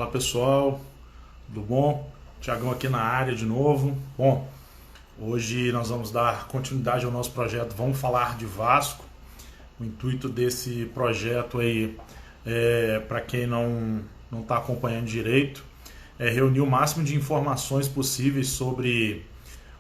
pessoal, tudo bom? Tiagão aqui na área de novo. Bom, hoje nós vamos dar continuidade ao nosso projeto Vamos Falar de Vasco. O intuito desse projeto aí, para quem não está acompanhando direito, é reunir o máximo de informações possíveis sobre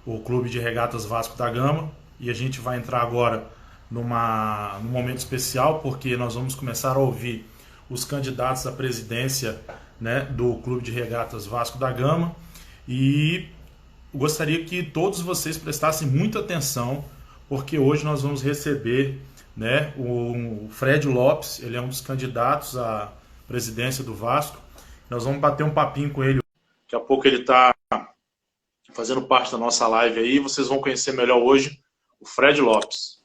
o Clube de Regatas Vasco da Gama. E a gente vai entrar agora num momento especial, porque nós vamos começar a ouvir os candidatos à presidência, né, do Clube de Regatas Vasco da Gama, e gostaria que todos vocês prestassem muita atenção, porque hoje nós vamos receber, né, o Fred Lopes. Ele é um dos candidatos à presidência do Vasco. Nós vamos bater um papinho com ele. Daqui a pouco ele está fazendo parte da nossa live aí, vocês vão conhecer melhor hoje o Fred Lopes.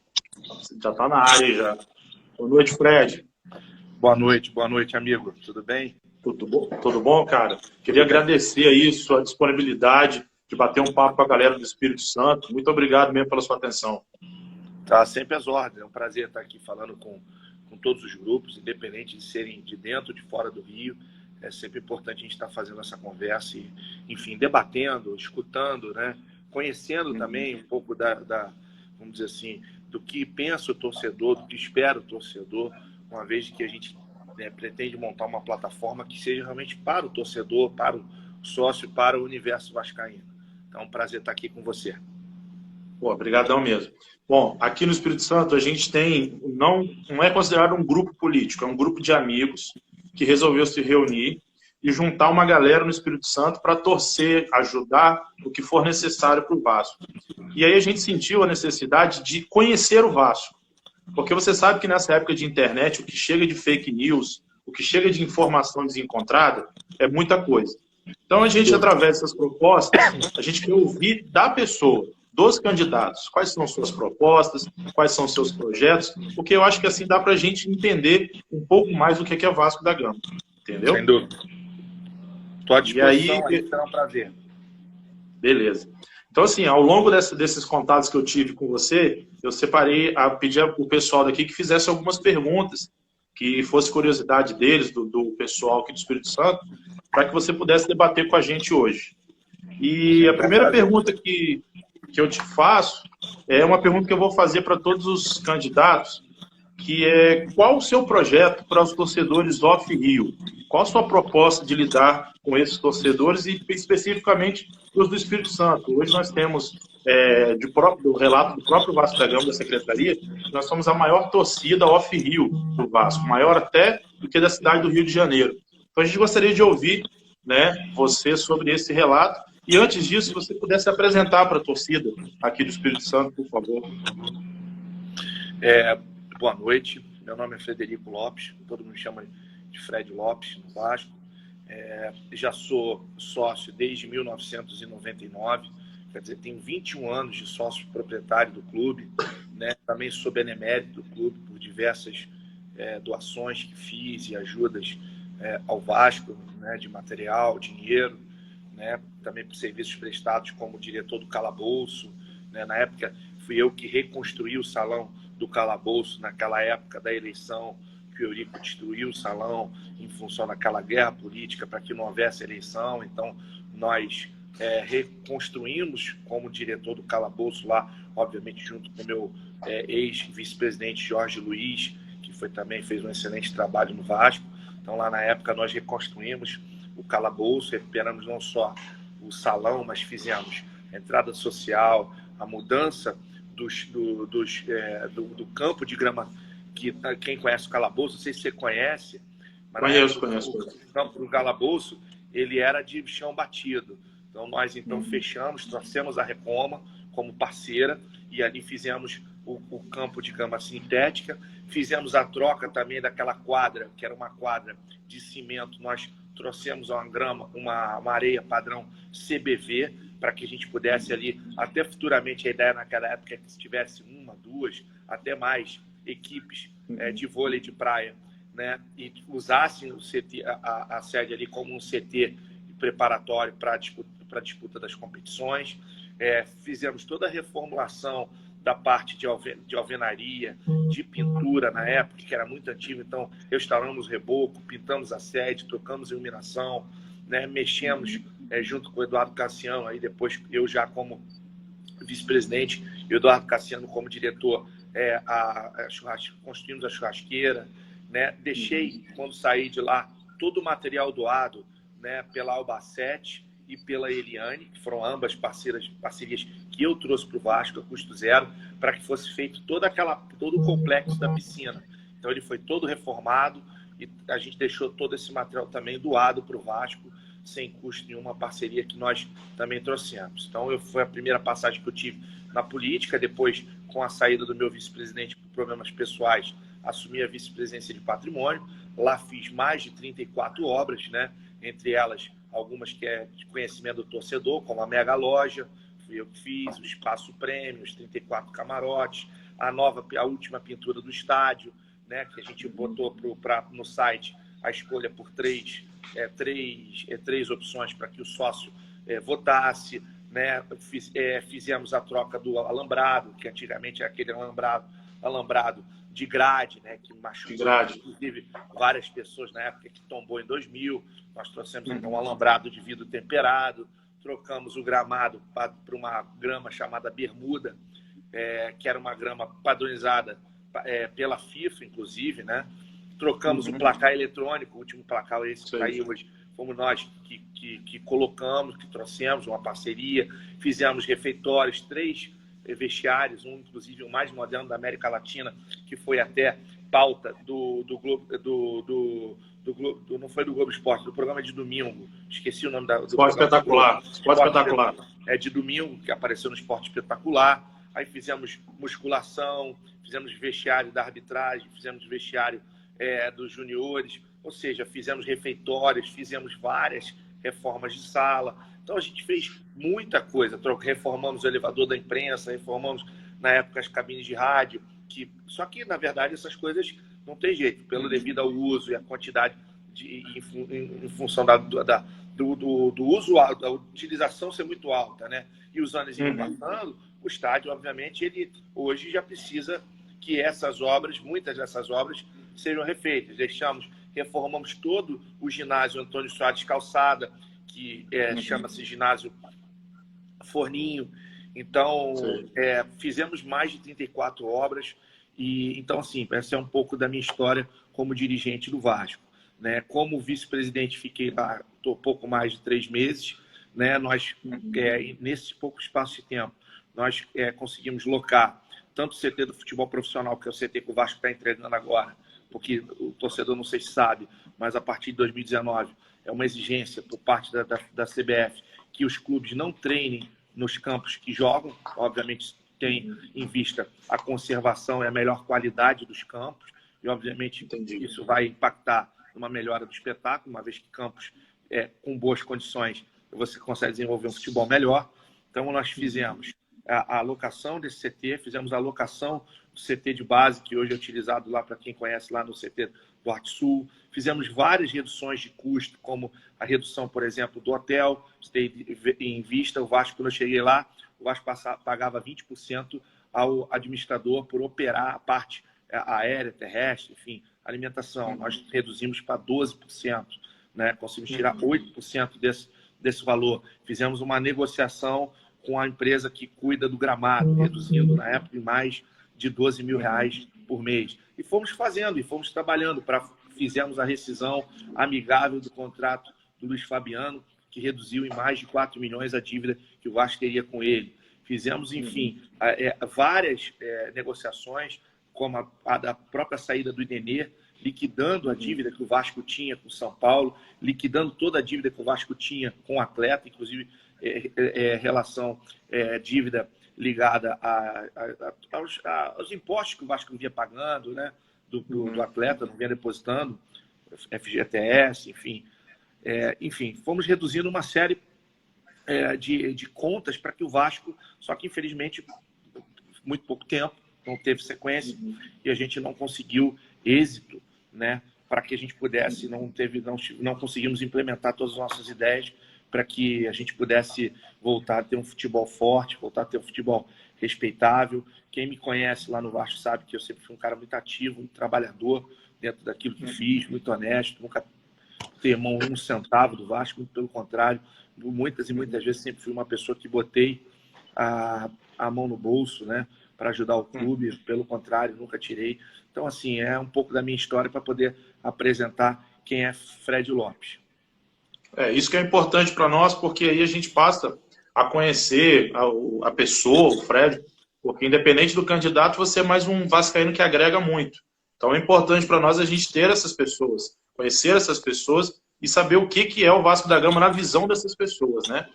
Você já está na área aí já. Boa noite, Fred. Boa noite, amigo. Tudo bem? Tudo bom, cara? Queria agradecer aí sua disponibilidade de bater um papo com a galera do Espírito Santo. Muito obrigado mesmo pela sua atenção. Tá sempre às ordens. É um prazer estar aqui falando com todos os grupos, independente de serem de dentro ou de fora do Rio. É sempre importante a gente estar fazendo essa conversa e, enfim, debatendo, escutando, né? Conhecendo também um pouco vamos dizer assim, do que pensa o torcedor, do que espera o torcedor, uma vez que a gente pretende montar uma plataforma que seja realmente para o torcedor, para o sócio, para o universo vascaíno. Então, é um prazer estar aqui com você. Pô, obrigadão mesmo. Bom, aqui no Espírito Santo a gente tem, não é considerado um grupo político, é um grupo de amigos que resolveu se reunir e juntar uma galera no Espírito Santo para torcer, ajudar o que for necessário para o Vasco. E aí a gente sentiu a necessidade de conhecer o Vasco. Porque você sabe que nessa época de internet, o que chega de fake news, o que chega de informação desencontrada, é muita coisa. Então, a gente, através dessas propostas, a gente quer ouvir da pessoa, dos candidatos, quais são suas propostas, quais são seus projetos, porque eu acho que assim dá para a gente entender um pouco mais do que é Vasco da Gama. Entendeu? Sem dúvida. Estou à disposição, e aí, será um prazer. Beleza. Então, assim, ao longo desses contatos que eu tive com você, eu pedi ao pessoal daqui que fizesse algumas perguntas, que fosse curiosidade deles, do pessoal aqui do Espírito Santo, para que você pudesse debater com a gente hoje. E a primeira pergunta que eu te faço é uma pergunta que eu vou fazer para todos os candidatos, que é: qual o seu projeto para os torcedores off-Rio? Qual a sua proposta de lidar com esses torcedores e especificamente os do Espírito Santo? Hoje nós temos, do relato do próprio Vasco da Gama, da Secretaria, nós somos a maior torcida off-Rio do Vasco, maior até do que da cidade do Rio de Janeiro. Então a gente gostaria de ouvir, né, você sobre esse relato. E antes disso, se você pudesse apresentar para a torcida aqui do Espírito Santo, por favor. Boa noite, meu nome é Frederico Lopes, todo mundo me chama de Fred Lopes, no Vasco. Já sou sócio desde 1999, quer dizer, tenho 21 anos de sócio proprietário do clube, né? Também sou benemérito do clube por diversas doações que fiz e ajudas ao Vasco, né? De material, dinheiro, né? Também por serviços prestados como diretor do Calabouço, né? Na época fui eu que reconstruí o salão do Calabouço naquela época da eleição, que o Eurico destruiu o salão em função daquela guerra política para que não houvesse eleição. Então, nós reconstruímos como diretor do Calabouço lá, obviamente junto com o meu ex-vice-presidente Jorge Luiz, que também fez um excelente trabalho no Vasco. Então, lá na época, nós reconstruímos o Calabouço, recuperamos não só o salão, mas fizemos a entrada social, a mudança do campo de grama, que quem conhece o Calabouço, não sei se você conhece, mas Conheço. O campo do Calabouço, ele era de chão batido. Então nós fechamos, trouxemos a Recoma como parceira e ali fizemos o campo de grama sintética, fizemos a troca também daquela quadra, que era uma quadra de cimento, nós trouxemos uma areia padrão CBV, para que a gente pudesse ali, até futuramente, a ideia naquela época é que se tivesse uma, duas, até mais equipes de vôlei de praia, né? E usassem o CT, a sede ali como um CT preparatório para a disputa das competições. fizemos toda a reformulação da parte de alvenaria, de pintura na época, que era muito antigo, então restauramos o reboco, pintamos a sede, trocamos iluminação, né? Mexemos junto com o Eduardo Cassiano, aí depois eu já como vice-presidente e o Eduardo Cassiano como diretor, construímos a churrasqueira, né? Deixei, quando saí de lá, todo o material doado, né, pela Albacete e pela Eliane, que foram ambas parcerias que eu trouxe para o Vasco a custo zero, para que fosse feito todo o complexo da piscina. Então ele foi todo reformado e a gente deixou todo esse material também doado para o Vasco, sem custo nenhum, uma parceria que nós também trouxemos. Então foi a primeira passagem que eu tive na política. Depois, com a saída do meu vice-presidente por problemas pessoais, assumi a vice-presidência de patrimônio. Lá fiz mais de 34 obras, né? Entre elas algumas que é de conhecimento do torcedor, como a Mega Loja, fui eu que fiz, o Espaço Prêmio, os 34 camarotes, a última pintura do estádio, né? Que a gente botou no site a escolha por três opções para que o sócio votasse, né? Fizemos a troca do alambrado, que antigamente era aquele alambrado de grade, né? Que machucou, inclusive, várias pessoas na época, que tombou em 2000. Nós trouxemos então um alambrado de vidro temperado, trocamos o gramado para uma grama chamada Bermuda, que era uma grama padronizada pela FIFA, inclusive, né? Trocamos o placar eletrônico, o último placar esse que está aí hoje, fomos nós que colocamos, que trouxemos uma parceria, fizemos refeitórios, 3 vestiários, inclusive o mais moderno da América Latina, que foi até pauta do Globo, não foi do Globo Esporte, do programa de domingo, esqueci o nome do Esporte Espetacular. Esporte Espetacular. De domingo, que apareceu no Esporte Espetacular. Aí fizemos musculação, fizemos vestiário da arbitragem, fizemos vestiário dos juniores, ou seja, fizemos refeitórios, fizemos várias reformas de sala. Então a gente fez muita coisa, reformamos o elevador da imprensa, reformamos na época as cabines de rádio, só que na verdade essas coisas não tem jeito, pelo devido ao uso e a quantidade em função do uso, da utilização ser muito alta, né? E os anos indo passando, o estádio, obviamente, ele hoje já precisa que muitas dessas obras sejam refeitas. Reformamos todo o ginásio Antônio Soares Calçada, que chama-se ginásio Forninho. Então, fizemos mais de 34 obras. E então, assim, essa é um pouco da minha história como dirigente do Vasco, né? Como vice-presidente, fiquei lá pouco mais de 3 meses, né? Nós, nesse pouco espaço de tempo, nós conseguimos locar tanto o CT do futebol profissional, que é o CT que o Vasco está entregando agora, porque o torcedor não sei se sabe, mas a partir de 2019 é uma exigência por parte da CBF que os clubes não treinem nos campos que jogam. Obviamente, tem em vista a conservação e a melhor qualidade dos campos, e obviamente isso vai impactar numa melhora do espetáculo, uma vez que campos com boas condições você consegue desenvolver um futebol melhor. Então nós fizemos a alocação desse CT, fizemos a alocação do CT de base, que hoje é utilizado lá, para quem conhece, lá no CT do Arte Sul. Fizemos várias reduções de custo, como a redução, por exemplo, do hotel, em vista. O Vasco, quando eu cheguei lá, o Vasco pagava 20% ao administrador por operar a parte aérea, terrestre, enfim, alimentação. Nós reduzimos para 12%, né? Conseguimos tirar 8% desse valor. Fizemos uma negociação com a empresa que cuida do gramado, reduzindo, na época, em mais de R$12 mil por mês. E fomos fazendo, e fomos trabalhando. Fizemos a rescisão amigável do contrato do Luiz Fabiano, que reduziu em mais de 4 milhões a dívida que o Vasco teria com ele. Fizemos, enfim, várias negociações, como a da própria saída do Idenê, liquidando a dívida que o Vasco tinha com o São Paulo, liquidando toda a dívida que o Vasco tinha com o atleta, inclusive relação dívida ligada aos impostos que o Vasco vinha pagando, né, do atleta, não vinha depositando, FGTS, enfim. Enfim, fomos reduzindo uma série de contas para que o Vasco, só que infelizmente muito pouco tempo, não teve sequência e a gente não conseguiu êxito, né, para que a gente pudesse, não conseguimos implementar todas as nossas ideias para que a gente pudesse voltar a ter um futebol forte, voltar a ter um futebol respeitável. Quem me conhece lá no Vasco sabe que eu sempre fui um cara muito ativo, muito trabalhador dentro daquilo que fiz, muito honesto, nunca ter mão um centavo do Vasco, muito pelo contrário, muitas e muitas vezes sempre fui uma pessoa que botei a mão no bolso, né, para ajudar o clube, pelo contrário, nunca tirei. Então, assim, é um pouco da minha história para poder apresentar quem é Fred Lopes. Isso que é importante para nós, porque aí a gente passa a conhecer a pessoa, o Fred, porque independente do candidato, você é mais um vascaíno que agrega muito. Então é importante para nós a gente ter essas pessoas, conhecer essas pessoas e saber o que é o Vasco da Gama na visão dessas pessoas, né?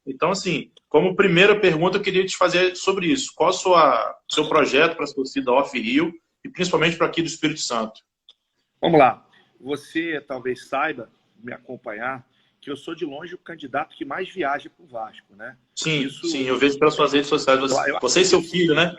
Então, assim, como primeira pergunta, eu queria te fazer sobre isso. Qual o seu projeto para a torcida Off Rio e principalmente para aqui do Espírito Santo? Vamos lá. Você talvez saiba, me acompanhar, que eu sou de longe o candidato que mais viaja para o Vasco, né? Sim, sim, eu vejo pelas suas redes sociais. Você e seu filho, né?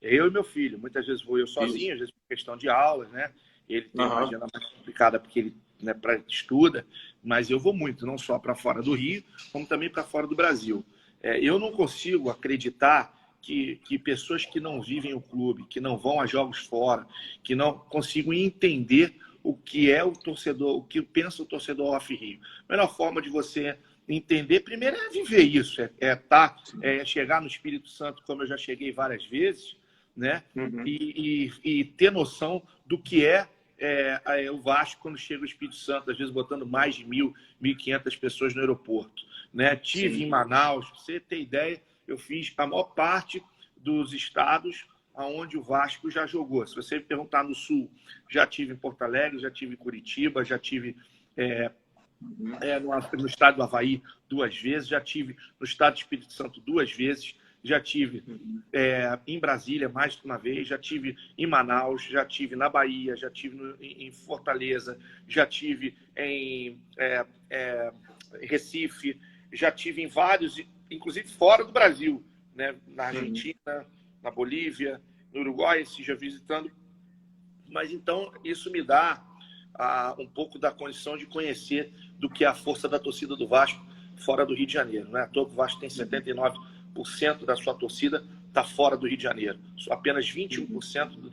Eu e meu filho. Muitas vezes vou eu sozinho, às vezes por questão de aulas, né? Ele tem uma agenda mais complicada porque ele, né, estuda, mas eu vou muito, não só para fora do Rio, como também para fora do Brasil. Eu não consigo acreditar que pessoas que não vivem o clube, que não vão a jogos fora, que não consigam entender o que é o torcedor, o que pensa o torcedor Off Rio. A melhor forma de você entender, primeiro, é viver isso, é chegar no Espírito Santo, como eu já cheguei várias vezes, né? E ter noção do que é o Vasco quando chega o Espírito Santo, às vezes botando mais de 1.500 pessoas no aeroporto, né? Tive em Manaus, pra você ter ideia, eu fiz a maior parte dos estados aonde o Vasco já jogou. Se você me perguntar no Sul, já tive em Porto Alegre, já tive em Curitiba, já tive no estado do Avaí 2 vezes, já tive no estado do Espírito Santo 2 vezes, já tive em Brasília mais de uma vez, já tive em Manaus, já tive na Bahia, já tive em Fortaleza, já tive em Recife, já tive em vários, inclusive fora do Brasil, né? Na Argentina, na Bolívia, no Uruguai, já visitando. Mas então isso me dá um pouco da condição de conhecer do que é a força da torcida do Vasco fora do Rio de Janeiro, né? O Vasco tem 79% da sua torcida está fora do Rio de Janeiro. Apenas 21%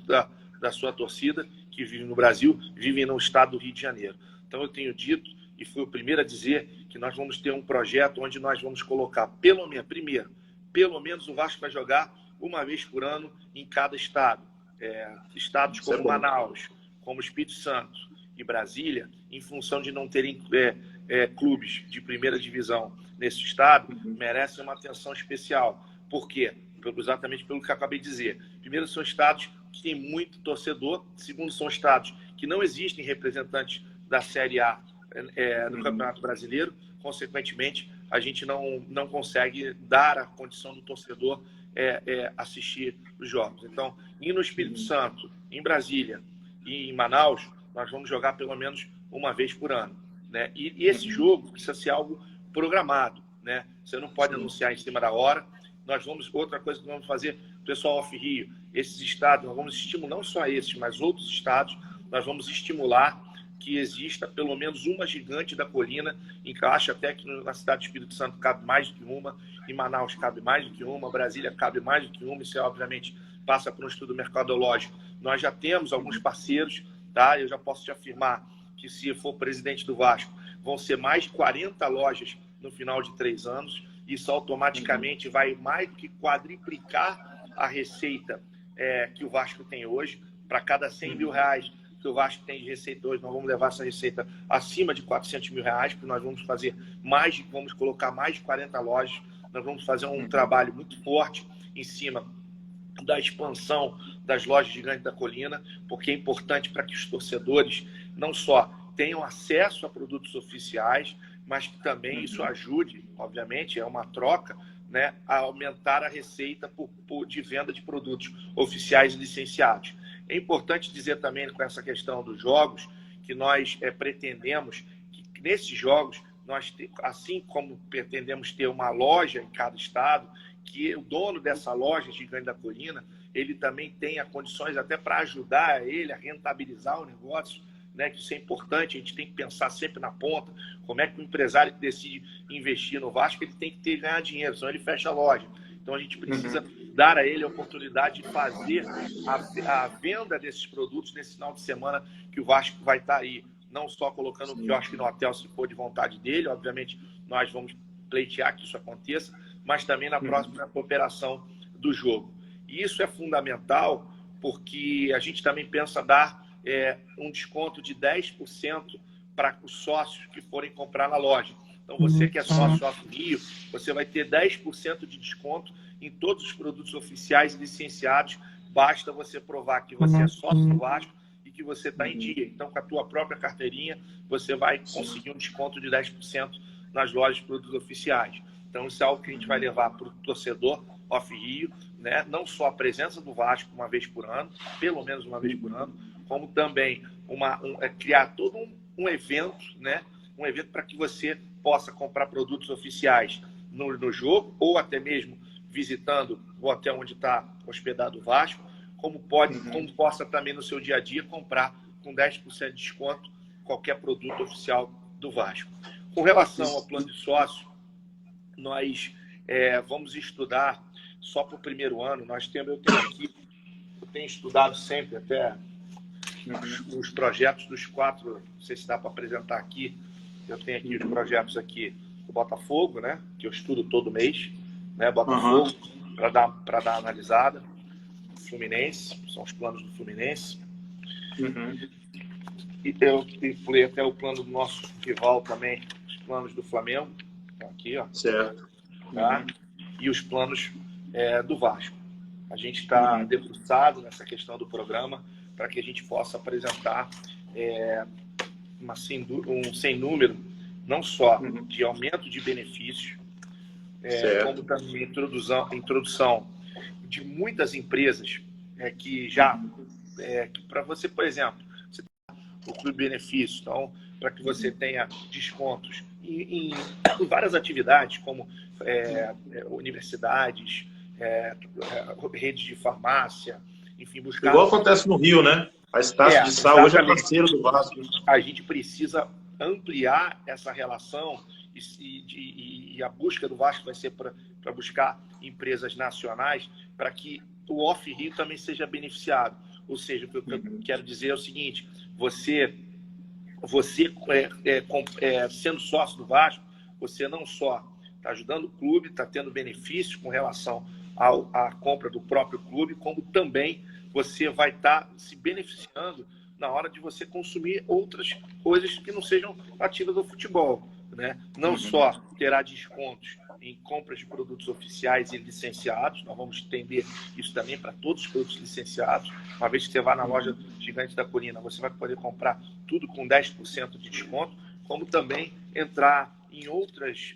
da sua torcida que vive no Brasil vive no estado do Rio de Janeiro. Então eu tenho dito, e fui o primeiro a dizer, que nós vamos ter um projeto onde nós vamos colocar, pelo menos o Vasco vai jogar uma vez por ano em cada estado. Estados como Manaus, como Espírito Santo e Brasília, em função de não terem clubes de primeira divisão nesse estado, merecem uma atenção especial. Por quê? Exatamente pelo que eu acabei de dizer. Primeiro, são estados que têm muito torcedor. Segundo, são estados que não existem representantes da Série A no Campeonato Brasileiro. Consequentemente, a gente não consegue dar a condição do torcedor assistir os jogos. Então, no Espírito Santo, em Brasília e em Manaus, nós vamos jogar pelo menos uma vez por ano, né? E esse jogo precisa ser algo programado, né? Você não pode anunciar em cima da hora. Outra coisa que nós vamos fazer, pessoal Off Rio, esses estados, nós vamos estimular, não só esses, mas outros estados, nós vamos estimular que exista pelo menos uma gigante da colina. Acho até que na cidade do Espírito Santo cabe mais do que uma, em Manaus cabe mais do que uma, Brasília cabe mais do que uma. Isso obviamente passa por um estudo mercadológico. Nós já temos alguns parceiros, tá? Eu já posso te afirmar que, se for presidente do Vasco, vão ser mais de 40 lojas no final de 3 anos. Isso automaticamente vai mais do que quadriplicar a receita que o Vasco tem hoje. Para cada 100 mil reais que o Vasco tem de receita hoje, nós vamos levar essa receita acima de 400 mil reais, porque nós vamos fazer vamos colocar mais de 40 lojas. Nós vamos fazer um trabalho muito forte em cima da expansão das lojas Gigante da Colina, porque é importante para que os torcedores não só tenham acesso a produtos oficiais, mas que também isso ajude, obviamente, é uma troca, né, a aumentar a receita de venda de produtos oficiais e licenciados. É importante dizer também, com essa questão dos jogos, que nós pretendemos que nesses jogos, assim como pretendemos ter uma loja em cada estado, que o dono dessa loja Gigante da Colina, ele também tenha condições até para ajudar ele a rentabilizar o negócio, né, que isso é importante, a gente tem que pensar sempre na ponta, como é que o empresário que decide investir no Vasco, ele tem que ganhar dinheiro, senão ele fecha a loja. Então a gente precisa dar a ele a oportunidade de fazer a venda desses produtos nesse final de semana que o Vasco vai estar aí, não só colocando o quiosque no hotel se for de vontade dele, obviamente nós vamos pleitear que isso aconteça, mas também na próxima operação do jogo. E isso é fundamental porque a gente também pensa dar um desconto de 10% para os sócios que forem comprar na loja. Então, você que é sócio Rio, você vai ter 10% de desconto em todos os produtos oficiais e licenciados. Basta você provar que você é sócio do Vasco e que você está em dia. Então, com a tua própria carteirinha, você vai conseguir um desconto de 10% nas lojas de produtos oficiais. Então, isso é algo que a gente vai levar para o torcedor Rio, né? Não só a presença do Vasco uma vez por ano, pelo menos uma vez por ano, como também criar todo um evento, né? Um evento para que você possa comprar produtos oficiais no jogo, ou até mesmo visitando o hotel onde está hospedado o Vasco, como possa também no seu dia a dia comprar com 10% de desconto qualquer produto oficial do Vasco. Com relação ao plano de sócio, nós vamos estudar só para o primeiro ano. Eu tenho estudado sempre até os projetos dos 4, não sei se dá para apresentar aqui. Eu tenho aqui os projetos aqui do Botafogo, né? Que eu estudo todo mês, né? Botafogo, para dar analisada. Fluminense, são os planos do Fluminense. E eu incluí até o plano do nosso rival também, os planos do Flamengo. Aqui, ó. Certo. Tá? E os planos do Vasco. A gente está debruçado nessa questão do programa para que a gente possa apresentar um sem número, não só de aumento de benefícios, como também introdução de muitas empresas que já, para você, por exemplo, você tem o Clube Benefício, então, para que você tenha descontos em várias atividades, como universidades, redes de farmácia, enfim, buscar... Igual acontece no Rio, né? A Estácio de Sal hoje é parceiro do Vasco. A gente precisa ampliar essa relação e a busca do Vasco vai ser para buscar empresas nacionais para que o Rio também seja beneficiado. Ou seja, o que eu quero dizer é o seguinte: você sendo sócio do Vasco, você não só está ajudando o clube, está tendo benefícios com relação à compra do próprio clube, como também você vai estar se beneficiando na hora de você consumir outras coisas que não sejam ativas do futebol, né? Não só terá descontos em compras de produtos oficiais e licenciados, nós vamos estender isso também para todos os produtos licenciados. Uma vez que você vai na loja Gigante da Colina, você vai poder comprar tudo com 10% de desconto, como também entrar em outras,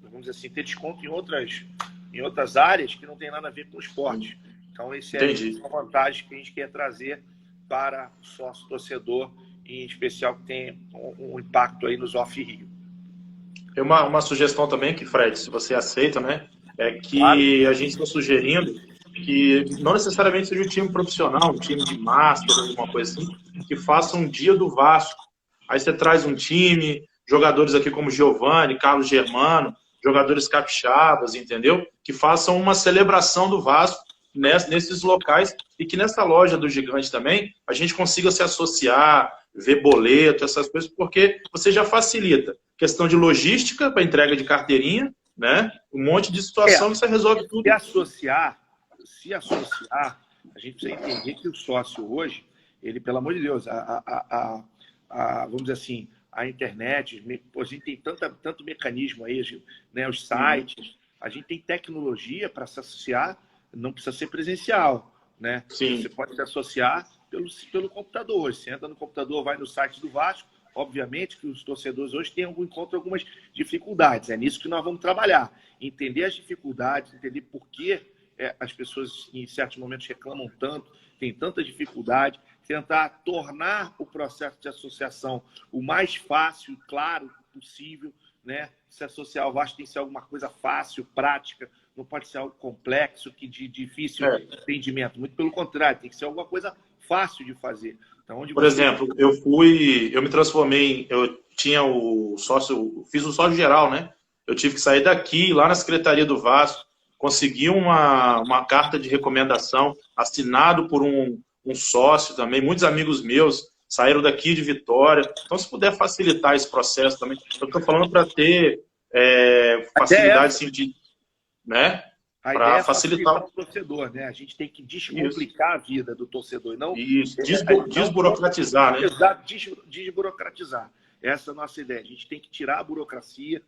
vamos dizer assim, ter desconto em outras áreas que não tem nada a ver com o esporte. Então, essa é uma vantagem que a gente quer trazer para o sócio torcedor, em especial que tem um impacto aí nos Rio. Tem uma sugestão também que, Fred, se você aceita, né? É que a gente está sugerindo que não necessariamente seja um time profissional, um time de master, alguma coisa assim, que faça um dia do Vasco. Aí você traz um time, jogadores aqui como Giovani, Carlos Germano, jogadores capixabas, entendeu? Que façam uma celebração do Vasco nesses locais e que nessa loja do Gigante também a gente consiga se associar, ver boleto, essas coisas, porque você já facilita. Questão de logística para entrega de carteirinha, né? Um monte de situação que você resolve tudo. Se associar, a gente precisa entender que o sócio hoje, ele, pelo amor de Deus, vamos dizer assim, a internet, a gente tem tanto mecanismo aí, né? Os sites, a gente tem tecnologia para se associar, não precisa ser presencial, né? Sim. Você pode se associar pelo computador. Você entra no computador, vai no site do Vasco. Obviamente que os torcedores hoje encontram algumas dificuldades. É nisso que nós vamos trabalhar. Entender as dificuldades, entender por que as pessoas em certos momentos reclamam tanto, tem tanta dificuldade, tentar tornar o processo de associação o mais fácil e claro possível, né? Se associar ao Vasco tem que ser alguma coisa fácil, prática, não pode ser algo complexo, de difícil entendimento. Muito pelo contrário, tem que ser alguma coisa fácil de fazer. Então, onde Por exemplo, eu me transformei, eu tinha o sócio, fiz o sócio geral, né? Eu tive que sair daqui, lá na Secretaria do Vasco, consegui uma carta de recomendação assinado por um sócio também, muitos amigos meus saíram daqui de Vitória. Então, se puder facilitar esse processo também, eu estou falando para ter facilidade, assim, de, né? A ideia Para é facilitar facilitar o torcedor, né? A gente tem que descomplicar a vida do torcedor e não, isso, não desburocratizar, né? Exato, desburocratizar. Essa é a nossa ideia. A gente tem que tirar a burocracia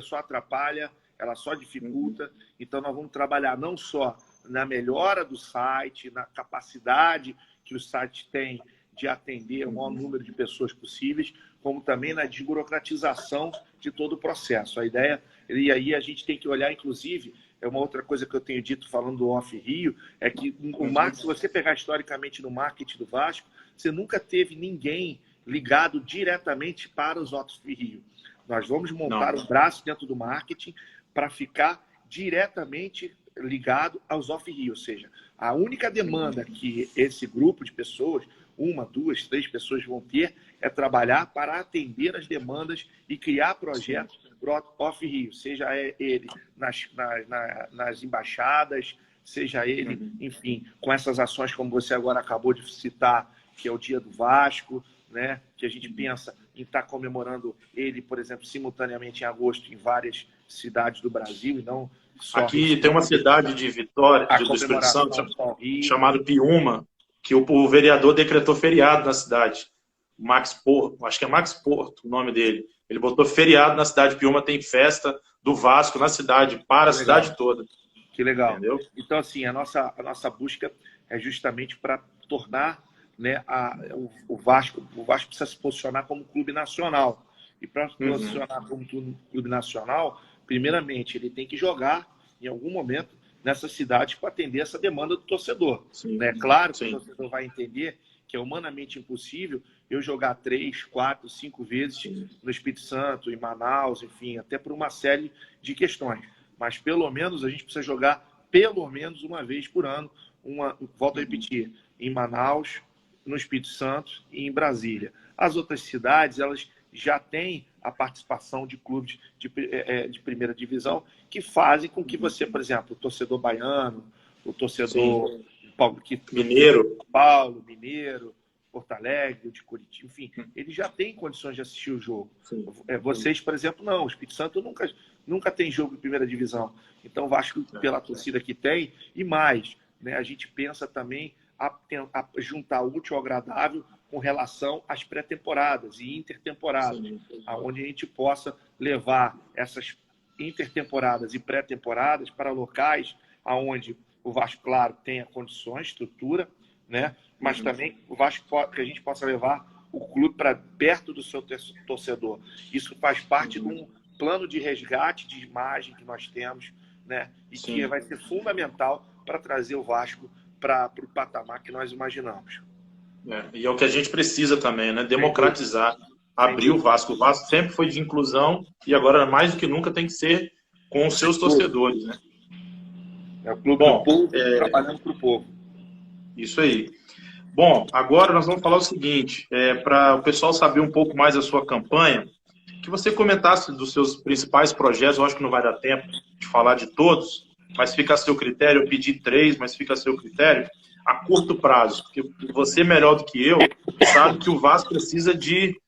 só atrapalha, ela só dificulta. Então, nós vamos trabalhar não só na melhora do site, na capacidade que o site tem de atender o maior número de pessoas possíveis, como também na desburocratização de todo o processo. A ideia, e aí a gente tem que olhar, inclusive, é uma outra coisa que eu tenho dito falando do Off Rio, é que o marketing, se você pegar historicamente no marketing do Vasco, você nunca teve ninguém ligado diretamente para os Off Rio. Nós vamos montar um braço dentro do marketing para ficar diretamente ligado aos Off Rio, ou seja, a única demanda que esse grupo de pessoas, 1, 2, 3 pessoas vão ter é trabalhar para atender as demandas e criar projetos Off Rio, seja ele nas embaixadas, seja ele, enfim, com essas ações como você agora acabou de citar, que é o Dia do Vasco, né? Que a gente pensa em estar comemorando ele, por exemplo, simultaneamente em agosto em várias cidades do Brasil, e não só... Aqui tem uma cidade de Vitória, do Espírito Santo, chamada Piúma, que o vereador decretou feriado na cidade. Max Porto, acho que é Max Porto o nome dele. Ele botou feriado na cidade de Piúma, tem festa do Vasco na cidade, para a cidade toda. Que legal. Entendeu? Então, assim, a nossa busca é justamente para tornar, né, o Vasco precisa se posicionar como clube nacional. E para se posicionar como clube nacional, primeiramente, ele tem que jogar em algum momento nessas cidades para atender essa demanda do torcedor. É claro que o torcedor vai entender que é humanamente impossível eu jogar 3, 4, 5 vezes no Espírito Santo, em Manaus, enfim, até por uma série de questões. Mas, pelo menos, a gente precisa jogar pelo menos uma vez por ano, volto a repetir, em Manaus, no Espírito Santo e em Brasília. As outras cidades, elas já têm a participação de clubes de primeira divisão que fazem com que você, por exemplo, o torcedor baiano, o torcedor mineiro, Paulo, Mineiro, Porto Alegre, de Curitiba, enfim, ele já tem condições de assistir o jogo. Vocês, por exemplo, não. O Espírito Santo nunca tem jogo de primeira divisão. Então, o Vasco, pela torcida que tem, e mais, né, a gente pensa também a juntar o útil ao agradável com relação às pré-temporadas e intertemporadas, onde a gente possa levar essas intertemporadas e pré-temporadas para locais onde o Vasco, claro, tenha condições, estrutura, né? Mas também o Vasco, que a gente possa levar o clube para perto do seu torcedor. Isso faz parte de um plano de resgate de imagem que nós temos, né? E que vai ser fundamental para trazer o Vasco para o patamar que nós imaginamos. E é o que a gente precisa também, né? Democratizar, abrir o Vasco. O Vasco sempre foi de inclusão e agora, mais do que nunca, tem que ser com os seus torcedores, né? É o clube do povo, trabalhando para o povo. Isso aí. Bom, agora nós vamos falar o seguinte, para o pessoal saber um pouco mais da sua campanha, que você comentasse dos seus principais projetos. Eu acho que não vai dar tempo de falar de todos, mas fica a seu critério. Eu pedi 3, mas fica a seu critério. A curto prazo, porque você, melhor do que eu, sabe que o Vasco precisa de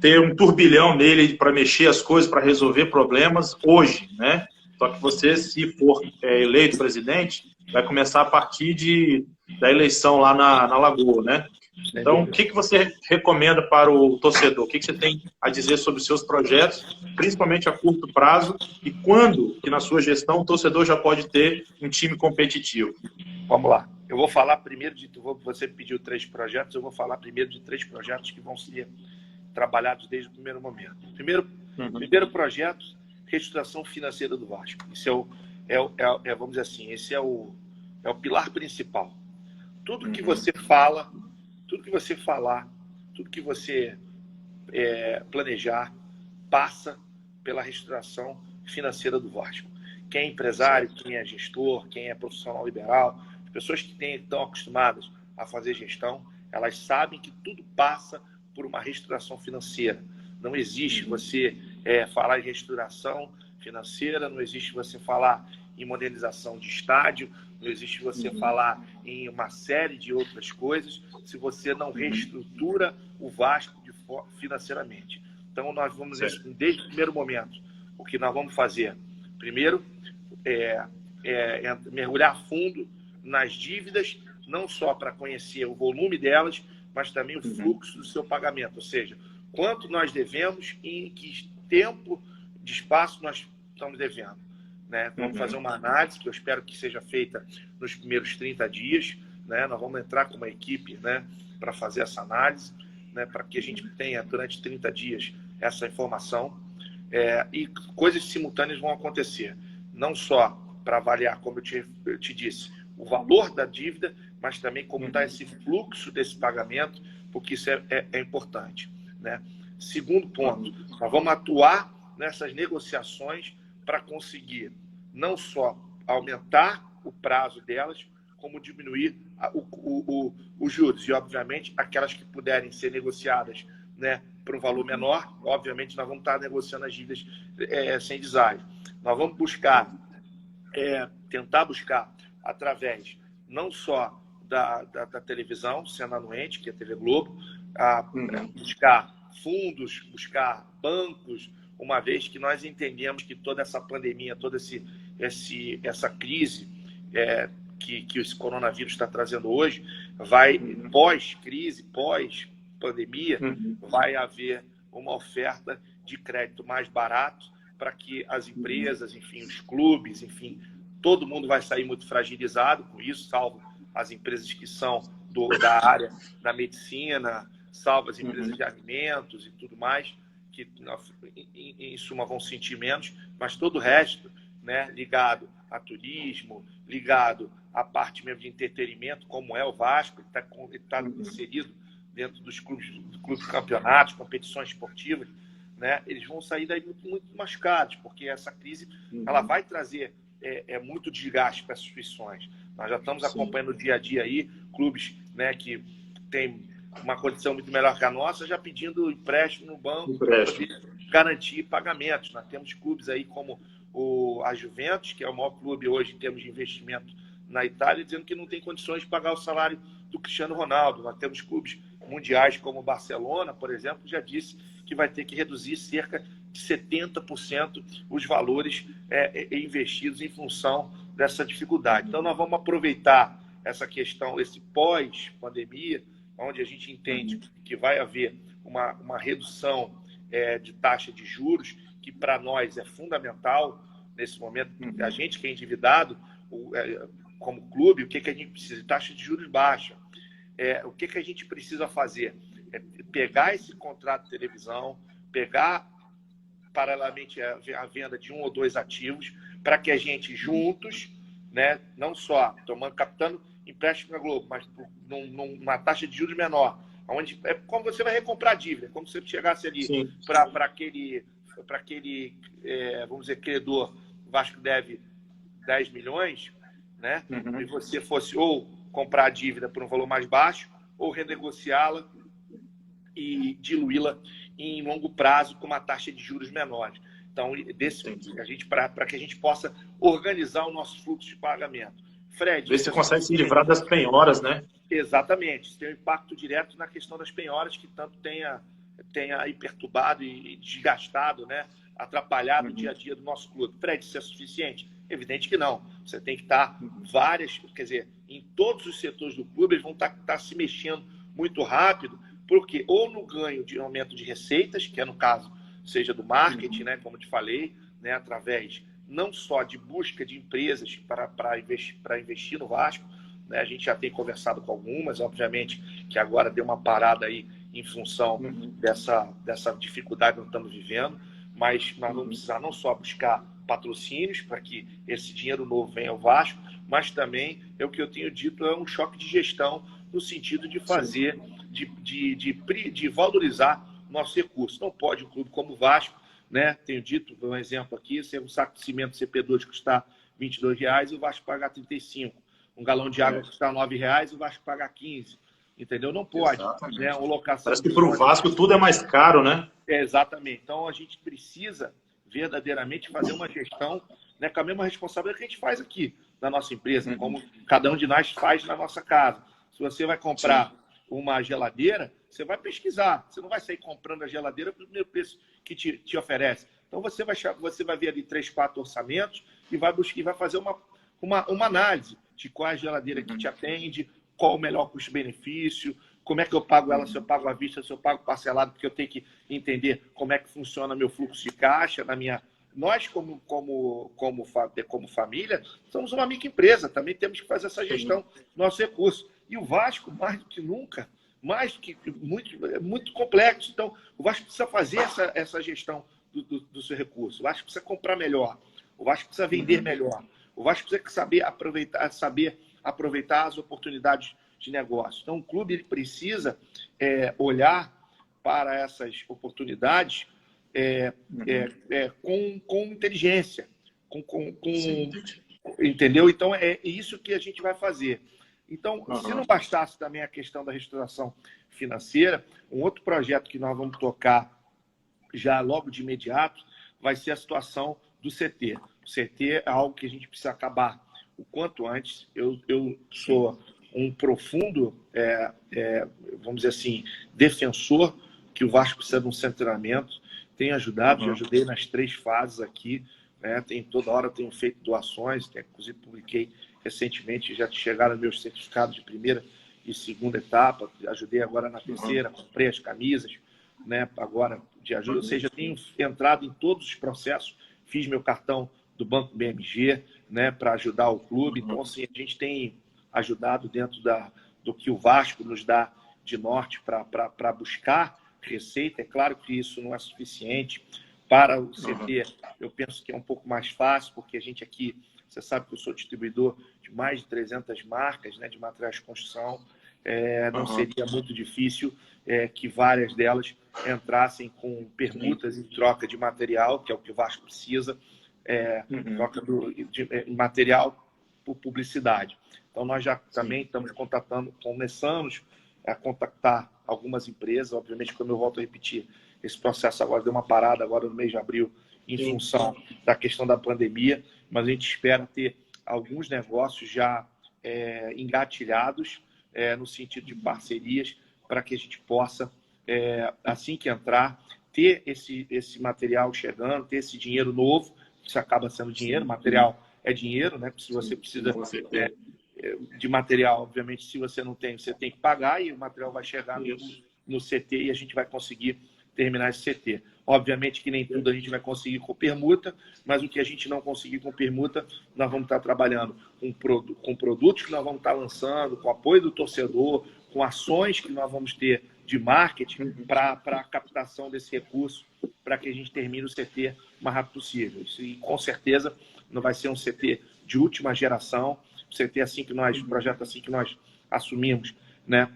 ter um turbilhão nele para mexer as coisas, para resolver problemas hoje, né? Só que você, se for eleito presidente, vai começar a partir da eleição lá na Lagoa, né? Então, o que você recomenda para o torcedor? O que você tem a dizer sobre os seus projetos, principalmente a curto prazo, e quando que na sua gestão o torcedor já pode ter um time competitivo? Vamos lá. Eu vou falar primeiro você pediu 3 projetos, eu vou falar primeiro de 3 projetos que vão ser trabalhados desde o primeiro momento. Primeiro projeto, reestruturação financeira do Vasco. Isso vamos dizer assim, esse é o pilar principal. Tudo que você fala, tudo que você falar, tudo que você planejar, passa pela reestruturação financeira do Vasco. Quem é empresário, quem é gestor, quem é profissional liberal, as pessoas que estão acostumadas a fazer gestão, Elas sabem que tudo passa por uma reestruturação financeira. Não existe você falar em reestruturação financeira, não existe você falar em modernização de estádio, não existe você falar em uma série de outras coisas se você não reestrutura o Vasco financeiramente. Então, nós vamos, desde o primeiro momento, o que nós vamos fazer? Primeiro, mergulhar a fundo nas dívidas, não só para conhecer o volume delas, mas também o fluxo do seu pagamento, ou seja, quanto nós devemos e em que tempo de espaço nós estamos devendo. Né? Vamos fazer uma análise, que eu espero que seja feita nos primeiros 30 dias. Né? Nós vamos entrar com uma equipe, né, para fazer essa análise, né, para que a gente tenha, durante 30 dias, essa informação. E coisas simultâneas vão acontecer. Não só para avaliar, como eu te disse, o valor da dívida, mas também como está esse fluxo desse pagamento, porque isso é importante. Né? Segundo ponto, nós vamos atuar nessas negociações para conseguir não só aumentar o prazo delas, como diminuir os juros. E, obviamente, aquelas que puderem ser negociadas, né, por um valor menor, obviamente, nós vamos estar negociando as dívidas sem deságio. Nós vamos buscar, tentar buscar, através não só da televisão, sendo anuente, que é a TV Globo, buscar fundos, buscar bancos, uma vez que nós entendemos que toda essa pandemia, toda essa crise que esse coronavírus está trazendo hoje, vai, pós-crise, pós-pandemia, vai haver uma oferta de crédito mais barato para que as empresas, enfim, os clubes, enfim, todo mundo vai sair muito fragilizado com isso, salvo as empresas que são da área da medicina, salvo as empresas de alimentos e tudo mais, que em suma vão sentir menos, mas todo o resto, né, ligado a turismo, ligado à parte mesmo de entretenimento, como é o Vasco, que está inserido dentro dos clubes campeonatos, competições esportivas, né, eles vão sair daí muito machucados, porque essa crise ela vai trazer muito desgaste para as instituições. Nós já estamos acompanhando o dia a dia aí, clubes, né, que têm uma condição muito melhor que a nossa, já pedindo empréstimo no banco para garantir pagamentos. Nós temos clubes aí como a Juventus, que é o maior clube hoje em termos de investimento na Itália, dizendo que não tem condições de pagar o salário do Cristiano Ronaldo. Nós temos clubes mundiais como o Barcelona, por exemplo, que já disse que vai ter que reduzir cerca de 70% os valores investidos em função dessa dificuldade. Então, nós vamos aproveitar essa questão, esse pós-pandemia, onde a gente entende que vai haver uma redução de taxa de juros, que para nós é fundamental nesse momento. A gente que é endividado, como clube, o que a gente precisa? Taxa de juros baixa. O que a gente precisa fazer? Pegar esse contrato de televisão, pegar paralelamente a venda de um ou dois ativos, para que a gente juntos, né, não só captando empréstimo na Globo, mas numa taxa de juros menor, onde como você vai recomprar a dívida, como se você chegasse ali para aquele, vamos dizer, credor, o Vasco deve 10 milhões, né? E você fosse ou comprar a dívida por um valor mais baixo, ou renegociá-la e diluí-la em longo prazo com uma taxa de juros menores. Então, para que a gente possa organizar o nosso fluxo de pagamento. Fred, você consegue se livrar das penhoras, né? Exatamente. Isso tem um impacto direto na questão das penhoras, que tanto tenha aí perturbado e desgastado, né? Atrapalhado o dia a dia do nosso clube. Fred, isso é suficiente? Evidente que não. Você tem que estar em todos os setores do clube, eles vão estar se mexendo muito rápido, porque ou no ganho de aumento de receitas, que é no caso, seja do marketing, né? Como eu te falei, né? Através não só de busca de empresas para investir no Vasco, né? A gente já tem conversado com algumas, obviamente que agora deu uma parada aí em função dessa dificuldade que nós estamos vivendo, mas nós vamos precisar não só buscar patrocínios para que esse dinheiro novo venha ao Vasco, mas também, o que eu tenho dito, é um choque de gestão no sentido de fazer, de valorizar nosso recurso. Não pode um clube como o Vasco, né? Tenho dito, um exemplo aqui, se um saco de cimento CP2 custar R$22, o Vasco pagar R$35. Um galão de água custar R$9, o Vasco pagar R$15. entendeu? Não pode, Exatamente. né? Uma locação. Parece que para o Vasco tudo é mais caro, né? Exatamente. Então a gente precisa verdadeiramente fazer uma gestão, né, com a mesma responsabilidade que a gente faz aqui na nossa empresa, como cada um de nós faz na nossa casa. Se você vai comprar uma geladeira, você vai pesquisar. Você não vai sair comprando a geladeira pelo primeiro preço que te oferece. Então você vai ver ali 3, 4 orçamentos e vai buscar, vai fazer uma análise de qual é a geladeira que te atende, qual o melhor custo-benefício, como é que eu pago ela, se eu pago à vista, se eu pago parcelado, porque eu tenho que entender como é que funciona meu fluxo de caixa, nós, como família, somos uma microempresa, também temos que fazer essa gestão do nosso recurso. E o Vasco, mais do que nunca, muito complexo. Então, o Vasco precisa fazer essa gestão do seu recurso. O Vasco precisa comprar melhor. O Vasco precisa vender melhor. O Vasco precisa saber aproveitar as oportunidades de negócio. Então, o clube ele precisa olhar para essas oportunidades com inteligência, entendeu? Então, é isso que a gente vai fazer. Então, se não bastasse também a questão da reestruturação financeira, um outro projeto que nós vamos tocar já logo de imediato vai ser a situação do CT. O CT é algo que a gente precisa acabar o quanto antes. Eu sou um profundo, vamos dizer assim, defensor que o Vasco precisa de um centro de treinamento. Tenho ajudado, já ajudei nas 3 fases aqui, né? Toda hora tenho feito doações, inclusive publiquei recentemente, já chegaram meus certificados de primeira e segunda etapa, ajudei agora na terceira, comprei as camisas, né? Agora de ajuda, ou seja, tenho entrado em todos os processos, fiz meu cartão do Banco BMG, né, para ajudar o clube. Então, assim, a gente tem ajudado dentro do que o Vasco nos dá de norte para buscar receita. É claro que isso não é suficiente. Para o CT, eu penso que é um pouco mais fácil, porque a gente aqui, você sabe que eu sou distribuidor de mais de 300 marcas, né, de materiais de construção. Não seria muito difícil que várias delas entrassem com permutas em troca de material, que é o que o Vasco precisa, troca de material por publicidade. Então, nós já também estamos começamos a contactar algumas empresas. Obviamente, como eu volto a repetir, esse processo agora deu uma parada agora no mês de abril em função da questão da pandemia, mas a gente espera ter alguns negócios já engatilhados no sentido de parcerias para que a gente possa, assim que entrar, ter esse material chegando, ter esse dinheiro novo, que isso acaba sendo dinheiro, material é dinheiro, né? Se você precisa de material, obviamente, se você não tem, você tem que pagar e o material vai chegar no CT e a gente vai conseguir terminar esse CT. Obviamente que nem tudo a gente vai conseguir com permuta, mas o que a gente não conseguir com permuta, nós vamos estar trabalhando com produtos que nós vamos estar lançando, com apoio do torcedor, com ações que nós vamos ter de marketing para a captação desse recurso, para que a gente termine o CT o mais rápido possível. E com certeza não vai ser um CT de última geração, o CT o projeto assim que nós assumimos, né,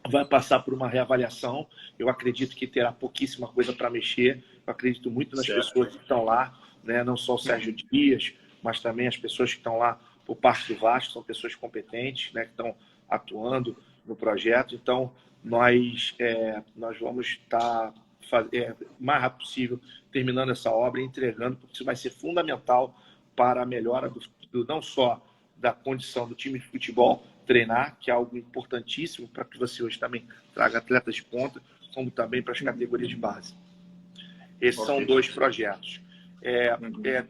vai passar por uma reavaliação. Eu acredito que terá pouquíssima coisa para mexer. Eu acredito muito nas pessoas que estão lá, né? Não só o Sérgio Dias, mas também as pessoas que estão lá por parte do Vasco, são pessoas competentes, né? Que estão atuando no projeto. Então, nós vamos estar o mais rápido possível terminando essa obra e entregando, porque isso vai ser fundamental para a melhora não só da condição do time de futebol treinar, que é algo importantíssimo para que você hoje também traga atletas de ponta, como também para as categorias de base. Esses são 2 projetos.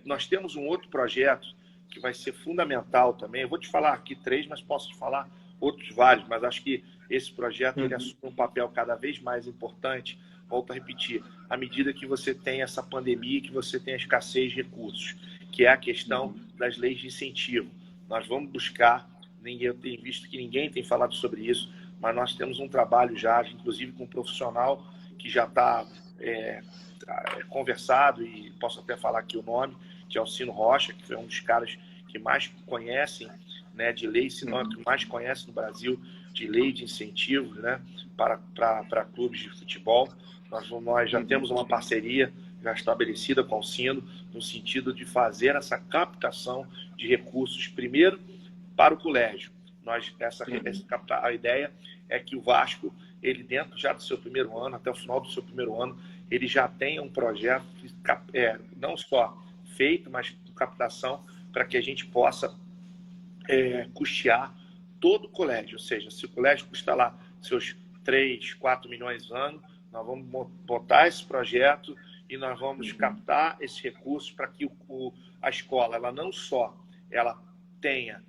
Nós temos um outro projeto que vai ser fundamental também. Eu vou te falar aqui 3, mas posso te falar outros vários, mas acho que esse projeto ele assume um papel cada vez mais importante. Volto a repetir, à medida que você tem essa pandemia, que você tem a escassez de recursos, que é a questão das leis de incentivo. Nós vamos buscar, eu tenho visto que ninguém tem falado sobre isso, mas nós temos um trabalho já, inclusive com um profissional que já está conversado, e posso até falar aqui o nome, que é o Cino Rocha, que foi um dos caras que mais conhecem, né, de lei, se não é que mais conhece no Brasil, de lei de incentivo, né, para clubes de futebol. Nós já temos uma parceria já estabelecida com o Cino, no sentido de fazer essa captação de recursos, primeiro para o colégio, A ideia é que o Vasco, ele dentro já do seu primeiro ano, até o final do seu primeiro ano, ele já tenha um projeto não só feito, mas com captação para que a gente possa custear todo o colégio. Ou seja, se o colégio custa lá seus 3, 4 milhões ano, nós vamos botar esse projeto e nós vamos captar esses recursos para que a escola, ela não só ela tenha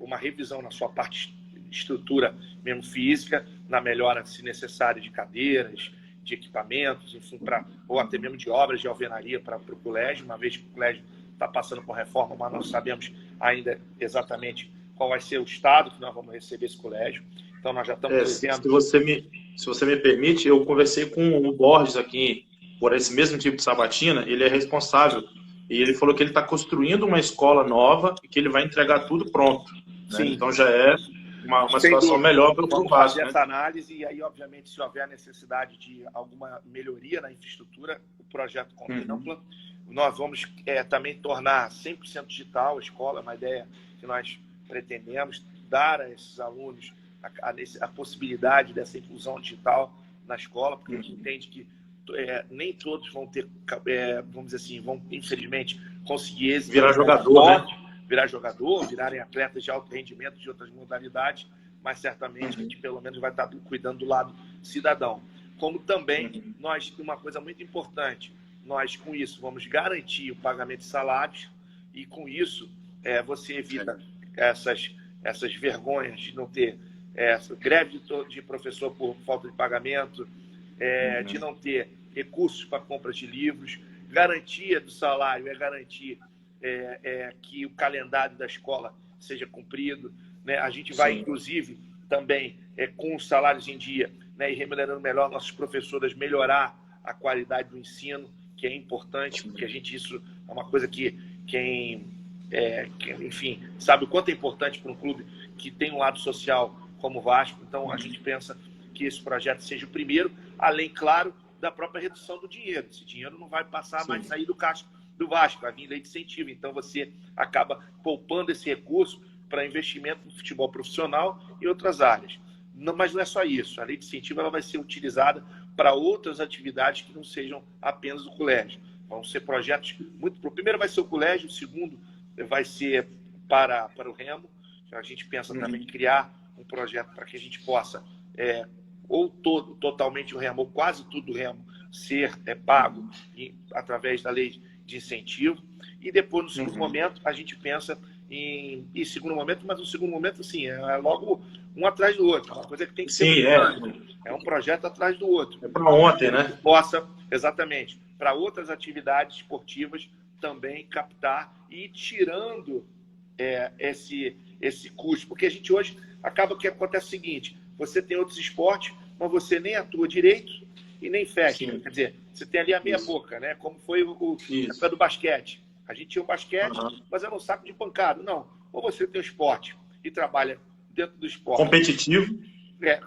uma revisão na sua parte de estrutura mesmo física, na melhora, se necessário, de cadeiras, de equipamentos, enfim, ou até mesmo de obras de alvenaria para o colégio, uma vez que o colégio está passando por reforma, mas não sabemos ainda exatamente qual vai ser o estado que nós vamos receber esse colégio. Então, nós já estamos dizendo... Se você me permite, eu conversei com o Borges aqui, por esse mesmo tipo de sabatina, ele é responsável. E ele falou que ele está construindo uma escola nova e que ele vai entregar tudo pronto. Né? Então, já é uma situação melhor para o Vasco. Vamos fazer essa análise e aí, obviamente, se houver necessidade de alguma melhoria na infraestrutura, o projeto contempla. Nós vamos também tornar 100% digital a escola, uma ideia que nós pretendemos dar a esses alunos a possibilidade dessa inclusão digital na escola, porque a gente entende que nem todos vão ter, vamos dizer assim, vão, infelizmente, conseguir êxito. Virar jogador, virar jogador, virarem atletas de alto rendimento de outras modalidades, mas certamente a gente pelo menos vai estar cuidando do lado cidadão. Como também, uma coisa muito importante, nós com isso vamos garantir o pagamento de salários e com isso você evita essas vergonhas de não ter greve de professor por falta de pagamento, de não ter recursos para compra de livros. Garantia do salário garantir que o calendário da escola seja cumprido. Né? A gente vai, inclusive, também com os salários em dia, né, e remunerando melhor nossos professores, melhorar a qualidade do ensino, que é importante, porque isso é uma coisa que quem enfim, sabe o quanto é importante para um clube que tem um lado social como o Vasco. Então, a gente pensa que esse projeto seja o primeiro, além, claro, da própria redução do dinheiro. Esse dinheiro não vai passar mais sair do caixa do Vasco, vai vir lei de incentivo. Então, você acaba poupando esse recurso para investimento no futebol profissional e outras áreas. Mas não é só isso. A lei de incentivo ela vai ser utilizada para outras atividades que não sejam apenas do colégio. Vão ser projetos muito... O primeiro vai ser o colégio, o segundo vai ser para o Remo. A gente pensa também em criar um projeto para que a gente possa totalmente o Remo, ou quase tudo o Remo, ser pago através da lei de incentivo. E depois, no segundo momento, a gente pensa em segundo momento, mas o segundo momento, assim, é logo um atrás do outro. É uma coisa que tem que ser... É um projeto atrás do outro. É para ontem, né? Possa, exatamente, para outras atividades esportivas também captar e ir tirando esse custo. Porque a gente hoje acaba que acontece o seguinte: você tem outros esportes, mas você nem atua direito e nem fecha. Quer dizer, você tem ali a meia boca, né? Como foi o do basquete. A gente tinha o basquete, mas era um saco de pancada. Não. Ou você tem o esporte e trabalha dentro do esporte. Competitivo.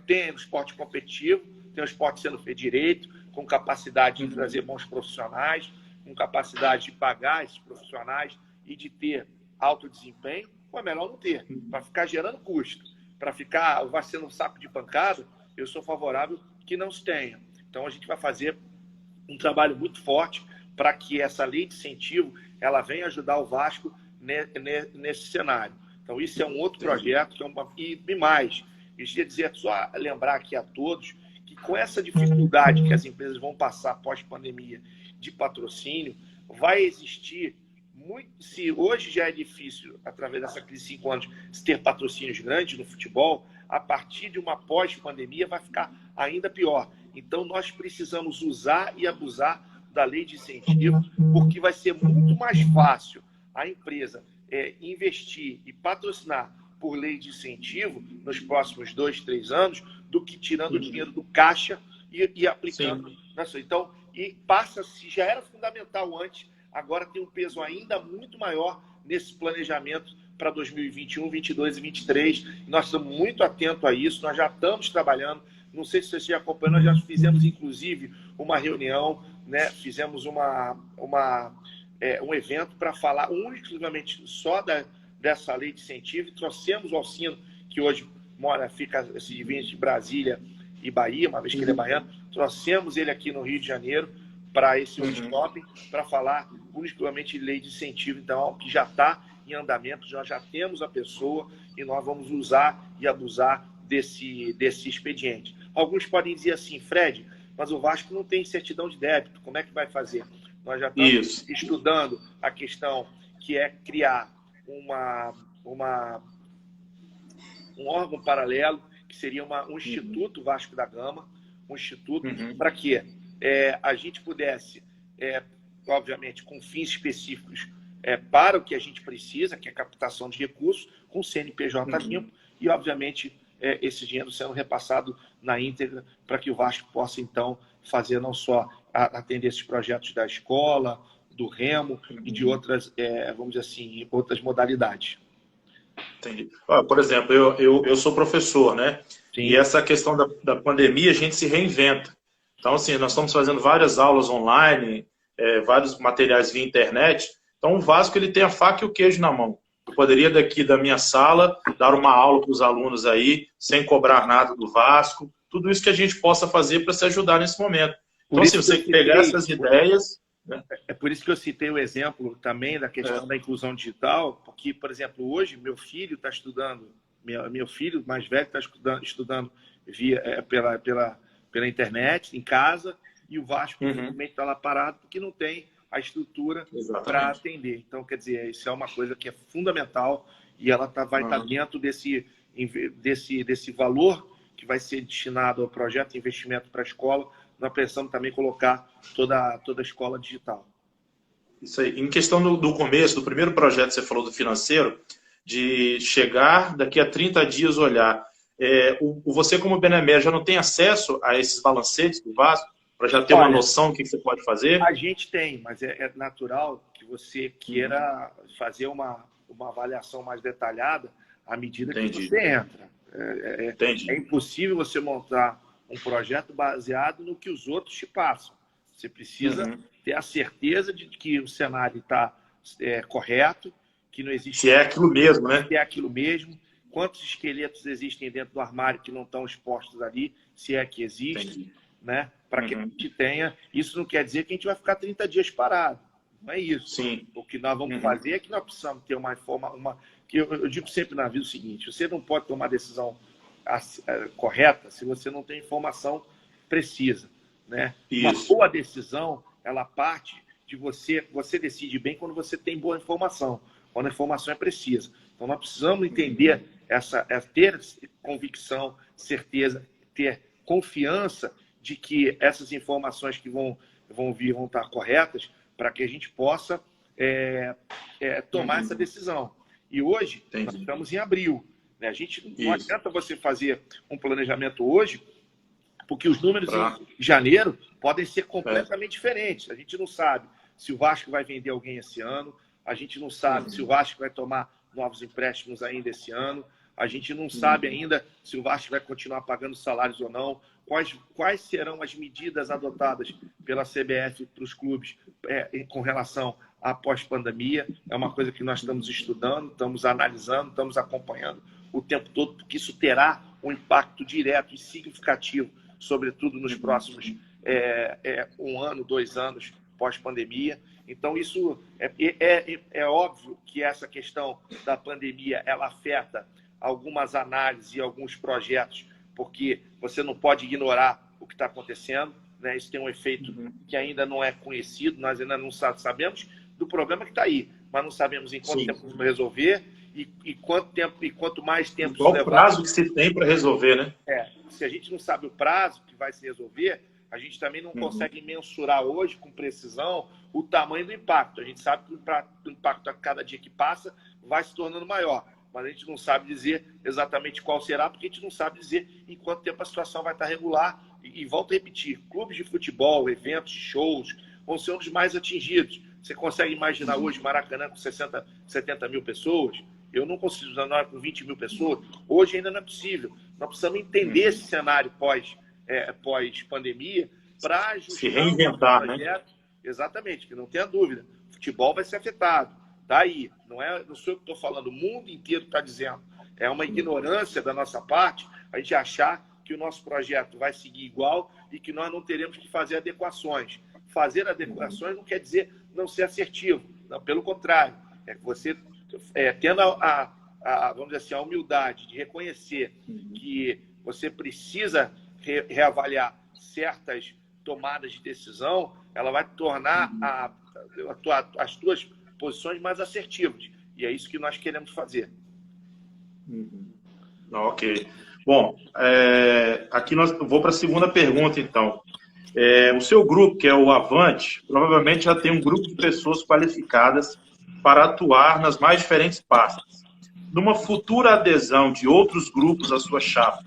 Tem o esporte competitivo, tem o esporte sendo feito direito, com capacidade de trazer bons profissionais, com capacidade de pagar esses profissionais e de ter alto desempenho, ou é melhor não ter, para ficar gerando custo. Para ficar vai sendo um saco de pancada, eu sou favorável que não se tenha. Então, a gente vai fazer um trabalho muito forte para que essa lei de incentivo ela venha ajudar o Vasco nesse cenário. Então, isso é um outro projeto, e mais. Eu queria dizer, só lembrar aqui a todos que com essa dificuldade que as empresas vão passar pós-pandemia de patrocínio, vai existir muito. Se hoje já é difícil, através dessa crise de 5 anos, se ter patrocínios grandes no futebol, a partir de uma pós-pandemia vai ficar ainda pior. Então, nós precisamos usar e abusar da lei de incentivo, porque vai ser muito mais fácil a empresa investir e patrocinar por lei de incentivo nos próximos 2, 3 anos, do que tirando o dinheiro do caixa e aplicando. Então, passa-se, já era fundamental antes, agora tem um peso ainda muito maior nesse planejamento para 2021, 2022 e 2023. Nós estamos muito atentos a isso, nós já estamos trabalhando. Não sei se vocês já acompanham, nós já fizemos, inclusive, uma reunião, né? Fizemos um evento para falar exclusivamente só dessa lei de incentivo, trouxemos o Alcino, que hoje se divide entre Brasília e Bahia, uma vez que ele é baiano. Trouxemos ele aqui no Rio de Janeiro para esse workshop, para falar exclusivamente de lei de incentivo, então, que já está em andamento, nós já temos a pessoa e nós vamos usar e abusar desse expediente. Alguns podem dizer assim, Fred, mas o Vasco não tem certidão de débito, como é que vai fazer? Nós já estamos estudando a questão que é criar um órgão paralelo, que seria um Instituto Vasco da Gama, um instituto para que a gente pudesse, obviamente, com fins específicos para o que a gente precisa, que é captação de recursos, com CNPJ limpo e, obviamente, esse dinheiro sendo repassado na íntegra para que o Vasco possa, então, fazer não só atender esses projetos da escola, do Remo e de outras, vamos dizer assim, outras modalidades. Entendi. Por exemplo, eu sou professor, né? Sim. E essa questão da pandemia, a gente se reinventa. Então, assim, nós estamos fazendo várias aulas online, vários materiais via internet. Então, o Vasco, ele tem a faca e o queijo na mão. Eu poderia, daqui da minha sala, dar uma aula para os alunos aí, sem cobrar nada do Vasco. Tudo isso que a gente possa fazer para se ajudar nesse momento. Então, se você pegar essas ideias... Né? É por isso que eu citei o exemplo também da questão da inclusão digital, porque, por exemplo, hoje meu filho está estudando, meu filho mais velho está estudando pela internet, em casa, e o Vasco realmente está lá parado porque não tem a estrutura para atender. Então, quer dizer, isso é uma coisa que é fundamental e ela vai estar dentro desse valor que vai ser destinado ao projeto de investimento para a escola. Nós pensamos também colocar toda a escola digital. Isso aí. Em questão do começo, do primeiro projeto que você falou do financeiro, de chegar daqui a 30 dias olhar, você como benemérito já não tem acesso a esses balancetes do Vasco, para já ter uma noção do que você pode fazer? A gente tem, mas é natural que você queira fazer uma avaliação mais detalhada à medida que você entra. É impossível você montar um projeto baseado no que os outros te passam. Você precisa ter a certeza de que o cenário está correto, que não existe... Se é aquilo mesmo, né? Se é aquilo mesmo. Quantos esqueletos existem dentro do armário que não estão expostos ali, se é que existe, né? Para que a gente tenha... Isso não quer dizer que a gente vai ficar 30 dias parado. Não é isso. Sim. O que nós vamos fazer é que nós precisamos ter que eu digo sempre na vida o seguinte, você não pode tomar decisão correta se você não tem informação precisa, né? Uma boa decisão, ela parte de você decide bem quando você tem boa informação, quando a informação é precisa. Então nós precisamos entender ter convicção, certeza, ter confiança de que essas informações que vão vir vão estar corretas para que a gente possa tomar essa decisão. E hoje nós estamos em abril. A gente não adianta você fazer um planejamento hoje, porque os números em janeiro podem ser completamente diferentes. A gente não sabe se o Vasco vai vender alguém esse ano, a gente não sabe se o Vasco vai tomar novos empréstimos ainda esse ano, a gente não sabe ainda se o Vasco vai continuar pagando salários ou não, quais serão as medidas adotadas pela CBF para os clubes com relação à pós-pandemia. É uma coisa que nós estamos estudando, estamos analisando, estamos acompanhando o tempo todo, porque isso terá um impacto direto e significativo, sobretudo nos próximos 1 ano, 2 anos pós-pandemia. Então, isso é óbvio que essa questão da pandemia ela afeta algumas análises e alguns projetos, porque você não pode ignorar o que está acontecendo, né? Isso tem um efeito que ainda não é conhecido, nós ainda não sabemos do problema que está aí, mas não sabemos em quanto tempo vamos resolver e quanto mais tempo... Qual o prazo que se tem para resolver, né? Se a gente não sabe o prazo que vai se resolver, a gente também não consegue mensurar hoje com precisão o tamanho do impacto. A gente sabe que o impacto a cada dia que passa vai se tornando maior, mas a gente não sabe dizer exatamente qual será, porque a gente não sabe dizer em quanto tempo a situação vai estar regular. E volto a repetir, clubes de futebol, eventos, shows, vão ser um dos mais atingidos. Você consegue imaginar hoje Maracanã com 60, 70 mil pessoas? Eu não consigo imaginar com 20 mil pessoas. Hoje ainda não é possível. Nós precisamos entender esse cenário pós-pandemia para ajustar se reinventar, o projeto. Né? Exatamente, que não tenha dúvida. O futebol vai ser afetado. Daí, não sou eu que estou falando, o mundo inteiro está dizendo É uma ignorância da nossa parte a gente achar que o nosso projeto vai seguir igual e que nós não teremos que fazer adequações. Fazer adequações não quer dizer não ser assertivo. Não, pelo contrário. É que você, tendo vamos dizer assim, a humildade de reconhecer que você precisa reavaliar certas tomadas de decisão, ela vai tornar as suas posições mais assertivas. E é isso que nós queremos fazer. Ok. Bom, aqui vou para a segunda pergunta, então. O seu grupo, que é o Avante, provavelmente já tem um grupo de pessoas qualificadas para atuar nas mais diferentes pastas. Numa futura adesão de outros grupos à sua chapa,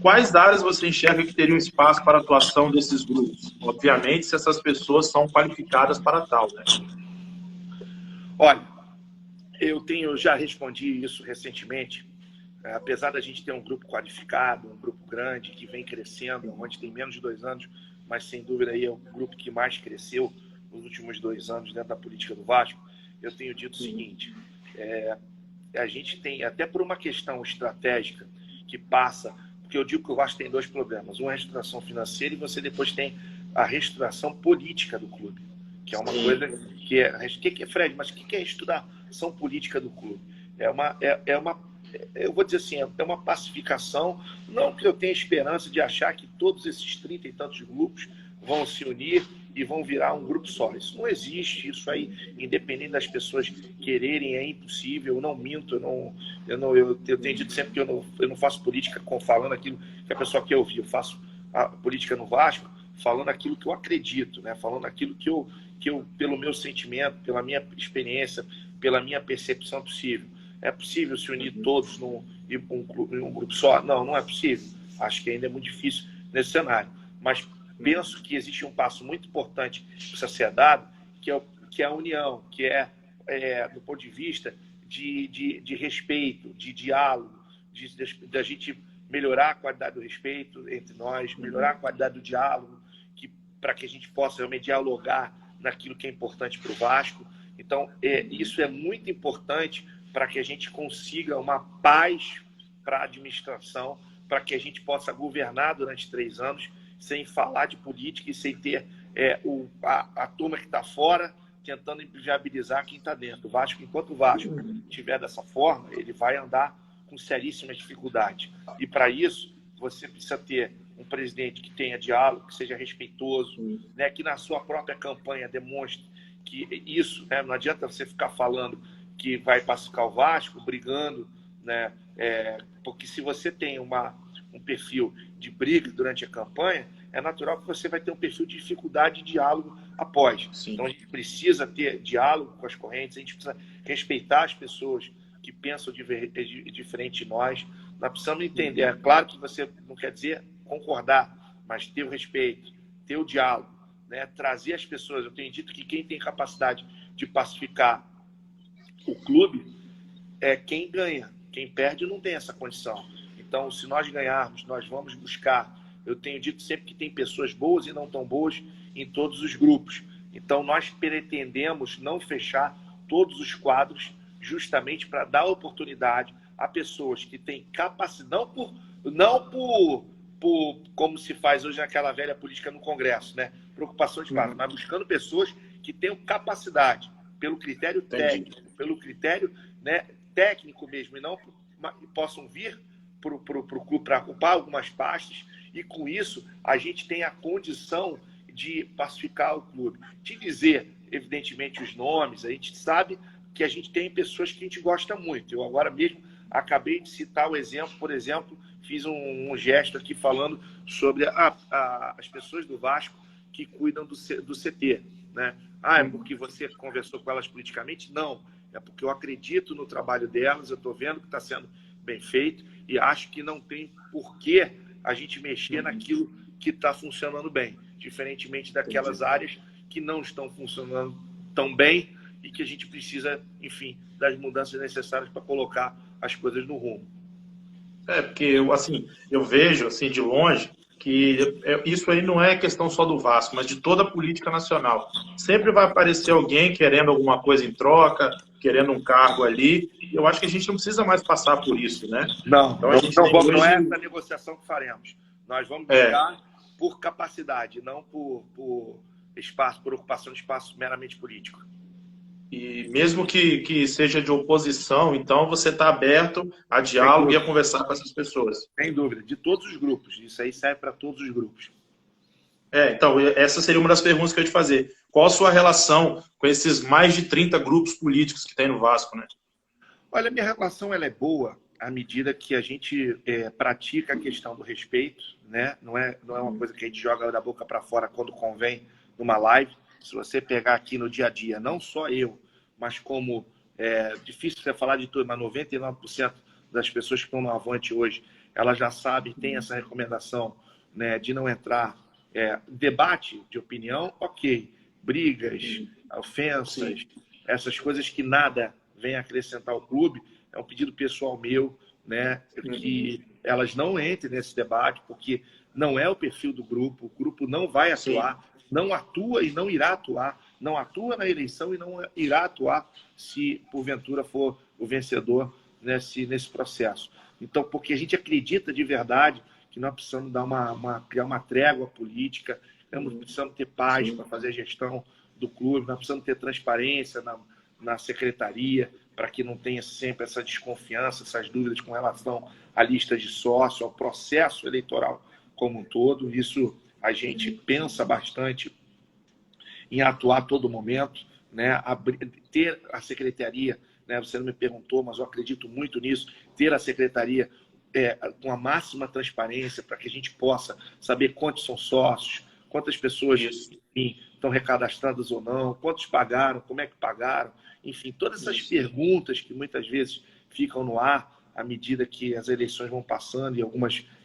quais áreas você enxerga que teriam espaço para a atuação desses grupos? Obviamente, se essas pessoas são qualificadas para tal, né? Olha, eu já respondi isso recentemente. Apesar da gente ter um grupo qualificado, um grupo grande, que vem crescendo, onde tem menos de 2 anos, mas sem dúvida aí é o grupo que mais cresceu nos últimos 2 anos dentro da política do Vasco, eu tenho dito o seguinte, a gente tem, até por uma questão estratégica que passa, porque eu digo que o Vasco tem 2 problemas, uma é a reestruturação financeira e você depois tem a reestruturação política do clube, que é uma coisa que é Fred, mas o que é a reestruturação política do clube? Eu vou dizer assim, é uma pacificação, não que eu tenha esperança de achar que todos esses 30 e tantos grupos vão se unir e vão virar um grupo só. Isso não existe, isso aí, independente das pessoas quererem, é impossível, eu não minto, eu tenho dito sempre que eu não faço política falando aquilo que a pessoa quer ouvir, eu faço a política no Vasco falando aquilo que eu acredito, né? Falando aquilo que eu, pelo meu sentimento, pela minha experiência, pela minha percepção possível. É possível se unir todos em um grupo só? Não, não é possível. Acho que ainda é muito difícil nesse cenário. Mas penso que existe um passo muito importante que precisa ser dado, que é a união, que do ponto de vista de respeito, de diálogo, da gente melhorar a qualidade do respeito entre nós, melhorar a qualidade do diálogo, para que a gente possa realmente dialogar naquilo que é importante para o Vasco. Então, isso é muito importante para que a gente consiga uma paz para a administração, para que a gente possa governar durante 3 anos sem falar de política e sem ter a turma que está fora tentando inviabilizar quem está dentro. O Vasco, enquanto o Vasco estiver dessa forma, ele vai andar com seríssimas dificuldades. E para isso, você precisa ter um presidente que tenha diálogo, que seja respeitoso, né, que na sua própria campanha demonstre que isso, né, não adianta você ficar falando que vai pacificar o Vasco, brigando, né, porque se você tem um perfil de briga durante a campanha, é natural que você vai ter um perfil de dificuldade de diálogo após. Sim. Então a gente precisa ter diálogo com as correntes, a gente precisa respeitar as pessoas que pensam diferente de nós. Nós precisamos entender, é claro que você não quer dizer concordar, mas ter o respeito, ter o diálogo, né, trazer as pessoas. Eu tenho dito que quem tem capacidade de pacificar o clube é quem ganha. Quem perde não tem essa condição. Então, se nós ganharmos, nós vamos buscar. Eu tenho dito sempre que tem pessoas boas e não tão boas em todos os grupos. Então, nós pretendemos não fechar todos os quadros justamente para dar oportunidade a pessoas que têm capacidade, não por como se faz hoje naquela velha política no Congresso, né? Preocupação de classe, mas buscando pessoas que tenham capacidade, pelo critério técnico, pelo critério, né, técnico mesmo, e não possam vir para o clube para ocupar algumas pastas, e com isso a gente tem a condição de pacificar o clube. De dizer, evidentemente, os nomes, a gente sabe que a gente tem pessoas que a gente gosta muito. Eu agora mesmo acabei de citar o exemplo, por exemplo, fiz um gesto aqui falando sobre as pessoas do Vasco que cuidam do CT, né? É porque você conversou com elas politicamente? Não, é porque eu acredito no trabalho delas, eu estou vendo que está sendo bem feito e acho que não tem porquê a gente mexer naquilo que está funcionando bem, diferentemente daquelas áreas que não estão funcionando tão bem e que a gente precisa, enfim, das mudanças necessárias para colocar as coisas no rumo. Porque eu vejo assim de longe que isso aí não é questão só do Vasco, mas de toda a política nacional. Sempre vai aparecer alguém querendo alguma coisa em troca, querendo um cargo ali. Eu acho que a gente não precisa mais passar por isso, né? Não, então, a gente não é essa a negociação que faremos. Nós vamos brigar por capacidade, não por espaço, por ocupação de espaço meramente político. E mesmo que seja de oposição, então você está aberto a diálogo e a conversar com essas pessoas. Sem dúvida, de todos os grupos. Isso aí serve para todos os grupos. Então, essa seria uma das perguntas que eu ia te fazer. Qual a sua relação com esses mais de 30 grupos políticos que tem no Vasco, né? Olha, minha relação ela é boa à medida que a gente pratica a questão do respeito, né? Não é uma coisa que a gente joga da boca para fora quando convém numa live. Se você pegar aqui no dia a dia, não só eu, mas como difícil você falar de tudo, mas 99% das pessoas que estão no Avante hoje, elas já sabem, tem essa recomendação, né, de não entrar debate de opinião, ok, brigas, ofensas, essas coisas que nada vem acrescentar ao clube, é um pedido pessoal meu, né, que elas não entrem nesse debate, porque não é o perfil do grupo, o grupo não vai atuar, não atua e não irá atuar, não atua na eleição e não irá atuar se, porventura, for o vencedor nesse processo. Então, porque a gente acredita de verdade que nós precisamos criar uma trégua política, nós precisamos ter paz para fazer a gestão do clube, nós precisamos ter transparência na secretaria, para que não tenha sempre essa desconfiança, essas dúvidas com relação à lista de sócio, ao processo eleitoral como um todo. Isso a gente pensa bastante em atuar a todo momento, né? Ter a secretaria, né? Você não me perguntou, mas eu acredito muito nisso, ter a secretaria com a máxima transparência para que a gente possa saber quantos são sócios, quantas pessoas enfim, estão recadastradas ou não, quantos pagaram, como é que pagaram, enfim, todas essas perguntas que muitas vezes ficam no ar à medida que as eleições vão passando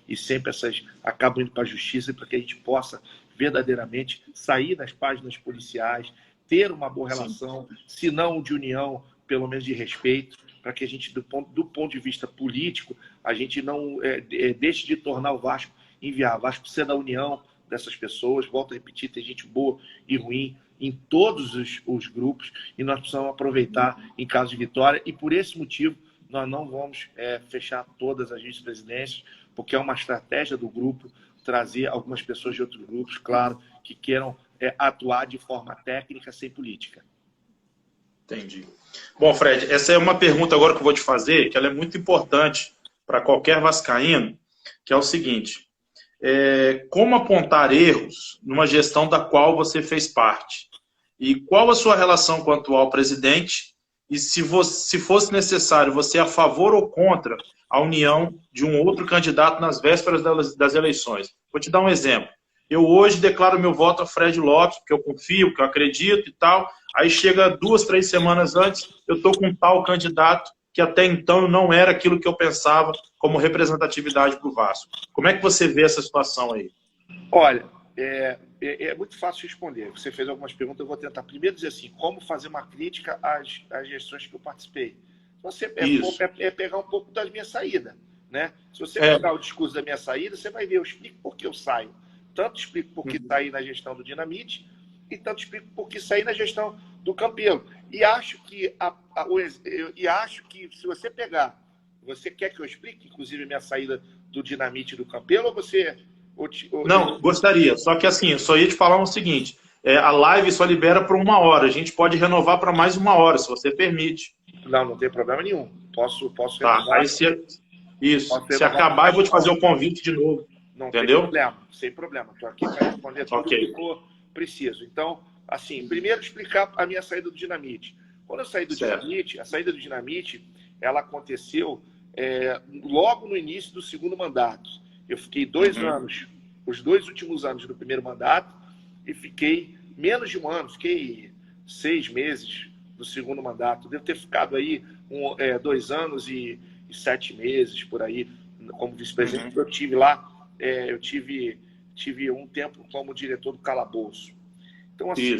e sempre essas acabam indo para a justiça, para que a gente possa verdadeiramente sair das páginas policiais, ter uma boa relação, se não de união, pelo menos de respeito, para que a gente, do ponto de vista político, a gente não deixe de tornar o Vasco inviável. O Vasco precisa da união dessas pessoas, volto a repetir, tem gente boa e ruim em todos os grupos, e nós precisamos aproveitar em caso de vitória, e por esse motivo nós não vamos fechar todas as vice-presidências, porque é uma estratégia do grupo trazer algumas pessoas de outros grupos, claro, que queiram atuar de forma técnica, sem política. Entendi. Bom, Fred, essa é uma pergunta agora que eu vou te fazer, que ela é muito importante para qualquer vascaíno, que é o seguinte: como apontar erros numa gestão da qual você fez parte? E qual a sua relação com o atual presidente? E se fosse necessário, você é a favor ou contra a união de um outro candidato nas vésperas das eleições? Vou te dar um exemplo. Eu hoje declaro meu voto a Fred Lopes, porque eu confio, porque eu acredito e tal. Aí chega 2, 3 semanas antes, eu estou com um tal candidato que até então não era aquilo que eu pensava como representatividade para o Vasco. Como é que você vê essa situação aí? Olha, é muito fácil responder. Você fez algumas perguntas, eu vou tentar primeiro dizer assim, como fazer uma crítica às gestões que eu participei. Você pegar um pouco da minha saída, né? Se você pegar o discurso da minha saída, você vai ver, eu explico por que eu saio. Tanto explico por que saí na gestão do Dinamite, e tanto explico por que saí na gestão do Campelo. E acho que, se você pegar, você quer que eu explique, inclusive, minha saída do Dinamite e do Campelo, ou você... Não, gostaria. Só que assim, eu só ia te falar o seguinte, a live só libera por 1 hora, a gente pode renovar para mais 1 hora, se você permite. Não tem problema nenhum. Posso renovar. Tá, aí se acabar, eu vou te fazer o convite de novo. Não entendeu? Tem problema, sem problema. Estou aqui para responder tudo que for preciso. Então, assim, primeiro explicar a minha saída do Dinamite. Quando eu saí do Dinamite, a saída do Dinamite, ela aconteceu logo no início do segundo mandato. Eu fiquei 2 anos, os 2 últimos anos do primeiro mandato, e fiquei menos de 1 ano, fiquei 6 meses do segundo mandato. Devo ter ficado aí 2 anos e 7 meses, por aí, como vice-presidente. Eu tive lá, eu tive um tempo como diretor do Calabouço. Então, assim,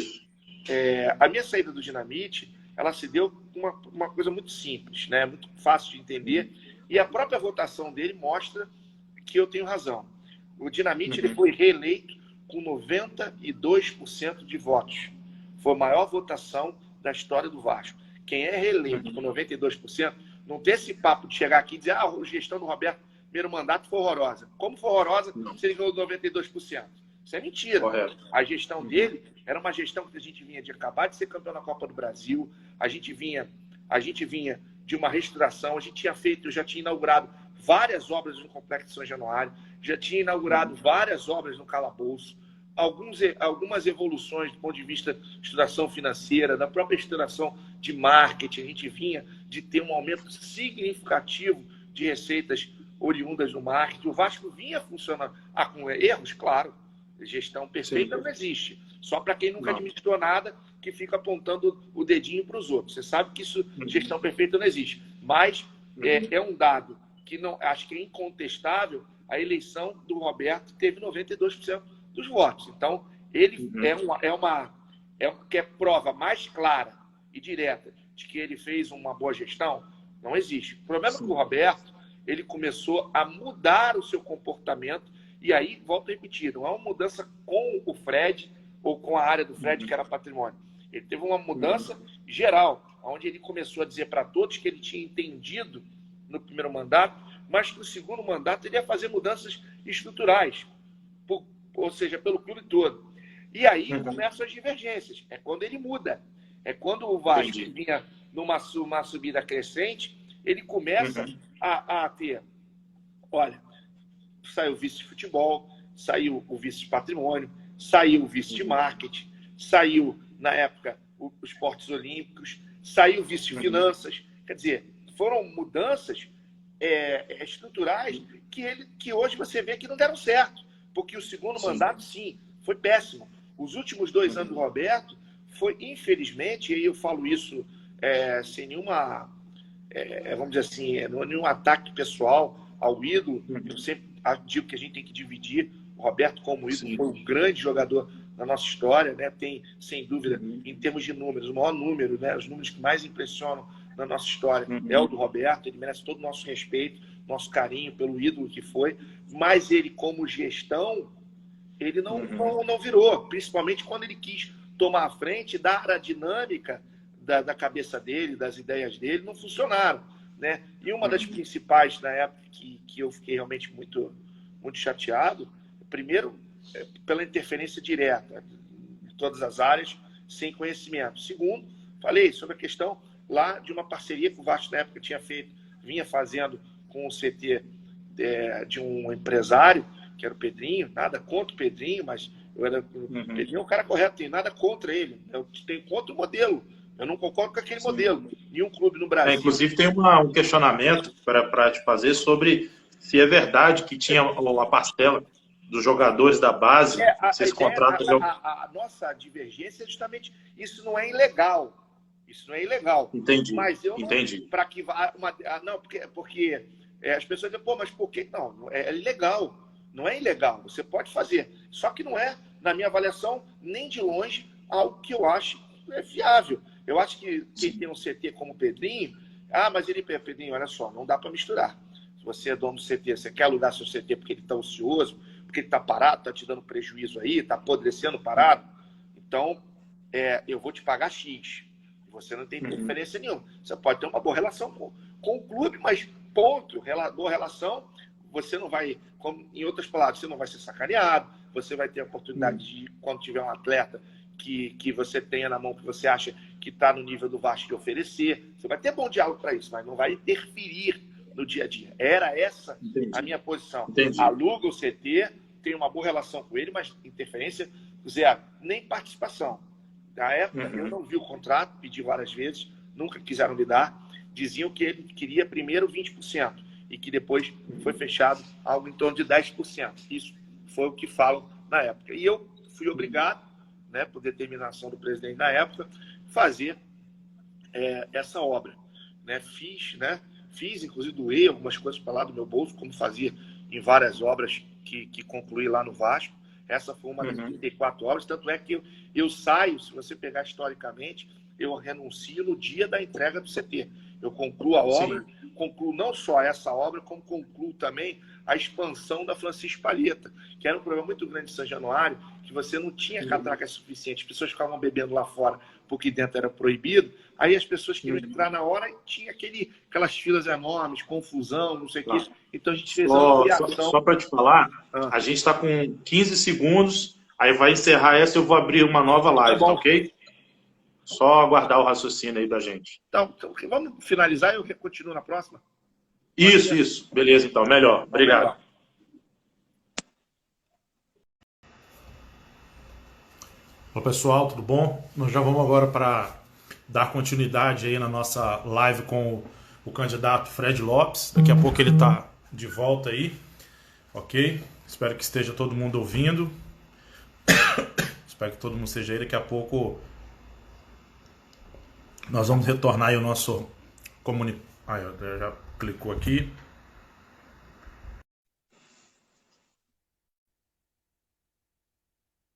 a minha saída do Dinamite, ela se deu uma coisa muito simples, né? Muito fácil de entender, e a própria votação dele mostra que eu tenho razão. O Dinamite ele foi reeleito com 92% de votos. Foi a maior votação da história do Vasco. Quem é reeleito com 92%, não tem esse papo de chegar aqui e dizer a gestão do Roberto, primeiro mandato, foi horrorosa. Como foi horrorosa se ele ganhou 92%? Isso é mentira. Correto. A gestão dele era uma gestão que a gente vinha de acabar de ser campeão na Copa do Brasil, a gente vinha de uma reestruturação, eu já tinha inaugurado várias obras no Complexo de São Januário, já tinha inaugurado várias obras no Calabouço, algumas evoluções do ponto de vista de estruturação financeira, da própria estruturação de marketing, a gente vinha de ter um aumento significativo de receitas oriundas do marketing. O Vasco vinha funcionando com erros, claro, gestão perfeita não existe, só para quem nunca administrou nada, que fica apontando o dedinho para os outros. Você sabe que isso, gestão perfeita não existe, mas é um dado que não, acho que é incontestável. A eleição do Roberto teve 92% dos votos. Então, ele é prova mais clara e direta de que ele fez uma boa gestão, não existe. O problema é que o Roberto, ele começou a mudar o seu comportamento, e aí, volto a repetir, não é uma mudança com o Fred ou com a área do Fred, que era patrimônio. Ele teve uma mudança geral, onde ele começou a dizer para todos que ele tinha entendido no primeiro mandato, mas que no segundo mandato ele ia fazer mudanças estruturais, ou seja, pelo clube todo. E aí começam as divergências. É quando ele muda. É quando o Vasco vinha numa subida crescente, ele começa a ter... Olha, saiu o vice de futebol, saiu o vice de patrimônio, saiu o vice de marketing, saiu, na época, os esportes olímpicos, saiu o vice de finanças. Quer dizer, foram mudanças estruturais que hoje você vê que não deram certo. Porque o segundo mandato, sim, foi péssimo. Os últimos 2 anos do Roberto foi, infelizmente, e eu falo isso sem nenhuma, vamos dizer assim, nenhum ataque pessoal ao ídolo. Eu sempre digo que a gente tem que dividir o Roberto como ídolo. Foi um grande jogador na nossa história, né? Tem, sem dúvida, em termos de números, o maior número, né? Os números que mais impressionam na nossa história é o do Roberto. Ele merece todo o nosso respeito, nosso carinho pelo ídolo que foi, mas ele, como gestão, ele não virou, principalmente quando ele quis tomar a frente, dar a dinâmica da cabeça dele, das ideias dele, não funcionaram, né? E uma das principais, na época, que eu fiquei realmente muito, muito chateado, primeiro, pela interferência direta de todas as áreas, sem conhecimento. Segundo, falei sobre a questão lá de uma parceria que o Vasco, na época, vinha fazendo com o CT de um empresário, que era o Pedrinho. Nada contra o Pedrinho, mas o Pedrinho é um cara correto, tem nada contra ele. Eu tenho contra o modelo. Eu não concordo com aquele modelo. Nenhum clube no Brasil. Inclusive, tem um questionamento para te fazer sobre se é verdade que tinha a parcela dos jogadores da base, vocês contratam... A nossa divergência é justamente isso. Não é ilegal. Isso não é ilegal. Entendi. Mas eu Entendi. não... Para que não, porque as pessoas dizem, pô, mas por que não? É ilegal. Não é ilegal. Você pode fazer. Só que não é, na minha avaliação, nem de longe, algo que eu acho viável. Eu acho que quem tem um CT como o Pedrinho, mas Pedrinho, olha só, não dá para misturar. Se você é dono do CT, você quer alugar seu CT porque ele está ocioso, porque ele está parado, está te dando prejuízo aí, está apodrecendo parado, então eu vou te pagar X. Você não tem interferência nenhuma. Você pode ter uma boa relação com o clube, mas ponto, boa relação, você não vai, em outras palavras, você não vai ser sacaneado, você vai ter a oportunidade de, quando tiver um atleta que você tenha na mão, que você acha que está no nível do Vasco, de oferecer, você vai ter bom diálogo para isso, mas não vai interferir no dia a dia. Era essa a minha posição. Entendi. Aluga o CT, tem uma boa relação com ele, mas interferência zero, nem participação. Na época, eu não vi o contrato, pedi várias vezes, nunca quiseram me dar. Diziam que ele queria primeiro 20% e que depois foi fechado algo em torno de 10%. Isso foi o que falam na época. E eu fui obrigado, né, por determinação do presidente na época, fazer essa obra. Né? Fiz, inclusive, doei algumas coisas para lá do meu bolso, como fazia em várias obras que concluí lá no Vasco. Essa foi uma das 34 obras, tanto é que eu saio, se você pegar historicamente, eu renuncio no dia da entrega do CT. Eu concluo a obra, concluo não só essa obra, como concluo também a expansão da Francisco Palheta, que era um problema muito grande em São Januário, que você não tinha catraca suficiente, as pessoas ficavam bebendo lá fora porque dentro era proibido, aí as pessoas queriam entrar na hora e tinha aquelas filas enormes, confusão, não sei o quê. Então a gente fez a ampliação. Só para te falar, a gente está com 15 segundos, aí vai encerrar essa e eu vou abrir uma nova live, tá ok? Só aguardar o raciocínio aí da gente. Então vamos finalizar e eu continuo na próxima? Isso. Beleza, então. Melhor. Obrigado. Olá, pessoal. Tudo bom? Nós já vamos agora para dar continuidade aí na nossa live com o candidato Fred Lopes. Daqui a pouco ele está de volta aí. Ok? Espero que esteja todo mundo ouvindo. Espero que todo mundo esteja aí. Daqui a pouco nós vamos retornar aí o nosso já clicou aqui.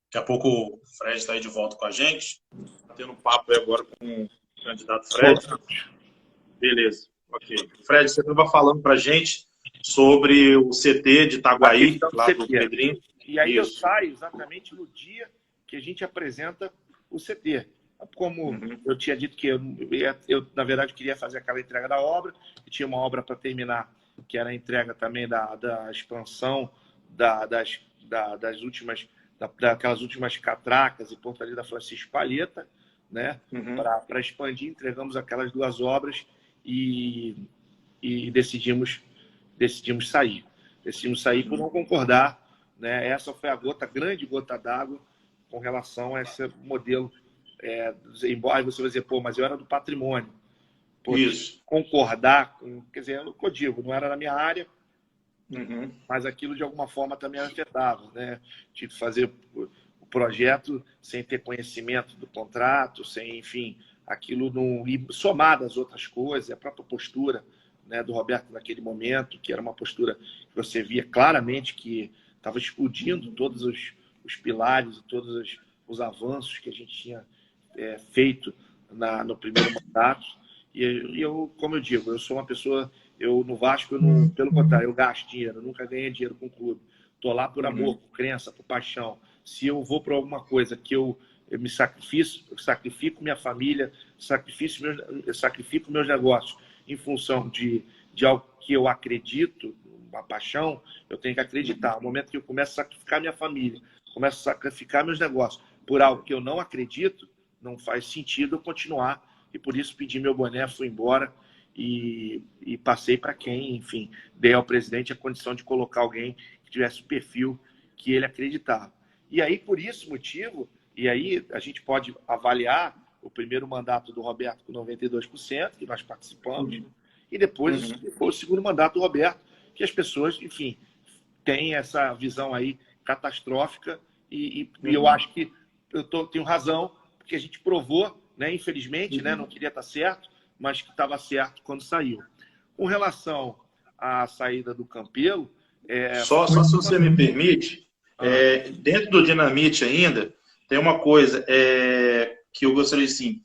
Daqui a pouco o Fred está aí de volta com a gente. Tá tendo um papo aí agora com o candidato Fred. Beleza, ok. Fred, você estava falando para a gente sobre o CT de Itaguaí, lá do Pedrinho. E aí eu saio exatamente no dia que a gente apresenta o CT. Como eu tinha dito que eu, na verdade, queria fazer aquela entrega da obra, e tinha uma obra para terminar, que era a entrega também da expansão daquelas últimas catracas e portaria da Francisco Palheta, né? Para expandir, entregamos aquelas duas obras e decidimos sair. Decidimos sair por não concordar, né? Essa foi a grande gota d'água com relação a esse modelo. Embora você vai dizer, mas eu era do patrimônio. Isso. Concordar, quer dizer, eu digo, não era na minha área, mas aquilo de alguma forma também afetava, né? Tive que fazer o projeto sem ter conhecimento do contrato, sem, enfim, aquilo não ir somado às outras coisas, a própria postura, né, do Roberto naquele momento, que era uma postura que você via claramente que estava explodindo todos os pilares e todos os avanços que a gente tinha feito no primeiro mandato. E eu, como eu digo, eu sou uma pessoa, no Vasco, pelo contrário, eu gasto dinheiro, eu nunca ganhei dinheiro com o clube. Estou lá por amor, por crença, por paixão. Se eu vou para alguma coisa que eu me sacrifico minha família, sacrifico meus negócios em função de algo que eu acredito, uma paixão, eu tenho que acreditar. No momento que eu começo a sacrificar minha família, começo a sacrificar meus negócios por algo que eu não acredito, não faz sentido eu continuar. E por isso pedi meu boné, fui embora e passei para quem, enfim, dei ao presidente a condição de colocar alguém que tivesse o perfil que ele acreditava. E aí, por esse motivo, e aí a gente pode avaliar o primeiro mandato do Roberto com 92%, que nós participamos, e depois foi o segundo mandato do Roberto, que as pessoas, enfim, têm essa visão aí catastrófica e eu acho que tenho razão, porque a gente provou, né, infelizmente, né, não queria estar certo, mas que estava certo quando saiu. Com relação à saída do Campelo... Só se você me permite, dentro do Dinamite ainda, tem uma coisa que eu gostaria de, sim.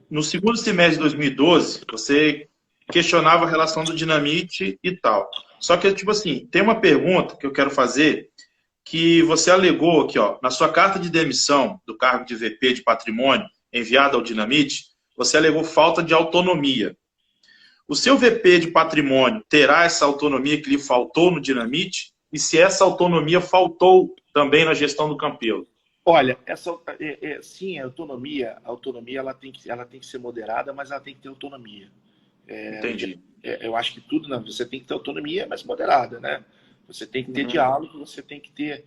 No segundo semestre de 2012, você questionava a relação do Dinamite e tal. Só que, tipo assim, tem uma pergunta que eu quero fazer, que você alegou aqui, ó, na sua carta de demissão do cargo de VP de patrimônio enviada ao Dinamite, você alegou falta de autonomia. O seu VP de patrimônio terá essa autonomia que lhe faltou no Dinamite? E se essa autonomia faltou também na gestão do Campelo? Olha, sim, a autonomia ela tem que ser moderada, mas ela tem que ter autonomia. Entendi. Eu acho que tudo, né, você tem que ter autonomia, mas moderada, né? Você tem que ter diálogo, você tem que ter...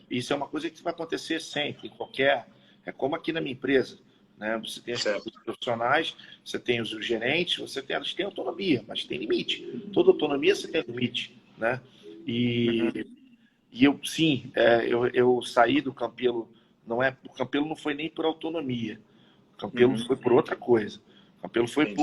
isso é uma coisa que vai acontecer sempre, em qualquer... É como aqui na minha empresa, né? Você tem os profissionais, você tem os gerentes, eles têm autonomia, mas tem limite. Toda autonomia você tem limite, né? E eu, sim, eu saí do Campelo, o Campelo não foi nem por autonomia, o Campelo foi por outra coisa. O Campelo foi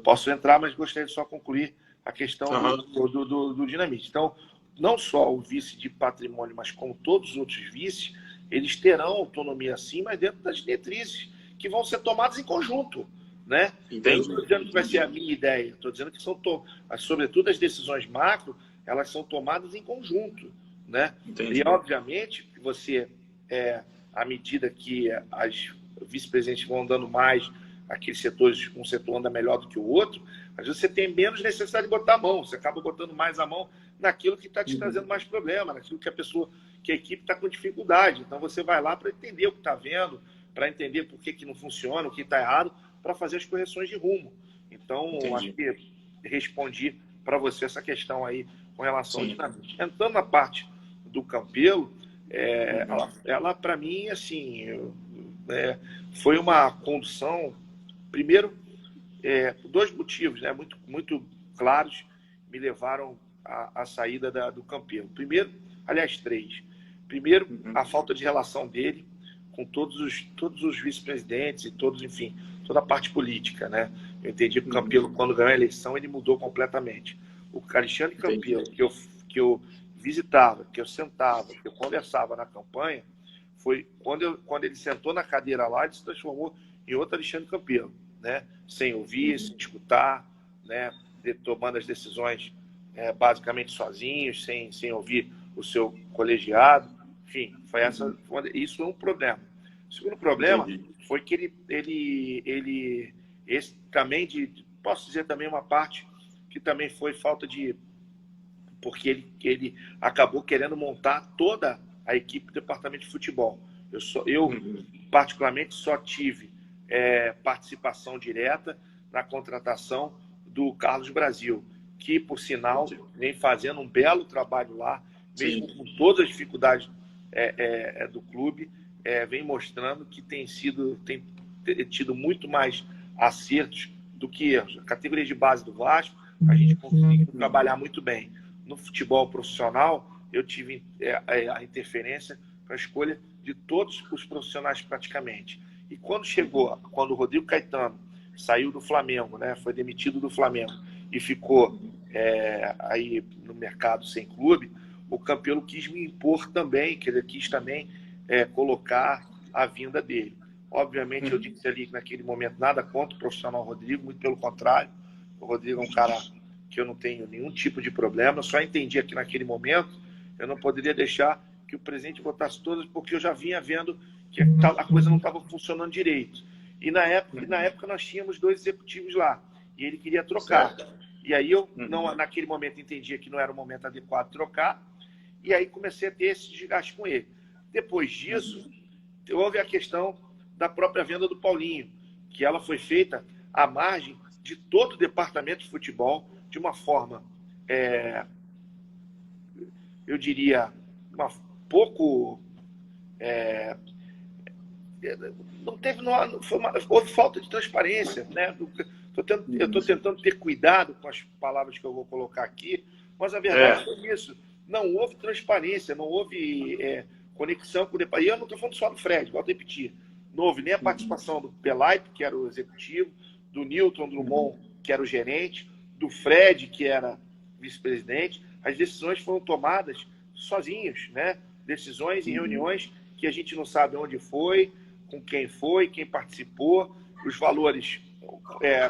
posso entrar, mas gostaria de só concluir a questão do Dinamite. Então, não só o vice de patrimônio, mas como todos os outros vices, eles terão autonomia sim, mas dentro das diretrizes que vão ser tomadas em conjunto. né? Entendi. Eu não estou dizendo que vai ser a minha ideia, estou dizendo que sobretudo as decisões macro, elas são tomadas em conjunto, né? Entendi. E obviamente que você, à medida que as vice-presidentes vão andando mais, aqueles setores, um setor anda melhor do que o outro, às vezes você tem menos necessidade de botar a mão, você acaba botando mais a mão naquilo que está te trazendo mais problema, naquilo que a equipe está com dificuldade. Então você vai lá para entender o que está vendo, para entender por que não funciona, o que está errado, para fazer as correções de rumo. Então, acho que respondi para você essa questão aí com relação ao dinamismo. Entrando na parte do Campelo, ela para mim, assim, foi uma condução, primeiro, dois motivos, né, muito, muito claros, me levaram à saída do Campelo. Primeiro, aliás, três. Primeiro, a falta de relação dele com todos os vice-presidentes e enfim, toda a parte política, né? Eu entendi que o Campelo, quando ganhou a eleição, ele mudou completamente. O Alexandre Campelo, que eu visitava, que eu sentava, que eu conversava na campanha, foi quando ele sentou na cadeira lá, ele se transformou em outro Alexandre Campelo, né? Sem ouvir, sem escutar, né? Tomando as decisões basicamente sozinhos, sem ouvir o seu colegiado. Enfim, isso foi um problema. O segundo problema foi que esse também, posso dizer também uma parte que também foi falta de... Porque ele acabou querendo montar toda a equipe do departamento de futebol. Eu particularmente, só tive participação direta na contratação do Carlos Brasil, que, por sinal, vem fazendo um belo trabalho lá, mesmo com todas as dificuldades do clube, vem mostrando que tem tido muito mais acertos do que erros. A categoria de base do Vasco, a gente conseguiu trabalhar muito bem. No futebol profissional, eu tive a interferência com a escolha de todos os profissionais praticamente. E quando o Rodrigo Caetano saiu do Flamengo, né, foi demitido do Flamengo e ficou aí no mercado sem clube, o Campelo quis me impor também, que ele quis também colocar a vinda dele. Obviamente, eu disse ali que naquele momento nada contra o profissional Rodrigo, muito pelo contrário. O Rodrigo é um cara que eu não tenho nenhum tipo de problema, eu só entendia que naquele momento eu não poderia deixar que o presidente votasse todas, porque eu já vinha vendo que a coisa não estava funcionando direito. E na época nós tínhamos 2 executivos lá, e ele queria trocar. E aí eu, naquele momento, entendia que não era o momento adequado de trocar, e aí comecei a ter esse desgaste com ele. Depois disso, houve a questão da própria venda do Paulinho, que ela foi feita à margem de todo o departamento de futebol, de uma forma, eu diria, pouco... houve falta de transparência, né? Eu estou tentando ter cuidado com as palavras que eu vou colocar aqui, mas a verdade foi isso. Não houve transparência, não houve conexão com o departamento. E eu não estou falando só do Fred, volto a repetir. Não houve nem a participação do Pelaito, que era o executivo, do Newton Drummond, que era o gerente, do Fred, que era vice-presidente. As decisões foram tomadas sozinhos, né? Decisões em reuniões que a gente não sabe onde foi, com quem foi, quem participou, os valores,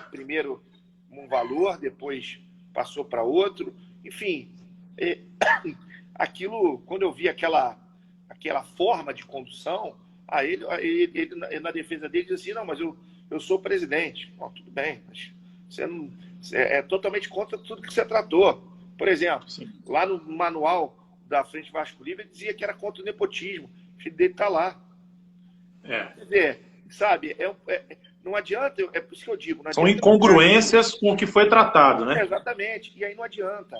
primeiro um valor, depois passou para outro, enfim, aquilo, quando eu vi aquela forma de condução, ele na defesa dele disse assim, não, mas eu sou presidente. Bom, tudo bem, mas você não, é totalmente contra tudo que você tratou. Por exemplo, lá no manual da Frente Vasco Livre, ele dizia que era contra o nepotismo. O filho dele está lá. Quer dizer, sabe, não adianta, é por isso que eu digo... São incongruências com o que foi tratado, né? Exatamente, e aí não adianta.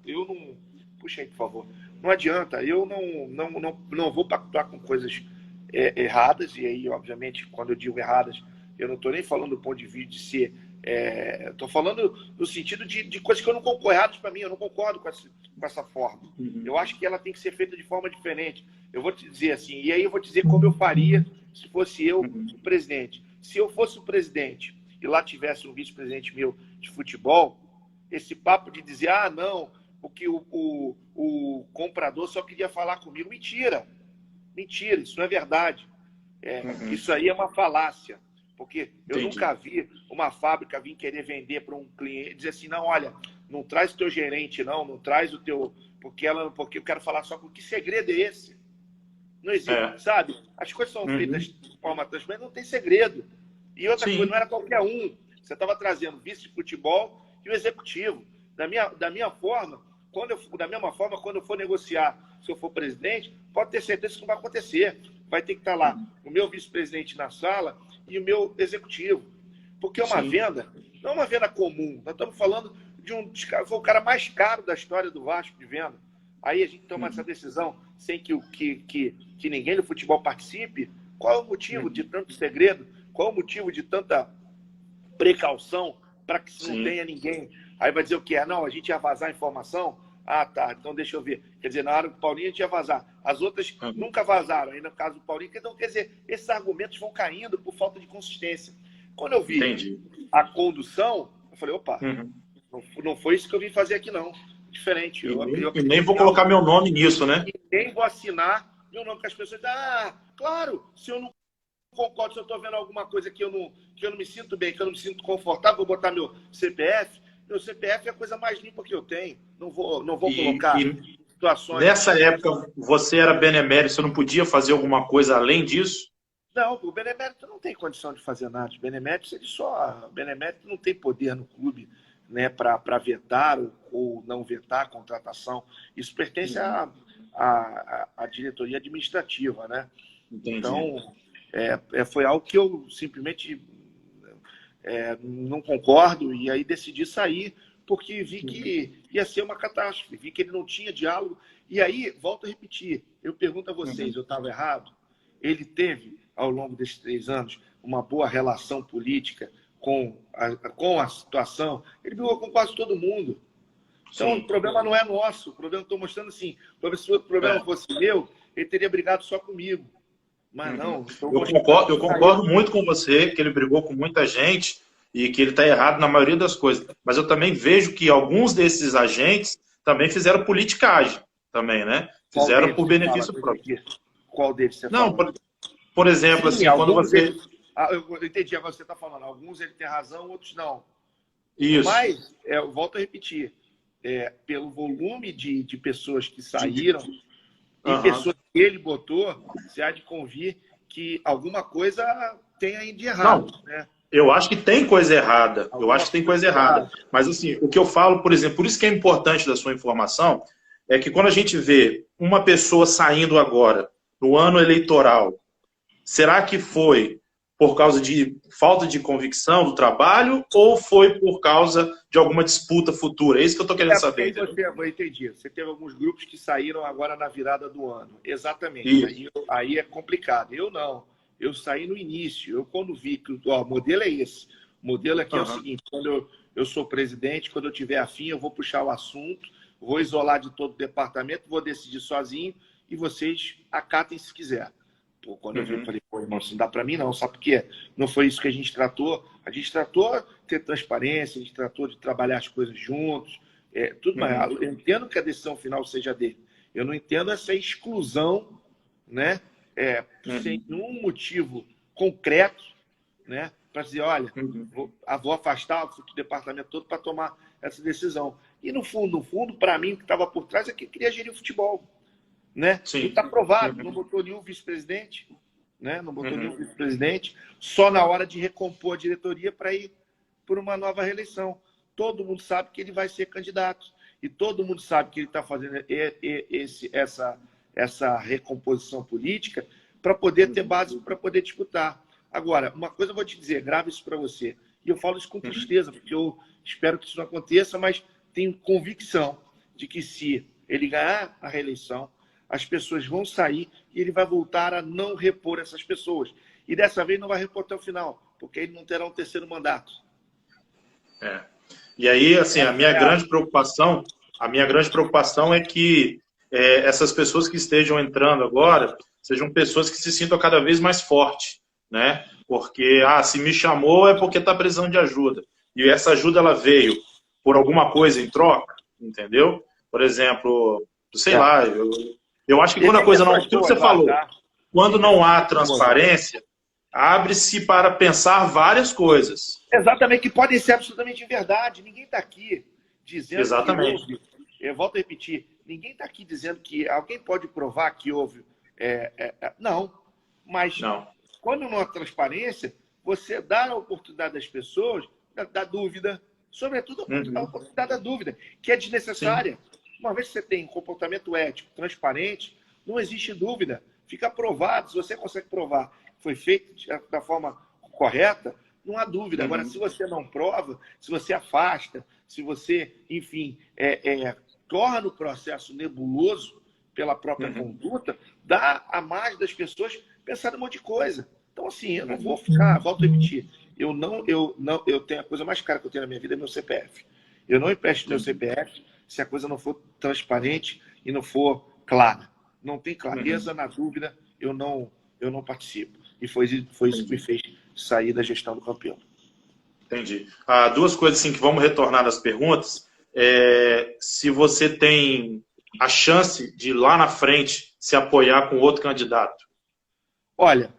Eu não... Puxa aí, por favor. Não adianta, eu não vou pactuar com coisas erradas, e aí, obviamente, quando eu digo erradas, eu não estou nem falando do ponto de vista de ser... Estou falando no sentido de coisas que eu não concordo, erradas para mim, eu não concordo com essa forma. Eu acho que ela tem que ser feita de forma diferente. Eu vou te dizer assim, e aí eu vou te dizer como eu faria se fosse eu o presidente. Se eu fosse o presidente e lá tivesse um vice-presidente meu de futebol, esse papo de dizer, não, porque o comprador só queria falar comigo. Mentira, isso não é verdade. Isso aí é uma falácia. Porque eu Entendi. nunca vi uma fábrica vir querer vender para um cliente, dizer assim, não, olha, não traz o teu gerente, não traz o teu... Porque eu quero falar só com que segredo é esse? Não existe, sabe? As coisas são feitas de forma transparente, não tem segredo. E outra coisa, não era qualquer um. Você estava trazendo vice de futebol e o executivo. Da mesma forma, quando eu for negociar, se eu for presidente, pode ter certeza que não vai acontecer. Vai ter que estar lá o meu vice-presidente na sala e o meu executivo. Porque é uma venda, não é uma venda comum. Nós estamos falando foi o cara mais caro da história do Vasco de venda. Aí a gente toma essa decisão sem que ninguém do futebol participe. Qual é o motivo de tanto segredo? Qual é o motivo de tanta precaução para que não tenha ninguém? Aí vai dizer o quê? Não, a gente ia vazar a informação? Ah, tá, então deixa eu ver. Quer dizer, na hora do Paulinho a gente ia vazar. As outras nunca vazaram. Aí no caso do Paulinho, então, quer dizer, esses argumentos vão caindo por falta de consistência. Quando eu vi a condução, eu falei, opa, não foi isso que eu vim fazer aqui, não. Diferente. E nem vou colocar meu nome nisso, né? E nem vou assinar meu nome, que as pessoas dizem, claro, se eu não concordo, se eu estou vendo alguma coisa que eu não me sinto bem, que eu não me sinto confortável, vou botar meu CPF. Meu CPF é a coisa mais limpa que eu tenho. Não vou colocar situações... Nessa época, você era benemérito, você não podia fazer alguma coisa além disso? Não, o benemérito não tem condição de fazer nada. O benemérito não tem poder no clube, né, para vetar ou não vetar a contratação. Isso pertence à diretoria administrativa, né? Entendi. Então, foi algo que eu simplesmente não concordo e aí decidi sair porque vi que ia ser uma catástrofe, vi que ele não tinha diálogo. E aí, volto a repetir, eu pergunto a vocês, eu estava errado? Ele teve, ao longo desses 3 anos, uma boa relação política com a situação? Ele brigou com quase todo mundo. Então, o problema não é nosso. O problema, estou mostrando assim, se o problema fosse meu, ele teria brigado só comigo. Mas não. Eu concordo muito com você, que ele brigou com muita gente e que ele está errado na maioria das coisas. Mas eu também vejo que alguns desses agentes também fizeram politicagem também, né? Fizeram por benefício próprio. Qual deles você fala? Não, por exemplo, assim, quando você... eu entendi agora o que você está falando. Alguns ele tem razão, outros não. Isso. Mas, eu volto a repetir, pelo volume de pessoas que saíram e pessoas que ele botou, você há de convir que alguma coisa tem aí de errado. Não, né? Eu acho que tem coisa errada. Mas, assim, o que eu falo, por exemplo, por isso que é importante da sua informação, é que quando a gente vê uma pessoa saindo agora, no ano eleitoral, será que foi por causa de falta de convicção do trabalho ou foi por causa de alguma disputa futura? É isso que eu estou querendo saber. Eu entendi. Você teve alguns grupos que saíram agora na virada do ano. Exatamente. Aí é complicado. Eu não. Eu saí no início. Quando vi que o modelo é esse. O modelo aqui é o seguinte. Quando eu sou presidente, quando eu tiver afim, eu vou puxar o assunto, vou isolar de todo o departamento, vou decidir sozinho e vocês acatem se quiser. Quando eu vi, eu falei, irmão, isso não dá para mim não, sabe por quê? Não foi isso que a gente tratou. A gente tratou de ter transparência, a gente tratou de trabalhar as coisas juntos, tudo mais. Eu entendo que a decisão final seja dele. Eu não entendo essa exclusão, né, sem nenhum motivo concreto, né, para dizer, olha, vou afastar o departamento todo para tomar essa decisão. E no fundo, para mim, o que estava por trás é que queria gerir o futebol. Né? E está provado, não botou nenhum vice-presidente, né? Não botou nenhum vice-presidente, só na hora de recompor a diretoria para ir por uma nova reeleição. Todo mundo sabe que ele vai ser candidato e todo mundo sabe que ele está fazendo essa recomposição política para poder ter base para poder disputar. Agora, uma coisa eu vou te dizer, grave isso para você, e eu falo isso com tristeza, porque eu espero que isso não aconteça, mas tenho convicção de que se ele ganhar a reeleição, as pessoas vão sair e ele vai voltar a não repor essas pessoas. E dessa vez não vai repor até o final, porque ele não terá um terceiro mandato. E aí, assim, a minha grande preocupação é que essas pessoas que estejam entrando agora sejam pessoas que se sintam cada vez mais fortes, né? Porque, se me chamou é porque está precisando de ajuda. E essa ajuda, ela veio por alguma coisa em troca, entendeu? Por exemplo, sei lá, eu acho que quando a coisa não... Tudo que você falou, quando não há transparência, abre-se para pensar várias coisas. Exatamente, que podem ser absolutamente verdade. Ninguém está aqui dizendo Exatamente. que houve. Eu volto a repetir, ninguém está aqui dizendo que alguém pode provar que houve. Não. Mas Não. quando não há transparência, você dá a oportunidade das pessoas da dúvida, sobretudo a oportunidade da dúvida, que é desnecessária. Sim. Uma vez que você tem um comportamento ético, transparente, não existe dúvida. Fica provado, se você consegue provar que foi feito da forma correta, não há dúvida. Agora, se você não prova, se você afasta, se você, enfim, torna o processo nebuloso pela própria conduta, dá a mais das pessoas pensar em um monte de coisa. Então, assim, eu não vou ficar, volto a repetir, eu tenho a coisa mais cara que eu tenho na minha vida é meu CPF. Eu não empresto meu CPF se a coisa não for transparente e não for clara. Não tem clareza, na dúvida, eu não participo. E foi isso que me fez sair da gestão do campeão. Entendi. Duas coisas assim que vamos retornar nas perguntas. Se você tem a chance de lá na frente se apoiar com outro candidato. Olha,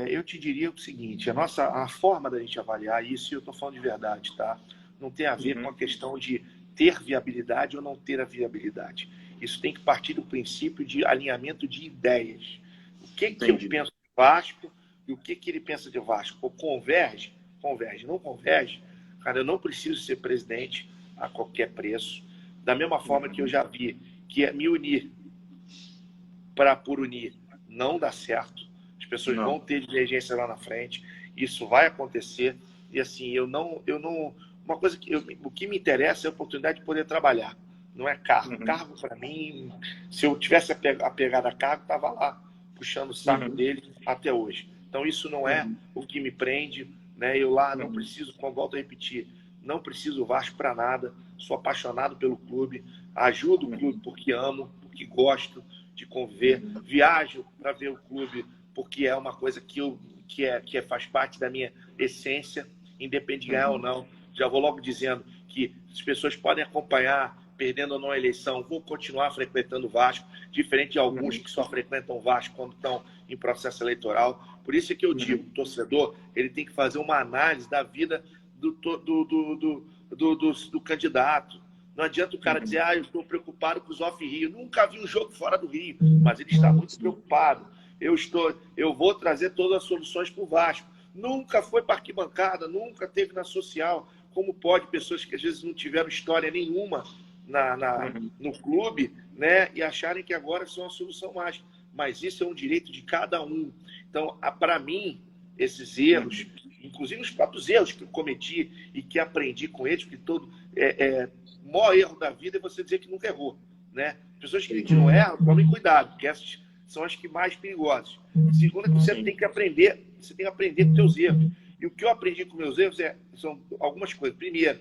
eu te diria o seguinte, a forma da gente avaliar isso, e eu estou falando de verdade, tá? Não tem a ver com a questão de ter viabilidade ou não ter a viabilidade. Isso tem que partir do princípio de alinhamento de ideias. O que eu penso de Vasco e o que ele pensa de Vasco. Ou converge? Converge. Não converge? Cara, eu não preciso ser presidente a qualquer preço. Da mesma forma que eu já vi que me unir por unir não dá certo. As pessoas vão ter divergência lá na frente. Isso vai acontecer. E assim, uma coisa o que me interessa é a oportunidade de poder trabalhar. Não é cargo. Cargo, para mim, se eu tivesse apegado a cargo, estava lá, puxando o saco dele até hoje. Então, isso não é o que me prende. Né? Eu lá não preciso, como volto a repetir, não preciso do Vasco para nada. Sou apaixonado pelo clube. Ajudo o clube porque amo, porque gosto de conviver. Viajo para ver o clube porque é uma coisa que faz parte da minha essência, independente de ganhar ou não. Já vou logo dizendo que as pessoas podem acompanhar, perdendo ou não a eleição, vou continuar frequentando o Vasco, diferente de alguns que só frequentam o Vasco quando estão em processo eleitoral. Por isso é que eu digo, o torcedor ele tem que fazer uma análise da vida do candidato. Não adianta o cara dizer, eu estou preocupado com os off-Rio. Nunca vi um jogo fora do Rio, mas ele está muito preocupado. Eu vou trazer todas as soluções para o Vasco. Nunca foi para arquibancada, nunca teve na social. Como pode pessoas que às vezes não tiveram história nenhuma no clube, né, e acharem que agora são a solução mágica. Mas isso é um direito de cada um. Então, para mim, esses erros, inclusive os próprios erros que eu cometi e que aprendi com eles, porque o maior erro da vida é você dizer que nunca errou. Né? Pessoas que não erram, tomem cuidado, porque essas são as que mais perigosas. Segundo, é que você tem que aprender com os seus erros. E o que eu aprendi com meus erros são algumas coisas. Primeiro,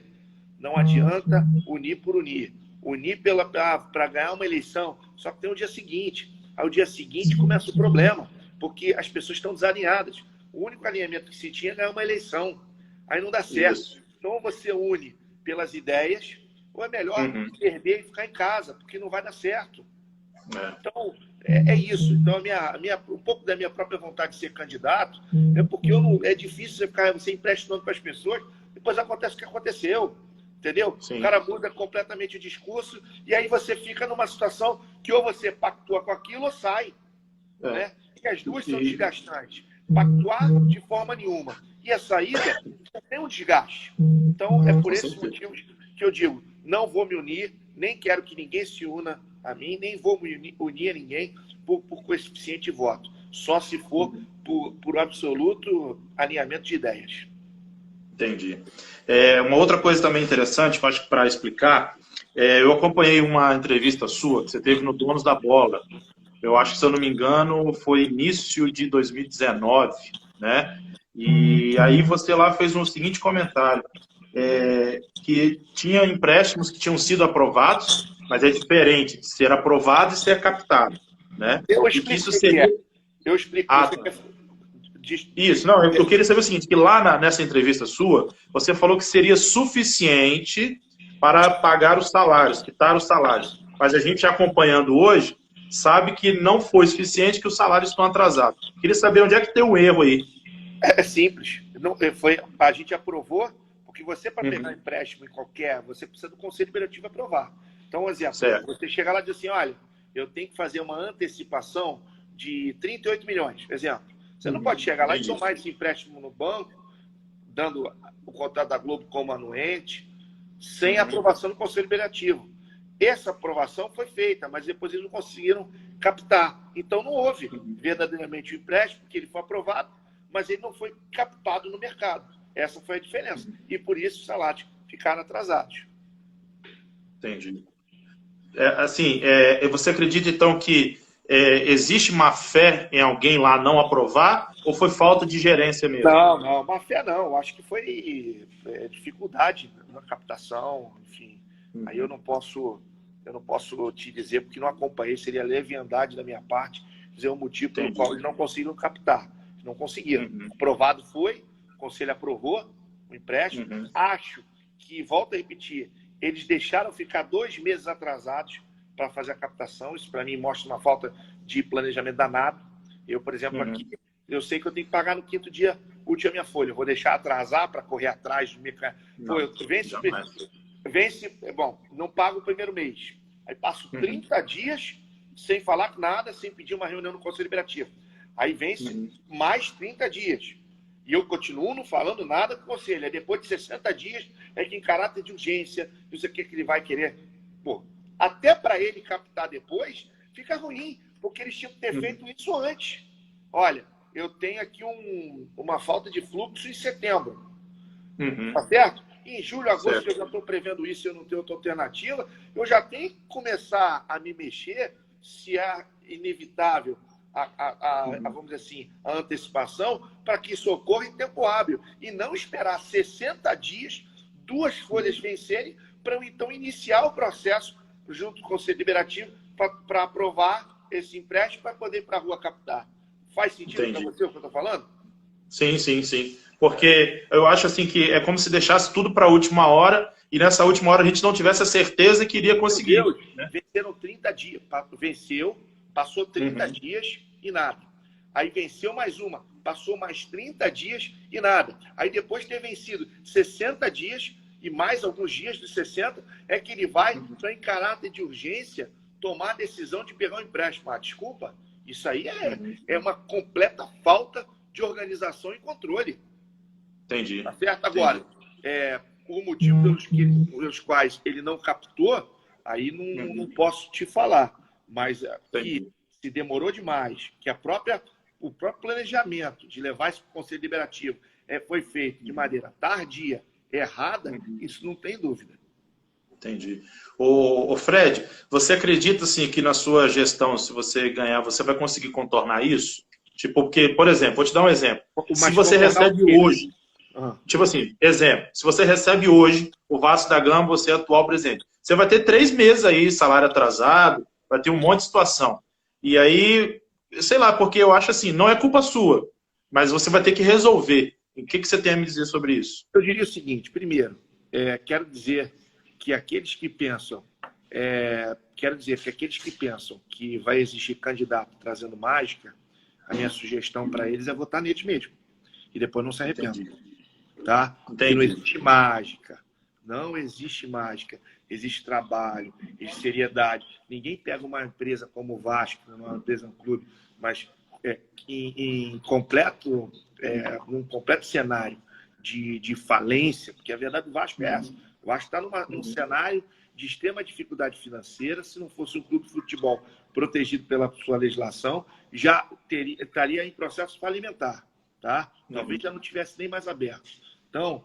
não adianta unir por unir. Unir para ganhar uma eleição, só que tem o dia seguinte. Aí o dia seguinte começa o problema, porque as pessoas estão desalinhadas. O único alinhamento que se tinha é ganhar uma eleição. Aí não dá certo. Isso. Então, ou você une pelas ideias, ou é melhor perder e ficar em casa, porque não vai dar certo. Então, é isso. Então, um pouco da minha própria vontade de ser candidato é porque é difícil você empresta nome para as pessoas, depois acontece o que aconteceu. Entendeu? Sim. O cara muda completamente o discurso e aí você fica numa situação que ou você pactua com aquilo ou sai. Né? E as duas são desgastantes. Pactuar de forma nenhuma. E a saída tem um desgaste. Então, é por esses motivos que eu digo, não vou me unir, nem quero que ninguém se una a mim, nem vou me unir a ninguém por coeficiente de voto. Só se for por absoluto alinhamento de ideias. Entendi. Uma outra coisa também interessante, acho que para explicar, eu acompanhei uma entrevista sua que você teve no Donos da Bola. Eu acho que, se eu não me engano, foi início de 2019, né? E aí você lá fez um seguinte comentário, que tinha empréstimos que tinham sido aprovados, mas é diferente de ser aprovado e ser captado, né? Eu explico isso seria... Eu explico. Isso, não, eu queria saber o seguinte, que lá nessa entrevista sua, você falou que seria suficiente para pagar os salários, quitar os salários. Mas a gente acompanhando hoje, sabe que não foi suficiente, que os salários estão atrasados. Queria saber onde é que tem o erro aí. É simples. Não, a gente aprovou, porque você, para pegar empréstimo em qualquer, você precisa do Conselho Deliberativo aprovar. Então, um exemplo, Certo. você chega lá e diz assim, olha, eu tenho que fazer uma antecipação de 38 milhões, exemplo. Você não pode chegar lá e tomar esse empréstimo no banco, dando o contrato da Globo como anuente, sem aprovação do Conselho Deliberativo. Essa aprovação foi feita, mas depois eles não conseguiram captar. Então, não houve verdadeiramente o empréstimo, porque ele foi aprovado, mas ele não foi captado no mercado. Essa foi a diferença. E por isso os salários ficaram atrasados. Entendi. Você acredita, então, que existe má fé em alguém lá não aprovar ou foi falta de gerência mesmo? Não, má fé não. Eu acho que foi dificuldade na captação, enfim. Aí eu não posso te dizer, porque não acompanhei, seria leviandade da minha parte, dizer o motivo pelo qual eles não conseguiram captar. Não conseguiram. Aprovado foi, o Conselho aprovou o empréstimo. Acho que, volto a repetir, eles deixaram ficar 2 meses atrasados para fazer a captação. Isso, para mim, mostra uma falta de planejamento danado. Eu, por exemplo, aqui, eu sei que eu tenho que pagar no 5º dia útil a minha folha. Eu vou deixar atrasar para correr atrás do mercado. Bom, não pago o primeiro mês. Aí passo 30 dias sem falar nada, sem pedir uma reunião no Conselho Deliberativo. Aí vence mais 30 dias. E eu continuo não falando nada com o Conselho. Aí depois de 60 dias, é que em caráter de urgência, não sei o que ele vai querer. Pô, até para ele captar depois, fica ruim, porque eles tinham que ter feito isso antes. Olha, eu tenho aqui uma falta de fluxo em setembro. Tá certo? Em julho, agosto, eu já estou prevendo isso, eu não tenho outra alternativa. Eu já tenho que começar a me mexer, se é inevitável, vamos dizer assim, a antecipação, para que isso ocorra em tempo hábil. E não esperar 60 dias, 2 folhas vencerem, para eu então iniciar o processo junto com o Conselho Deliberativo para aprovar esse empréstimo para poder ir para a rua captar. Faz sentido para você o que eu estou falando? Sim. Porque eu acho assim que é como se deixasse tudo para a última hora e nessa última hora a gente não tivesse a certeza que iria conseguir. Meu Deus, né? Venceram 30 dias. Passou 30 dias e nada. Aí venceu mais uma, passou mais 30 dias e nada. Aí depois de ter vencido 60 dias e mais alguns dias dos 60, é que ele vai, em caráter de urgência, tomar a decisão de pegar um empréstimo. Desculpa, isso aí é uma completa falta de organização e controle. Entendi. Tá certo? Agora, o motivo pelos quais ele não captou, aí não posso te falar. Mas que se demorou demais, que o próprio planejamento de levar isso para o Conselho Deliberativo foi feito de maneira tardia, errada, isso não tem dúvida. Entendi. Ô Fred, você acredita assim, que na sua gestão, se você ganhar, você vai conseguir contornar isso? Tipo, porque, por exemplo, vou te dar um exemplo. Se você recebe hoje, tipo assim, exemplo, se você recebe hoje o Vasco da Gama, você é atual presidente, você vai ter 3 meses aí, salário atrasado, vai ter um monte de situação. E aí, sei lá, porque eu acho assim, não é culpa sua, mas você vai ter que resolver. O que você tem a me dizer sobre isso? Eu diria o seguinte, primeiro, quero dizer que aqueles que pensam que vai existir candidato trazendo mágica, a minha sugestão para eles é votar neles mesmo. E depois não se arrependam. Tá? Porque não existe mágica. Não existe mágica. Existe trabalho, existe seriedade. Ninguém pega uma empresa como o Vasco, uma empresa, um clube, mas num completo cenário de falência, porque a verdade do Vasco é essa. O Vasco está num cenário de extrema dificuldade financeira. Se não fosse um clube de futebol protegido pela sua legislação, já estaria em processo falimentar. Tá? Talvez já não tivesse nem mais aberto. Então,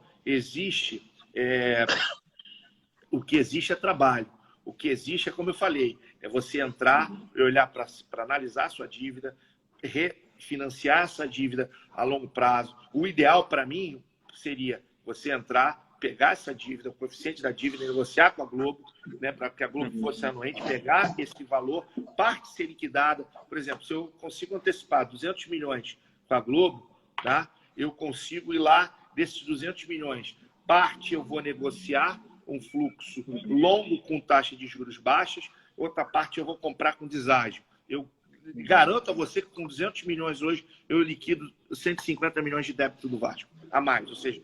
o que existe é trabalho. O que existe é, como eu falei, é você entrar e olhar para analisar a sua dívida, refinanciar essa dívida a longo prazo. O ideal para mim seria você entrar, pegar essa dívida, o coeficiente da dívida, negociar com a Globo, né, para que a Globo fosse anuente, pegar esse valor, parte ser liquidada. Por exemplo, se eu consigo antecipar 200 milhões com a Globo, tá? Eu consigo ir lá desses 200 milhões. Parte eu vou negociar um fluxo longo com taxa de juros baixas, outra parte eu vou comprar com deságio. Eu garanto a você que com 200 milhões hoje eu liquido 150 milhões de débito do Vasco a mais. Ou seja,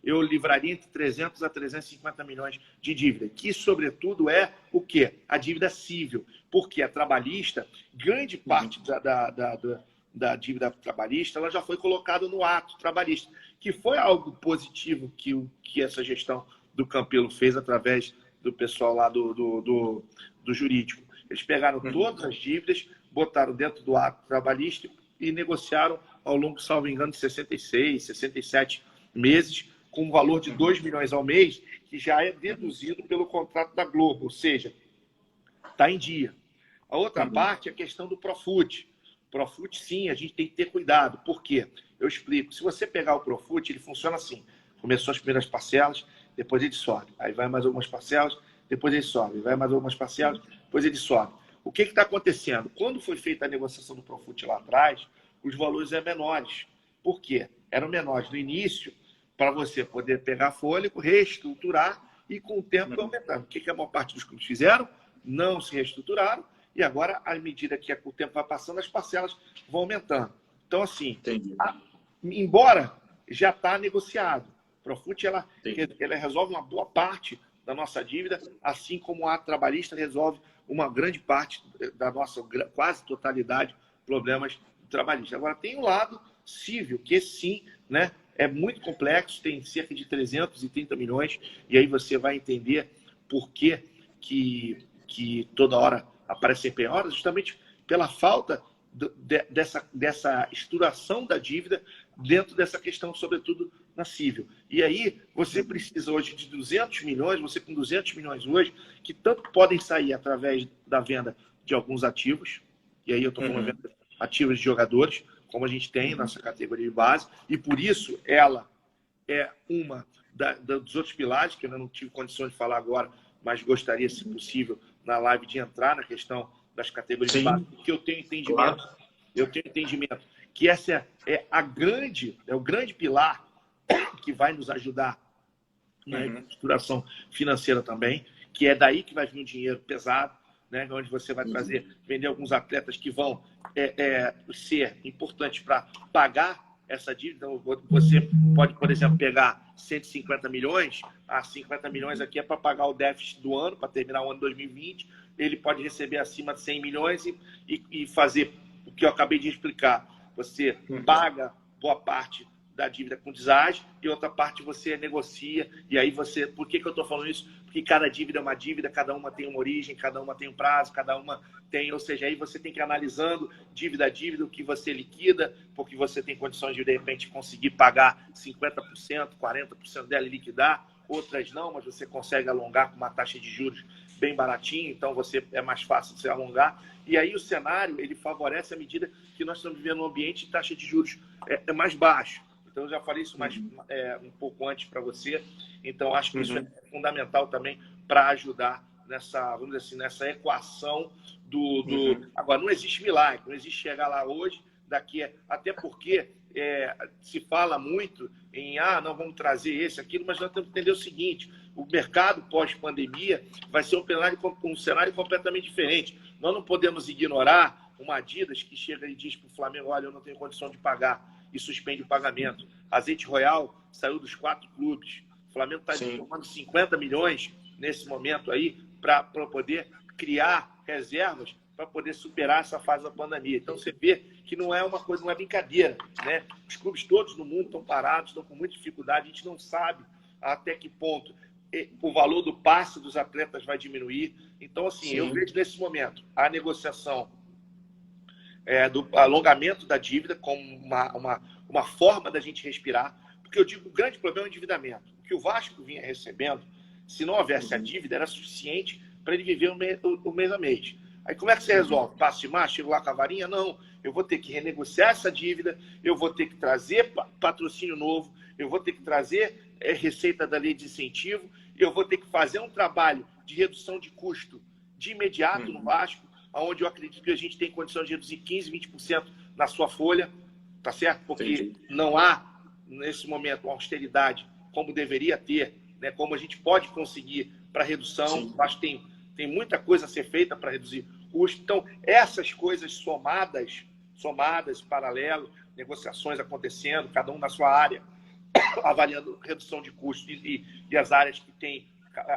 eu livraria entre 300 a 350 milhões de dívida, que sobretudo é o quê? A dívida cível, porque a trabalhista, grande parte da dívida trabalhista, ela já foi colocada no ato trabalhista, que foi algo positivo que essa gestão do Campelo fez através do pessoal lá do jurídico. Eles pegaram todas as dívidas, botaram dentro do ato trabalhista e negociaram ao longo, salvo engano, de 66, 67 meses, com um valor de 2 milhões ao mês, que já é deduzido pelo contrato da Globo, ou seja, está em dia. A outra parte é a questão do Profut. Profut, sim, a gente tem que ter cuidado. Por quê? Eu explico. Se você pegar o Profut, ele funciona assim. Começou as primeiras parcelas, depois ele sobe. Aí vai mais algumas parcelas, depois ele sobe. Vai mais algumas parcelas, depois ele sobe. O que está acontecendo? Quando foi feita a negociação do Profut lá atrás, os valores eram menores. Por quê? Eram menores no início, para você poder pegar fôlego, reestruturar e com o tempo aumentando. O que a maior parte dos clubes fizeram? Não se reestruturaram e agora, à medida que o tempo vai passando, as parcelas vão aumentando. Então, assim, embora já está negociado, o Profut ela resolve uma boa parte da nossa dívida, assim como a trabalhista resolve uma grande parte da nossa, quase totalidade, problemas trabalhistas. Agora, tem o lado civil, que sim, né, é muito complexo, tem cerca de 330 milhões, e aí você vai entender por que toda hora aparecem penhoras, justamente pela falta dessa estruturação da dívida dentro dessa questão, sobretudo na civil. E aí você precisa hoje de 200 milhões, você com 200 milhões hoje, que tanto podem sair através da venda de alguns ativos, e aí eu estou falando de ativos de jogadores, como a gente tem nessa categoria de base, e por isso ela é uma dos outros pilares, que eu não tive condições de falar agora, mas gostaria, se possível, na live de entrar na questão das categorias de base, porque eu tenho entendimento, que essa é o grande pilar que vai nos ajudar na estruturação financeira também, que é daí que vai vir o dinheiro pesado, né, onde você vai vender alguns atletas que vão ser importantes para pagar essa dívida. Então, você pode, por exemplo, pegar 150 milhões, 50 milhões aqui é para pagar o déficit do ano, para terminar o ano 2020, ele pode receber acima de 100 milhões e fazer o que eu acabei de explicar. Você paga boa parte da dívida com deságio e outra parte você negocia. E aí você... Por que eu estou falando isso? Porque cada dívida é uma dívida, cada uma tem uma origem, cada uma tem um prazo, cada uma tem... Ou seja, aí você tem que ir analisando dívida a dívida, o que você liquida, porque você tem condições de repente, conseguir pagar 50%, 40% dela e liquidar. Outras não, mas você consegue alongar com uma taxa de juros bem baratinha, então é mais fácil de se alongar. E aí o cenário, ele favorece à medida que nós estamos vivendo um ambiente de taxa de juros mais baixo. Então, eu já falei isso um pouco antes para você. Então, acho que isso é fundamental também para ajudar nessa, vamos dizer assim, nessa equação Agora, não existe milagre, não existe chegar lá hoje, até porque se fala muito em, não vamos trazer esse, aquilo, mas nós temos que entender o seguinte: o mercado pós-pandemia vai ser um cenário completamente diferente. Nós não podemos ignorar uma Adidas que chega e diz para o Flamengo: olha, eu não tenho condição de pagar, e suspende o pagamento. Azeite Royal saiu dos 4 clubes. O Flamengo está tomando 50 milhões nesse momento aí para poder criar reservas para poder superar essa fase da pandemia. Então você vê que não é uma coisa, não é brincadeira, né? Os clubes todos no mundo estão parados, estão com muita dificuldade, a gente não sabe até que ponto o valor do passe dos atletas vai diminuir. Então, assim, eu vejo nesse momento a negociação do alongamento da dívida como uma forma da gente respirar, porque eu digo que o grande problema é o endividamento. O que o Vasco vinha recebendo, se não houvesse a dívida, era suficiente para ele viver o mês a mês. Aí como é que você resolve? Passo de marcha, chego lá com a varinha? Não, eu vou ter que renegociar essa dívida, eu vou ter que trazer patrocínio novo, eu vou ter que trazer receita da lei de incentivo, eu vou ter que fazer um trabalho de redução de custo de imediato no Vasco, onde eu acredito que a gente tem condição de reduzir 15%, 20% na sua folha, tá certo? Porque não há, nesse momento, uma austeridade como deveria ter, né? Como a gente pode conseguir para redução. Acho que tem muita coisa a ser feita para reduzir custo. Então, essas coisas somadas, paralelo, negociações acontecendo, cada um na sua área, avaliando redução de custos e as áreas que têm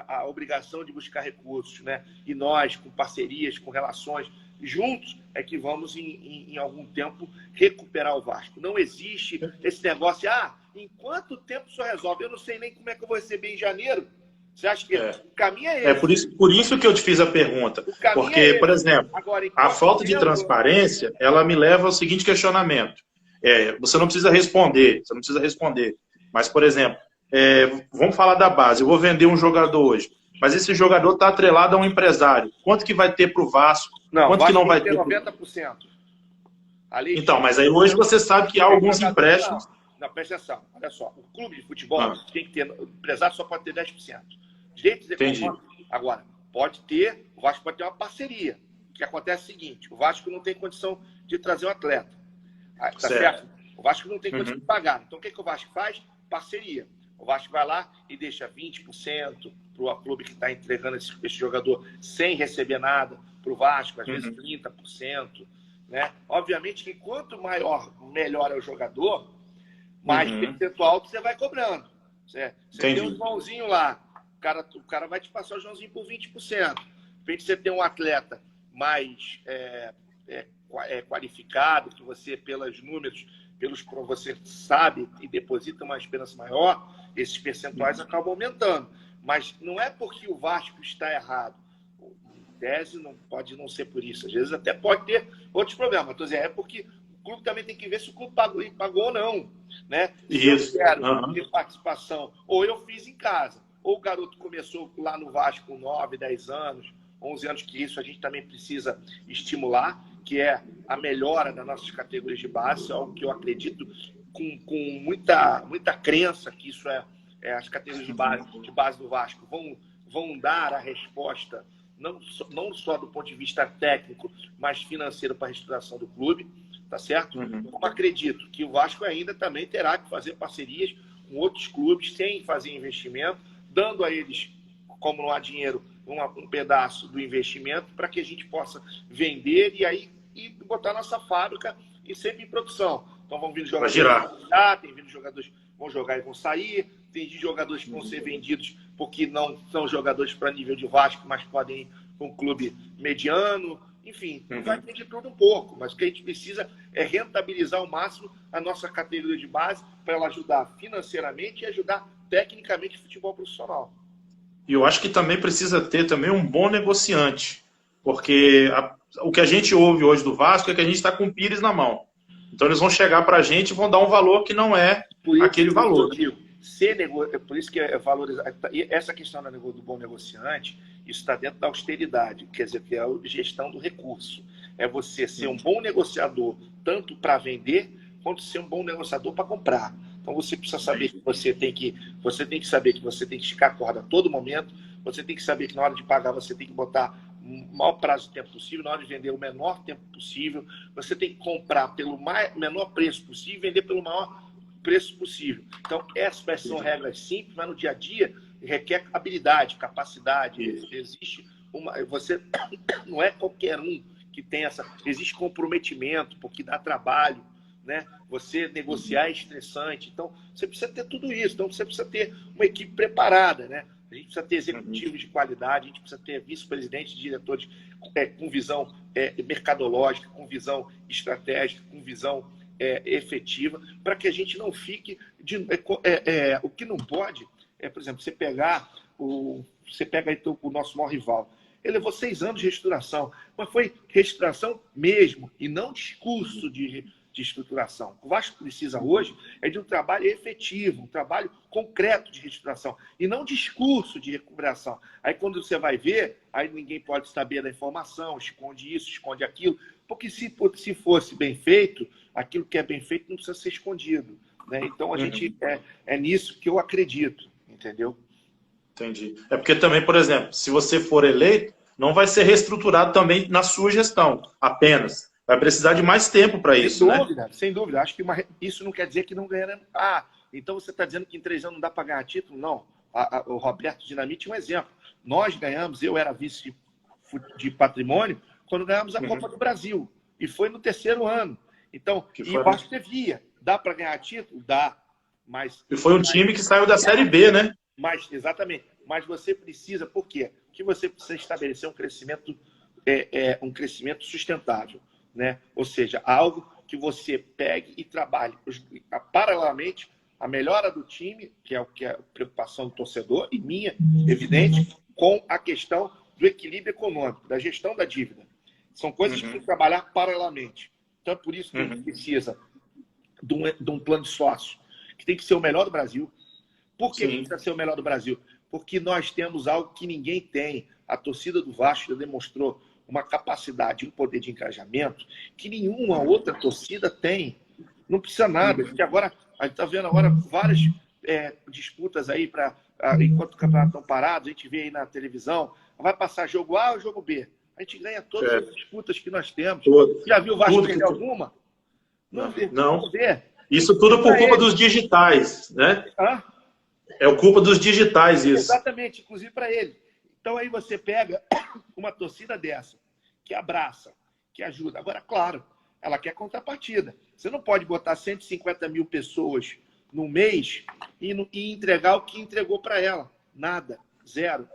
a obrigação de buscar recursos, né? E nós, com parcerias, com relações, juntos, é que vamos, em algum tempo, recuperar o Vasco. Não existe esse negócio, em quanto tempo isso resolve? Eu não sei nem como é que eu vou receber em janeiro. Você acha que o caminho é esse? Por isso que eu te fiz a pergunta. Porque, por exemplo, agora, a falta de transparência, ela me leva ao seguinte questionamento. Você não precisa responder, mas, por exemplo, vamos falar da base. Eu vou vender um jogador hoje, mas esse jogador está atrelado a um empresário. Quanto que vai ter para o Vasco? Quanto que não vai ter? 90%. Então, mas aí hoje você sabe que há alguns empréstimos. Não, presta atenção. Olha só, o clube de futebol tem que ter, o empresário só pode ter 10%. Direitos econômicos. Agora, o Vasco pode ter uma parceria. O que acontece é o seguinte, o Vasco não tem condição de trazer um atleta. Tá certo? O Vasco não tem condição de pagar. Então, o que o Vasco faz? Parceria. O Vasco vai lá e deixa 20% para o clube que está entregando esse jogador sem receber nada para o Vasco, às vezes 30%. Né? Obviamente que quanto melhor é o jogador, mais percentual que você vai cobrando. Você tem um Joãozinho lá, o cara vai te passar o Joãozinho por 20%. De repente você tem um atleta mais qualificado, que você, pelos números, você sabe e deposita uma esperança maior, esses percentuais acabam aumentando. Mas não é porque o Vasco está errado. Em tese, não pode não ser por isso. Às vezes até pode ter outros problemas. Estou dizendo, é porque o clube também tem que ver se o clube pagou ou não. Né? Se eu quero ter participação, ou eu fiz em casa, ou o garoto começou lá no Vasco com 9, 10 anos, 11 anos, que isso a gente também precisa estimular, que é a melhora das nossas categorias de base, algo que eu acredito com muita crença que isso as categorias de base do Vasco vão dar a resposta, não só do ponto de vista técnico, mas financeiro para a reestruturação do clube, tá certo? Como acredito que o Vasco ainda também terá que fazer parcerias com outros clubes sem fazer investimento, dando a eles, como não há dinheiro, um pedaço do investimento para que a gente possa vender e botar nossa fábrica e sempre em produção. Então vão vir jogadores, tem vindo jogadores que vão jogar e vão sair, tem jogadores que vão ser vendidos porque não são jogadores para nível de Vasco, mas podem ir para um clube mediano. Enfim, vai ter de tudo um pouco, mas o que a gente precisa é rentabilizar ao máximo a nossa categoria de base para ela ajudar financeiramente e ajudar tecnicamente o futebol profissional. E eu acho que também precisa ter também um bom negociante, porque o que a gente ouve hoje do Vasco é que a gente está com o Pires na mão. Então eles vão chegar para a gente e vão dar um valor que não é aquele valor. Por isso que essa questão do bom negociante, isso está dentro da austeridade, quer dizer, que é a gestão do recurso. É você ser um bom negociador, tanto para vender, quanto ser um bom negociador para comprar. Então você precisa saber que você tem que saber que você tem que esticar a corda a todo momento, você tem que saber que na hora de pagar você tem que botar o maior prazo de tempo possível, na hora de vender o menor tempo possível, você tem que comprar pelo menor preço possível e vender pelo maior preço possível. Então essas são regras simples, mas no dia a dia requer habilidade, capacidade. Existe você não é qualquer um que tem existe comprometimento, porque dá trabalho. Né? Você negociar é estressante, então você precisa ter tudo isso, então você precisa ter uma equipe preparada, né? A gente precisa ter executivos de qualidade, a gente precisa ter vice-presidentes, diretores com visão mercadológica, com visão estratégica, com visão efetiva, para que a gente não fique o que não pode por exemplo, você pega então, o nosso maior rival. Ele levou 6 anos de reestruturação, mas foi reestruturação mesmo, e não discurso de estruturação. O Vasco precisa hoje de um trabalho efetivo, um trabalho concreto de reestruturação, e não discurso de recuperação. Aí quando você vai ver, aí ninguém pode saber da informação, esconde isso, esconde aquilo, porque se fosse bem feito, aquilo que é bem feito não precisa ser escondido. Né? Então a gente é nisso que eu acredito, entendeu? Entendi. É porque também, por exemplo, se você for eleito, não vai ser reestruturado também na sua gestão, apenas. Vai precisar de mais tempo para isso, né? Sem dúvida. Acho que isso não quer dizer que não ganha. Então você está dizendo que em 3 anos não dá para ganhar título? Não. O Roberto Dinamite é um exemplo. Nós ganhamos, eu era vice de patrimônio, quando ganhamos a Copa do Brasil. E foi no terceiro ano. Então, e o foi... Vasco devia. Dá para ganhar título? Dá. Mas, e foi um time que saiu da Série B, né? Exatamente. Mas você precisa, por quê? Porque você precisa estabelecer um crescimento, um crescimento sustentável, né? Ou seja, algo que você pegue e trabalhe paralelamente a melhora do time, que é a preocupação do torcedor, e minha, evidente, com a questão do equilíbrio econômico, da gestão da dívida. São coisas que tem que trabalhar paralelamente. Então, é por isso que a gente precisa de um plano de sócio, que tem que ser o melhor do Brasil. Por que precisa ser o melhor do Brasil? Porque nós temos algo que ninguém tem. A torcida do Vasco demonstrou uma capacidade, um poder de engajamento que nenhuma outra torcida tem. Não precisa nada. Porque agora, a gente está vendo agora várias disputas aí, enquanto o campeonato estão parados, a gente vê aí na televisão, vai passar jogo A ou jogo B. A gente ganha todas as disputas que nós temos. Já viu o Vasco perder alguma? Não. Isso tudo por culpa dos digitais, né? É culpa dos digitais isso. Exatamente, inclusive para ele. Então aí você pega uma torcida dessa, que abraça, que ajuda. Agora, claro, ela quer contrapartida. Você não pode botar 150 mil pessoas no mês e entregar o que entregou para ela. Nada, zero.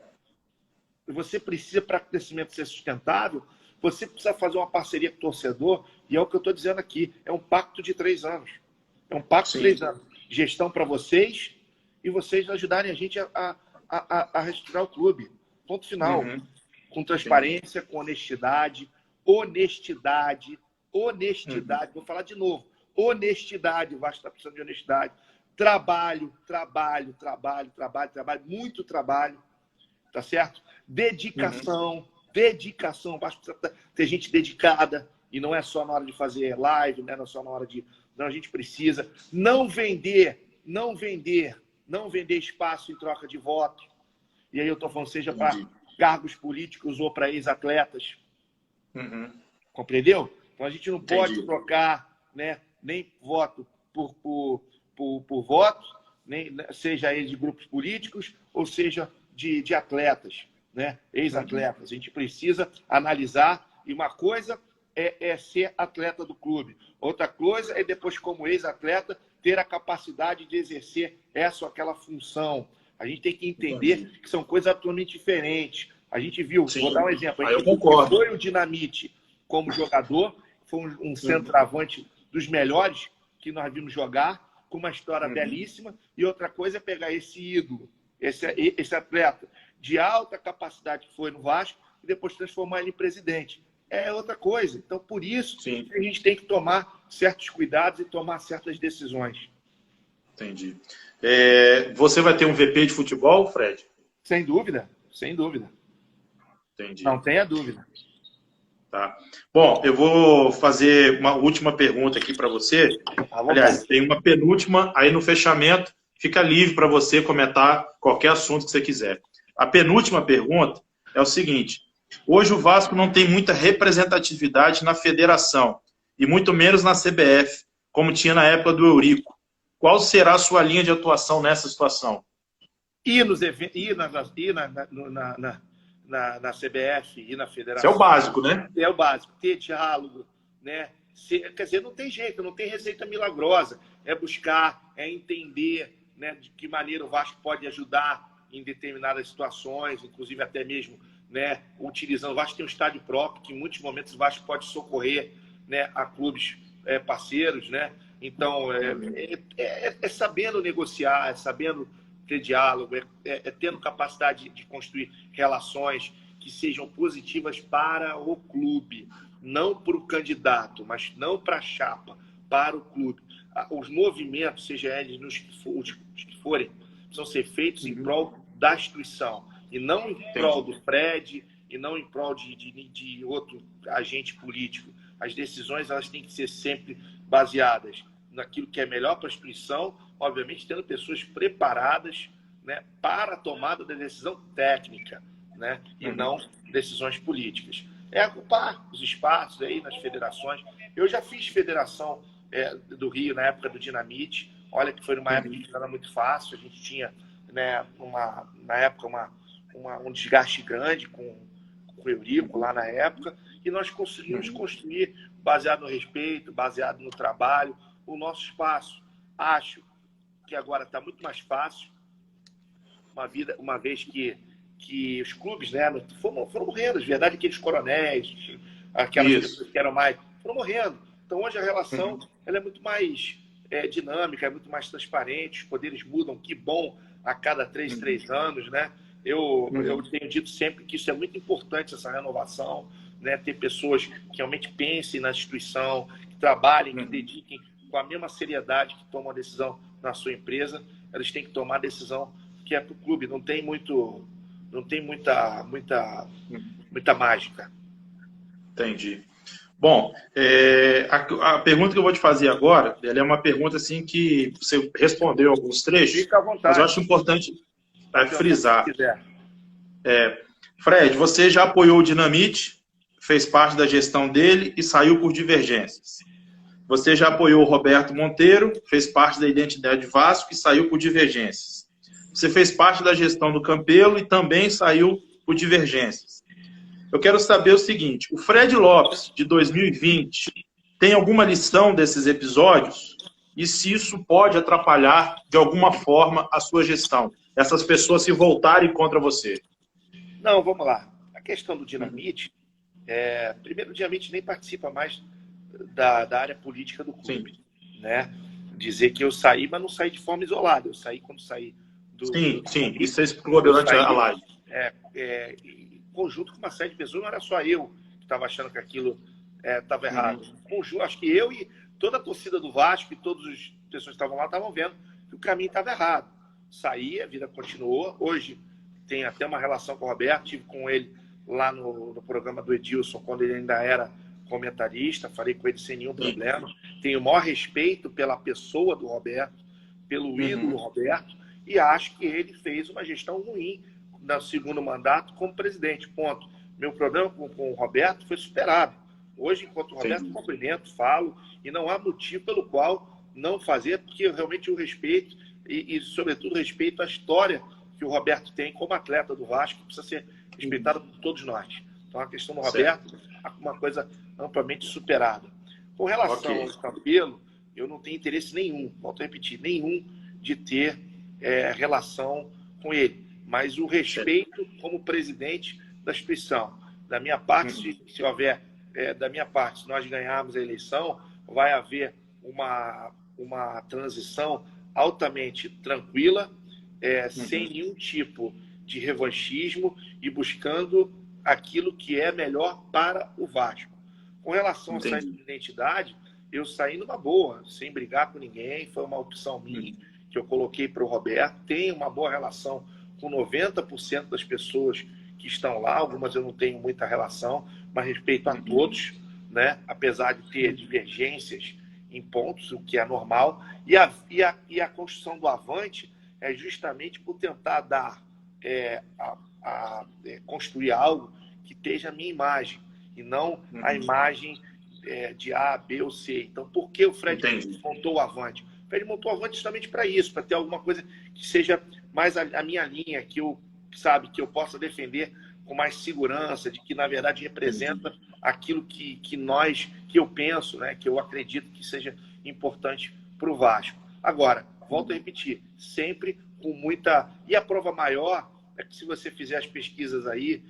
Você precisa, para o crescimento ser sustentável, você precisa fazer uma parceria com o torcedor, e é o que eu estou dizendo aqui, é um pacto de 3 anos. É um pacto de 3 anos. Gestão para vocês e vocês ajudarem a gente a reestruturar o clube. Ponto final. Com transparência, com honestidade. Honestidade. Vou falar de novo. Honestidade. O Vasco está precisando de honestidade. Trabalho. Muito trabalho. Tá certo? Dedicação. O Vasco precisa ter gente dedicada. E não é só na hora de fazer live, não é só na hora de... Não, a gente precisa não vender espaço em troca de voto. E aí eu estou falando, seja para cargos políticos ou para ex-atletas. Compreendeu? Então a gente não pode trocar, né, nem voto por voto, nem, seja ele de grupos políticos ou seja de atletas, né, ex-atletas. A gente precisa analisar, e uma coisa é ser atleta do clube. Outra coisa é depois, como ex-atleta, ter a capacidade de exercer essa ou aquela função. A gente tem que entender que são coisas totalmente diferentes. A gente viu, vou dar um exemplo. A gente foi o Dinamite como jogador, foi um centroavante dos melhores que nós vimos jogar, com uma história belíssima. E outra coisa é pegar esse ídolo, esse atleta de alta capacidade que foi no Vasco e depois transformar ele em presidente. É outra coisa. Então, por isso, a gente tem que tomar certos cuidados e tomar certas decisões. Entendi. Você vai ter um VP de futebol, Fred? Sem dúvida. Entendi. Não tenha dúvida. Tá. Bom, eu vou fazer uma última pergunta aqui para você. Aliás, tem uma penúltima, aí no fechamento fica livre para você comentar qualquer assunto que você quiser. A penúltima pergunta é o seguinte: hoje o Vasco não tem muita representatividade na federação, e muito menos na CBF, como tinha na época do Eurico. Qual será a sua linha de atuação nessa situação? Ir na CBF e na federação. Isso é o básico, né? É o básico. Ter diálogo, né? Quer dizer, não tem jeito, não tem receita milagrosa. É buscar, é entender, né, de que maneira o Vasco pode ajudar em determinadas situações, inclusive até mesmo, né, utilizando. O Vasco tem um estádio próprio, que em muitos momentos o Vasco pode socorrer, né, a clubes parceiros, né? Então, é sabendo negociar, é sabendo ter diálogo, é tendo capacidade de construir relações que sejam positivas para o clube, não para o candidato, mas não para a chapa, para o clube. Os movimentos, seja eles os que forem, precisam ser feitos em prol da instituição, e não em prol do Fred, e não em prol de outro agente político. As decisões, elas têm que ser sempre baseadas naquilo que é melhor para a instituição, obviamente tendo pessoas preparadas, né, para a tomada da decisão técnica, né, e não decisões políticas. Ocupar os espaços aí nas federações. Eu já fiz federação do Rio na época do Dinamite. Olha que foi numa época que não era muito fácil. A gente tinha, né, na época um desgaste grande com o Eurico lá na época. e nós conseguimos construir, baseado no respeito, baseado no trabalho, o nosso espaço. Acho que agora está muito mais fácil, uma vez que os clubes, né, foram morrendo. De verdade, aqueles coronéis, aquelas pessoas que eram mais, foram morrendo. Então, hoje a relação ela é muito mais dinâmica, é muito mais transparente, os poderes mudam, que bom, a cada 3 anos, né? Eu tenho dito sempre que isso é muito importante, essa renovação, né? Ter pessoas que realmente pensem na instituição, que trabalhem, que dediquem com a mesma seriedade que tomam a decisão na sua empresa, eles têm que tomar a decisão que é para o clube. Não tem muita mágica. Entendi. Bom, a pergunta que eu vou te fazer agora, ela é uma pergunta assim que você respondeu alguns trechos, fica à vontade, mas eu acho importante frisar. Fred, você já apoiou o Dinamite, fez parte da gestão dele e saiu por divergências. Você já apoiou o Roberto Monteiro, fez parte da Identidade Vasco e saiu por divergências. Você fez parte da gestão do Campelo e também saiu por divergências. Eu quero saber o seguinte, o Fred Lopes, de 2020, tem alguma lição desses episódios? E se isso pode atrapalhar, de alguma forma, a sua gestão? Essas pessoas se voltarem contra você? Não, vamos lá. A questão do Dinamite, primeiro, o Dinamite nem participa mais da área política do clube. Né? Dizer que eu saí, mas não saí de forma isolada. Eu saí quando saí do... Sim. Isso você explicou durante a live. Em conjunto com uma série de pessoas, não era só eu que estava achando que aquilo estava errado. Acho que eu e toda a torcida do Vasco e todas as pessoas que estavam lá estavam vendo que o caminho estava errado. Saí, a vida continuou. Hoje tem até uma relação com o Roberto, tive com ele lá no programa do Edilson, quando ele ainda era comentarista, falei com ele sem nenhum problema. Tenho o maior respeito pela pessoa do Roberto, pelo ídolo Roberto, e acho que ele fez uma gestão ruim no segundo mandato como presidente, ponto. Meu problema com o Roberto foi superado. Hoje, enquanto o Roberto, cumprimento, falo, e não há motivo pelo qual não fazer, porque eu realmente o respeito e, sobretudo, respeito à história que o Roberto tem como atleta do Vasco, que precisa ser respeitada por todos nós. Então, a questão do Roberto é uma coisa amplamente superada. Com relação ao Campelo, eu não tenho interesse nenhum, volto a repetir, nenhum de ter relação com ele. Mas o respeito como presidente da instituição. Da minha parte, se houver, da minha parte, se nós ganharmos a eleição, vai haver uma transição altamente tranquila, sem nenhum tipo de revanchismo e buscando aquilo que é melhor para o Vasco. Com relação à saída de identidade, eu saí numa boa, sem brigar com ninguém, foi uma opção minha que eu coloquei para o Roberto. Tenho uma boa relação com 90% das pessoas que estão lá, algumas eu não tenho muita relação, mas respeito a todos, né? Apesar de ter divergências em pontos, o que é normal. E a construção do Avante é justamente por tentar dar, construir algo que esteja a minha imagem, e não a imagem de A, B ou C. Então, por que o Fred montou o Avante? O Fred montou o Avante justamente para isso, para ter alguma coisa que seja mais a minha linha, que eu possa defender com mais segurança, de que, na verdade, representa aquilo que eu penso, né, que eu acredito que seja importante para o Vasco. Agora, volto a repetir, sempre com muita... E a prova maior é que, se você fizer as pesquisas aí,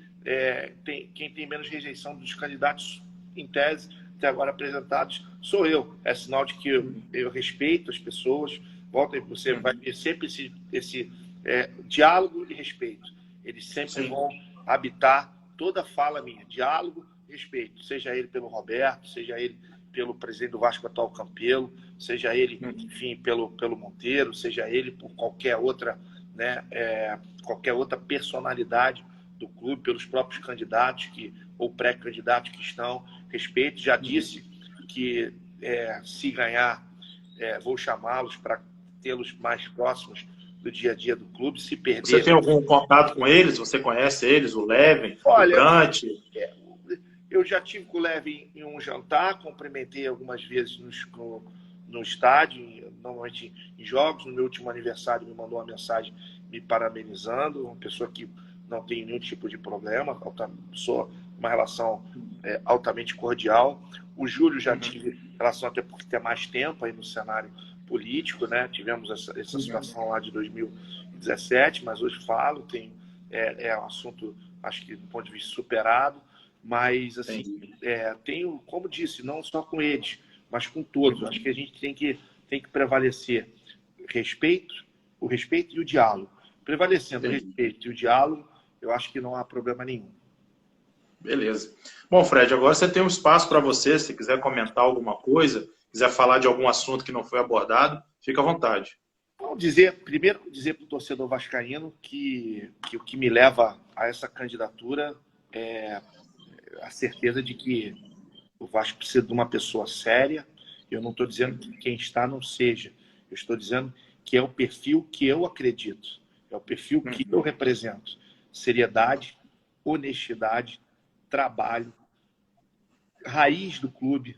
quem tem menos rejeição dos candidatos, em tese, até agora apresentados, sou eu. É sinal de que eu respeito as pessoas. Você vai ter sempre esse diálogo e respeito. Eles sempre vão habitar toda a fala minha. Diálogo e respeito. Seja ele pelo Roberto, seja ele pelo presidente do Vasco atual, Campelo, seja ele, enfim, pelo Monteiro, seja ele por qualquer outra, né, qualquer outra personalidade do clube, pelos próprios candidatos ou pré-candidatos que estão. Respeito. Já disse que, se ganhar, vou chamá-los para tê-los mais próximos do dia a dia do clube. Se perder... Você tem algum contato com eles? Você conhece eles? O Levin, o Brant? Eu já tive com o Levin em um jantar, cumprimentei algumas vezes no estádio, normalmente em jogos. No meu último aniversário me mandou uma mensagem me parabenizando, uma pessoa que não tem nenhum tipo de problema, sou uma relação altamente cordial. O Júlio já tive relação, até porque tem mais tempo aí no cenário político, né? Tivemos essa situação lá de 2017, mas hoje falo, é um assunto, acho que do ponto de vista superado, mas assim, tenho, como disse, não só com eles, mas com todos. Acho que a gente tem que prevalecer o respeito e o diálogo. Prevalecendo o respeito e o diálogo, eu acho que não há problema nenhum. Beleza. Bom, Fred, agora você tem um espaço para você, se quiser comentar alguma coisa, quiser falar de algum assunto que não foi abordado, fica à vontade. Primeiro dizer para o torcedor vascaíno que o que me leva a essa candidatura é a certeza de que o Vasco precisa de uma pessoa séria. Eu não estou dizendo que quem está não seja. Eu estou dizendo que é o perfil que eu acredito. É o perfil que eu represento. Seriedade, honestidade, trabalho, raiz do clube.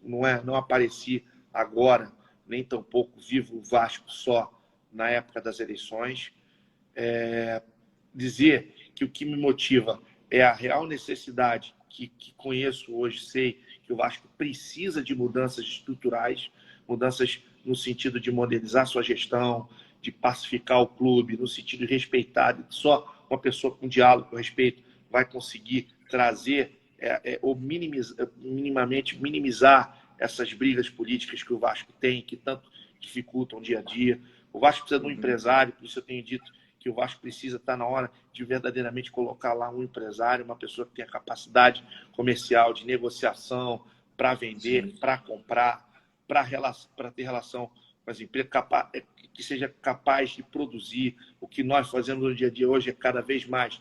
Não apareci agora, nem tampouco vivo o Vasco só na época das eleições. Dizer que o que me motiva é a real necessidade que conheço hoje, sei que o Vasco precisa de mudanças estruturais, mudanças no sentido de modernizar sua gestão, de pacificar o clube, no sentido de respeitar. Só uma pessoa com diálogo, com respeito, vai conseguir trazer ou minimamente minimizar essas brigas políticas que o Vasco tem, que tanto dificultam o dia a dia. O Vasco precisa de um empresário, por isso eu tenho dito que o Vasco precisa estar na hora de verdadeiramente colocar lá um empresário, uma pessoa que tenha capacidade comercial, de negociação, para vender, para comprar, para ter relação com as empresas, que seja capaz de produzir. O que nós fazemos no dia a dia hoje é cada vez mais,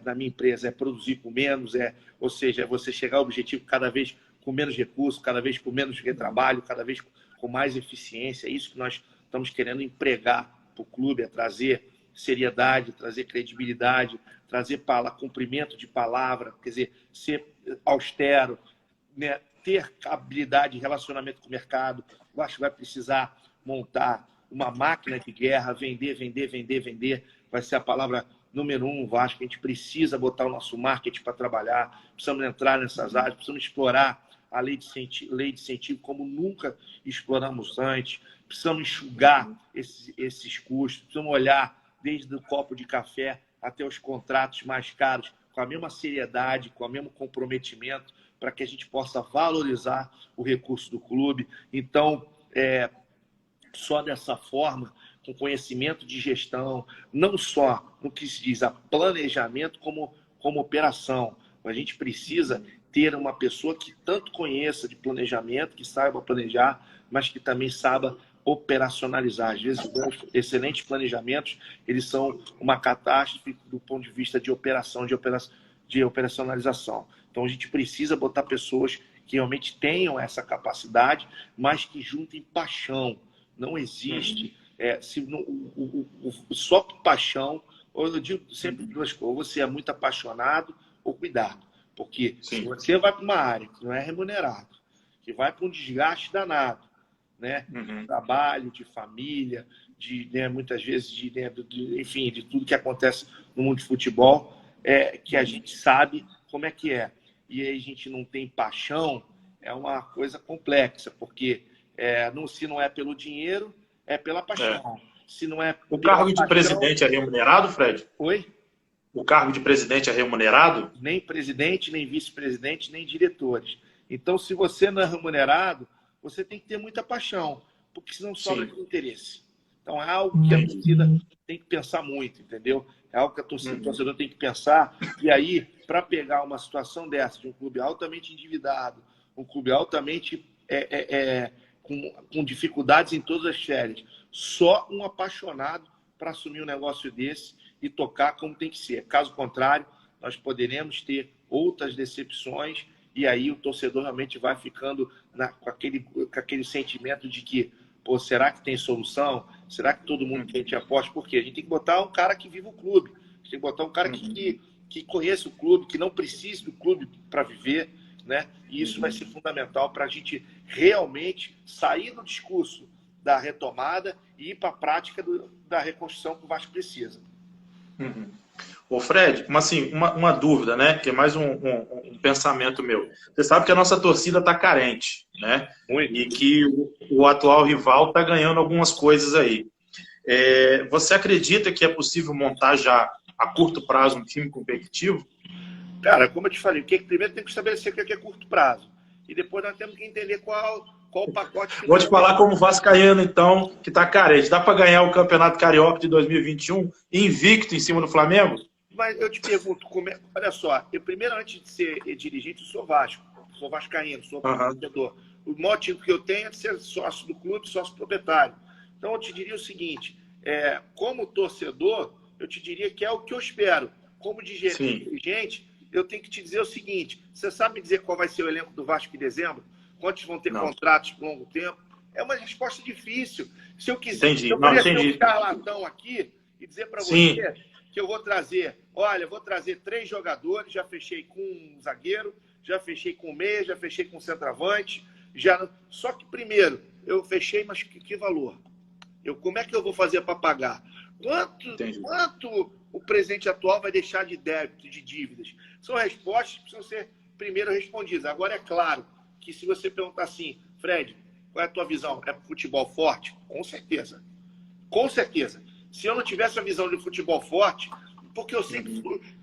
na minha empresa, é produzir com menos, ou seja, é você chegar ao objetivo cada vez com menos recursos, cada vez com menos retrabalho, cada vez com mais eficiência. É isso que nós estamos querendo empregar para o clube, é trazer seriedade, trazer credibilidade, trazer cumprimento de palavra, quer dizer, ser austero, né? Ter habilidade de relacionamento com o mercado. Eu acho que vai precisar montar uma máquina de guerra, vender. Vai ser a palavra número 1 no Vasco. A gente precisa botar o nosso marketing para trabalhar, precisamos entrar nessas áreas, precisamos explorar a lei de incentivo como nunca exploramos antes, precisamos enxugar esses custos, precisamos olhar desde o copo de café até os contratos mais caros, com a mesma seriedade, com o mesmo comprometimento, para que a gente possa valorizar o recurso do clube. Então, só dessa forma, com conhecimento de gestão, não só no que se diz a planejamento, como operação. A gente precisa ter uma pessoa que tanto conheça de planejamento, que saiba planejar, mas que também saiba operacionalizar. Às vezes, excelentes planejamentos, eles são uma catástrofe do ponto de vista de operação, de operacionalização. Então, a gente precisa botar pessoas que realmente tenham essa capacidade, mas que juntem paixão. Não existe só paixão. Eu digo sempre duas coisas: ou você é muito apaixonado ou cuidado. Porque se você vai para uma área que não é remunerado, que vai para um desgaste danado, né? De trabalho, de família, muitas vezes enfim, de tudo que acontece no mundo de futebol, que a gente sabe como é que é. E aí a gente não tem paixão, é uma coisa complexa, porque se não é pelo dinheiro, é pela paixão. Se não é o cargo de presidente é remunerado, Fred? Oi? O cargo de presidente é remunerado? Nem presidente, nem vice-presidente, nem diretores. Então, se você não é remunerado, você tem que ter muita paixão, porque senão sobra de interesse. Então, é algo que a torcida tem que pensar muito, entendeu? É algo que o torcedor tem que pensar. E aí, para pegar uma situação dessa, de um clube altamente endividado, um clube altamente com dificuldades em todas as séries, só um apaixonado para assumir um negócio desse e tocar como tem que ser. Caso contrário, nós poderemos ter outras decepções e aí o torcedor realmente vai ficando com aquele sentimento de que, pô, será que tem solução? Será que todo mundo que a gente aposta? Por quê? A gente tem que botar um cara que vive o clube. A gente tem que botar um cara que conheça o clube, que não precise do clube para viver, né? E isso vai ser fundamental para a gente realmente sair do discurso da retomada e ir para a prática da reconstrução que o Vasco precisa. Ô Fred, uma dúvida, né? Que é mais um pensamento meu. Você sabe que a nossa torcida está carente, né? Muito. E que o atual rival está ganhando algumas coisas aí. Você acredita que é possível montar já a curto prazo um time competitivo? Cara, como eu te falei, primeiro tem que estabelecer o que é curto prazo. E depois nós temos que entender qual o pacote que Vou te falar como vascaíno, então, que está carente. Dá para ganhar o Campeonato Carioca de 2021 invicto em cima do Flamengo? Mas eu te pergunto, olha só, primeiro, antes de ser dirigente, eu sou Vasco, sou vascaíno, sou torcedor. O maior título que eu tenho é de ser sócio do clube, sócio proprietário. Então, eu te diria o seguinte, como torcedor, eu te diria que é o que eu espero. Como dirigente, eu tenho que te dizer o seguinte, você sabe dizer qual vai ser o elenco do Vasco em dezembro? Quantos vão ter contratos por longo tempo? É uma resposta difícil. Se eu quiser, eu poderia ser um charlatão aqui e dizer para você que eu vou trazer, olha, vou trazer 3 jogadores, já fechei com um zagueiro, já fechei com um meia, já fechei com um centroavante, só que primeiro, eu fechei, mas que valor? Como é que eu vou fazer para pagar? Quanto o presidente atual vai deixar de débito, de dívidas? São respostas que precisam ser primeiro respondidas. Agora, é claro que se você perguntar assim, Fred, qual é a tua visão? É futebol forte? Com certeza. Com certeza. Se eu não tivesse a visão de futebol forte, porque eu sei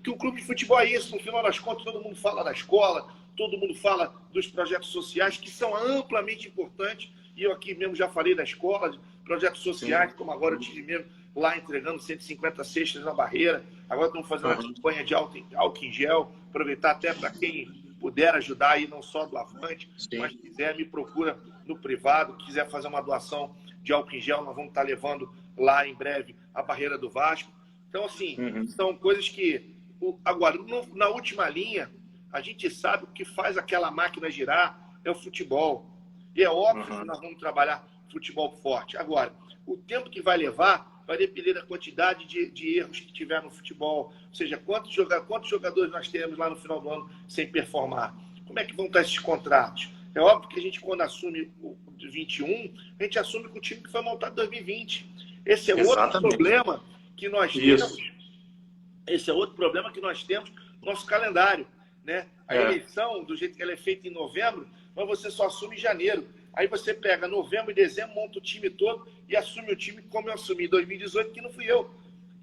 que o clube de futebol é isso, no final das contas, todo mundo fala da escola, todo mundo fala dos projetos sociais, que são amplamente importantes, e eu aqui mesmo já falei da escola, de projetos sociais, como agora eu tive mesmo lá entregando 150 cestas na barreira, agora estamos fazendo uma campanha de álcool em gel, aproveitar até para quem puder ajudar aí, não só do Avante, mas quiser, me procura no privado, quiser fazer uma doação de álcool em gel, nós vamos estar levando lá em breve a barreira do Vasco. Então, assim, são coisas que... Agora, na última linha, a gente sabe o que faz aquela máquina girar é o futebol. E é óbvio que nós vamos trabalhar futebol forte. Agora, o tempo que vai levar vai depender da quantidade de erros que tiver no futebol. Ou seja, quantos jogadores nós teremos lá no final do ano sem performar? Como é que vão estar esses contratos? É óbvio que a gente, quando assume o 21, a gente assume com o time que foi montado em 2020. Esse é outro problema que nós temos. Esse é outro problema que nós temos no nosso calendário, né? A eleição, do jeito que ela é feita em novembro, mas você só assume em janeiro. Aí você pega novembro e dezembro, monta o time todo e assume o time como eu assumi em 2018, que não fui eu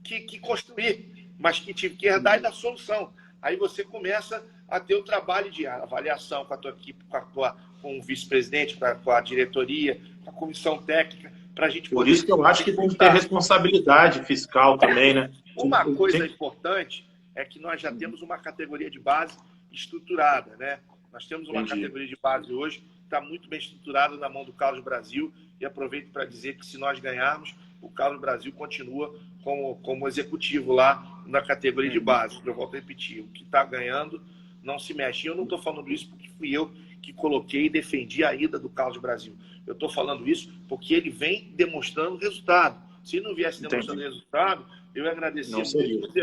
que construí, mas que tive que herdar e dar solução. Aí você começa a ter o trabalho de avaliação com a tua equipe, com o vice-presidente, com a diretoria, com a comissão técnica, para a gente poder... Por isso que eu acho que tem que ter responsabilidade fiscal também, né? Uma coisa importante é que nós já temos uma categoria de base estruturada, né? Nós temos uma categoria de base hoje que está muito bem estruturada na mão do Carlos Brasil, e aproveito para dizer que se nós ganharmos, o Carlos Brasil continua como executivo lá na categoria de base. Eu volto a repetir, o que está ganhando não se mexe. Eu não estou falando isso porque fui eu que coloquei e defendi a ida do Carlos Brasil. Eu estou falando isso porque ele vem demonstrando resultado. Se não viesse demonstrando resultado, eu ia agradecer.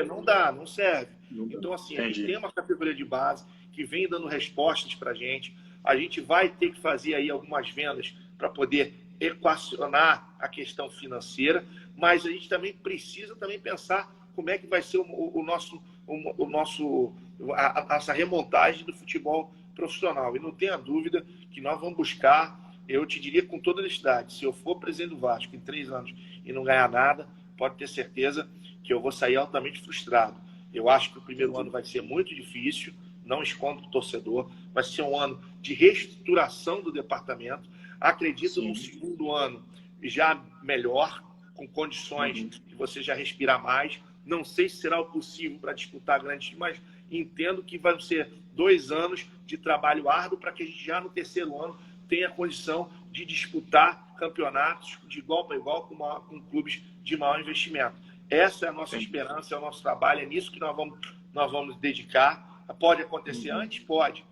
Não dá, não serve. Então, assim, a gente tem uma categoria de base que vem dando respostas para a gente. A gente vai ter que fazer aí algumas vendas para poder equacionar a questão financeira, mas a gente também precisa pensar como é que vai ser a nossa remontagem do futebol profissional. E não tenha dúvida que nós vamos buscar, eu te diria com toda honestidade, se eu for presidente do Vasco em 3 anos e não ganhar nada, pode ter certeza que eu vou sair altamente frustrado. Eu acho que o primeiro ano vai ser muito difícil, não escondo o torcedor, vai ser um ano de reestruturação do departamento. Acredito no segundo ano já melhor, com condições de você já respirar mais. Não sei se será o possível para disputar grandes, mas entendo que vai ser 2 anos de trabalho árduo para que a gente já no terceiro ano tenha condição de disputar campeonatos de igual para igual com clubes de maior investimento. Essa é a nossa esperança, é o nosso trabalho, é nisso que nós vamos dedicar. Pode acontecer antes? Pode.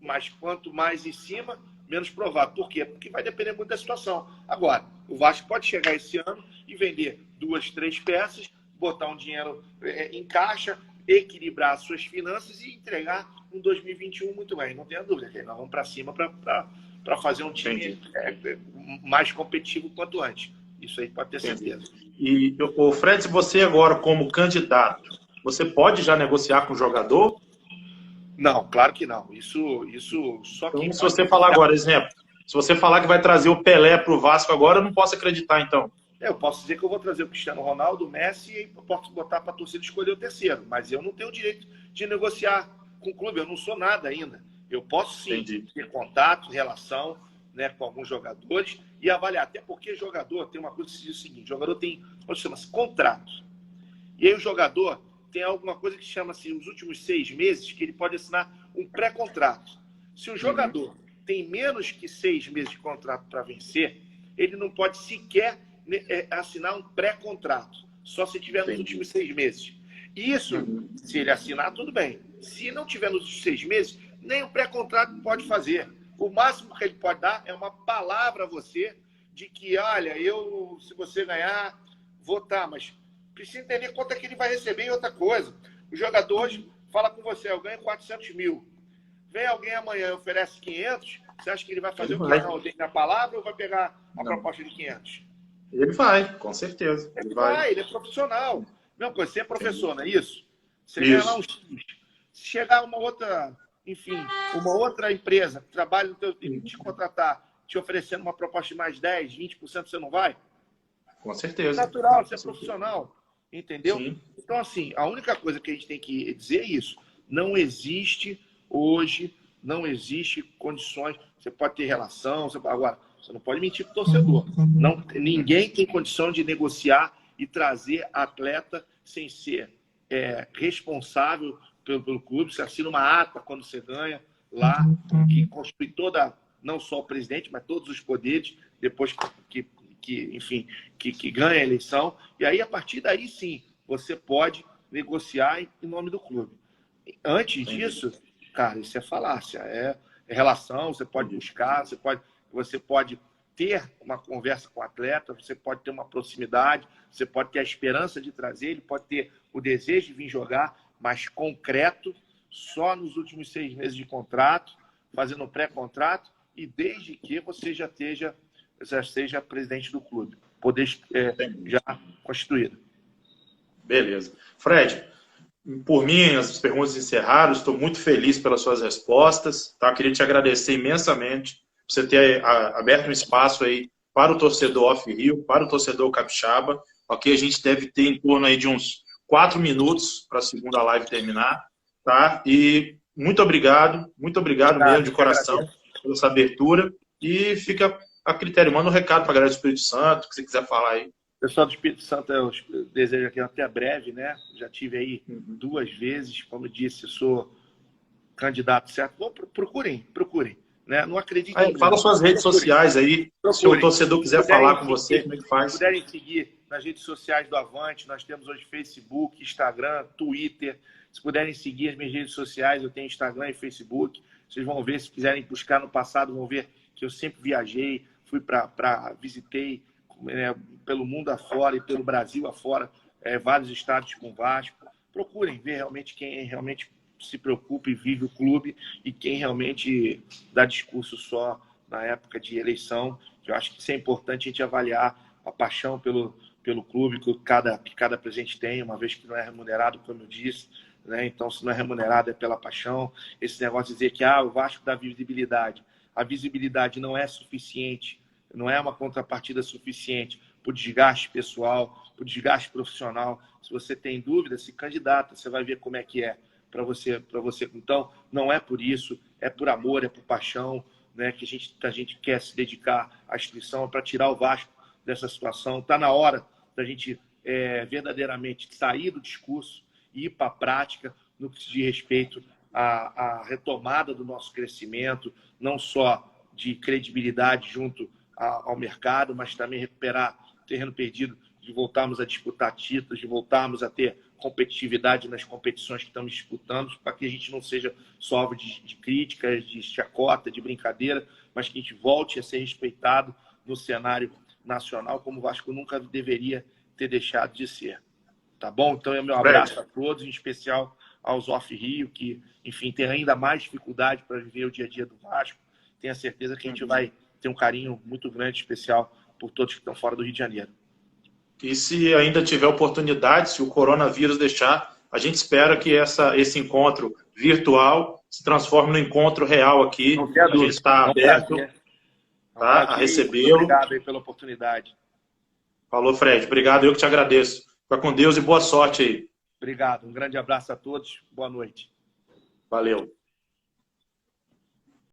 Mas quanto mais em cima, menos provável. Por quê? Porque vai depender muito da situação. Agora, o Vasco pode chegar esse ano e vender 2, 3 peças, botar um dinheiro em caixa, equilibrar as suas finanças e entregar um 2021 muito bem. Não tenha dúvida. Nós vamos para cima para fazer um time mais competitivo quanto antes. Isso aí pode ter certeza. E, Fred, você agora como candidato, você pode já negociar com o jogador? Não, claro que não. Isso só Então, quem se pode você falar agora, exemplo, se você falar que vai trazer o Pelé para o Vasco agora, eu não posso acreditar, então. Eu posso dizer que eu vou trazer o Cristiano Ronaldo, o Messi, e eu posso botar para a torcida escolher o terceiro, mas eu não tenho o direito de negociar com o clube, eu não sou nada ainda. Eu posso sim Entendi. ter contato, relação, né, com alguns jogadores e avaliar, até porque jogador tem uma coisa que se diz o seguinte: jogador tem, chama-se contrato. E aí o jogador tem alguma coisa que chama-se os últimos 6 meses, que ele pode assinar um pré-contrato. Se o jogador tem menos que 6 meses de contrato para vencer, ele não pode sequer assinar um pré-contrato, só se tiver nos últimos 6 meses. Isso, se ele assinar, tudo bem. Se não tiver nos últimos 6 meses, nem o pré-contrato pode fazer. O máximo que ele pode dar é uma palavra a você de que, olha, eu, se você ganhar, vou estar, mas precisa entender quanto é que ele vai receber em outra coisa. O jogador hoje fala com você: eu ganho 400 mil. Vem alguém amanhã e oferece 500, você acha que ele vai fazer o que? Não, tem a palavra ou vai pegar a proposta de 500? Ele vai, com certeza. Ele vai, ele é profissional. Mesma coisa, você é professor, não é isso? Você ganha lá uns X. Se chegar uma outra, enfim, uma outra empresa que trabalha no teu time, te contratar, te oferecendo uma proposta de mais 10, 20%, você não vai? Com certeza. É natural, você é profissional. Entendeu? Sim. Então, assim, a única coisa que a gente tem que dizer é isso. Não existe hoje, não existe condições. Você pode ter relação, agora, você não pode mentir para o torcedor. Não, ninguém tem condição de negociar e trazer atleta sem ser responsável pelo clube. Você assina uma ata quando você ganha lá, que constitui toda, não só o presidente, mas todos os poderes, depois que ganha a eleição. E aí, a partir daí, sim, você pode negociar em nome do clube. Antes disso, cara, isso é falácia. É relação, você pode buscar, você pode ter uma conversa com o atleta, você pode ter uma proximidade, você pode ter a esperança de trazer, ele pode ter o desejo de vir jogar, mas concreto, só nos últimos 6 meses de contrato, fazendo pré-contrato, e desde que você já seja presidente do clube, poder já constituído. Beleza. Fred, por mim, as perguntas encerraram. Estou muito feliz pelas suas respostas. Tá? Queria te agradecer imensamente por você ter aberto um espaço aí para o torcedor Off-Rio, para o torcedor capixaba. Ok, a gente deve ter em torno aí de uns 4 minutos para a segunda live terminar. Tá? E muito obrigado mesmo, de coração, pela essa abertura. E fica a critério. Manda um recado para a galera do Espírito Santo, que você quiser falar aí. Pessoal do Espírito Santo, eu desejo aqui até breve, né? Já tive aí 2 vezes, como disse, eu sou candidato certo. Bom, procurem, né? Não acreditem. Fala suas redes sociais aí, se o torcedor quiser falar com você, como é que faz? Se puderem seguir nas redes sociais do Avante, nós temos hoje Facebook, Instagram, Twitter. Se puderem seguir as minhas redes sociais, eu tenho Instagram e Facebook. Vocês vão ver, se quiserem buscar no passado, vão ver que eu sempre viajei, visitei pelo mundo afora e pelo Brasil afora, vários estados com Vasco. Procurem ver realmente quem realmente se preocupa e vive o clube e quem realmente dá discurso só na época de eleição. Eu acho que isso é importante a gente avaliar a paixão pelo clube que cada presidente tem, uma vez que não é remunerado, como eu disse, né? Então, se não é remunerado, é pela paixão. Esse negócio de dizer que o Vasco dá visibilidade. A visibilidade não é suficiente, não é uma contrapartida suficiente para o desgaste pessoal, para o desgaste profissional. Se você tem dúvida, se candidata, você vai ver como é que é para você. Então, não é por isso, é por amor, é por paixão, né, que a gente quer se dedicar à instituição para tirar o Vasco dessa situação. Está na hora da gente verdadeiramente sair do discurso e ir para a prática no que se diz respeito à retomada do nosso crescimento, não só de credibilidade junto ao mercado, mas também recuperar terreno perdido, de voltarmos a disputar títulos, de voltarmos a ter competitividade nas competições que estamos disputando, para que a gente não seja só alvo de críticas, de chacota, de brincadeira, mas que a gente volte a ser respeitado no cenário nacional, como o Vasco nunca deveria ter deixado de ser. Tá bom? Então, é meu abraço a todos, em especial aos Off-Rio, que, enfim, tem ainda mais dificuldade para viver o dia a dia do Vasco. Tenho a certeza que a gente vai ter um carinho muito grande, especial, por todos que estão fora do Rio de Janeiro. E se ainda tiver oportunidade, se o coronavírus deixar, A gente espera que esse encontro virtual se transforme no encontro real aqui. A gente está aberto a recebê-lo. Obrigado aí pela oportunidade. Falou, Fred. Obrigado, eu que te agradeço. Fica com Deus e boa sorte aí. Obrigado. Um grande abraço a todos. Boa noite. Valeu.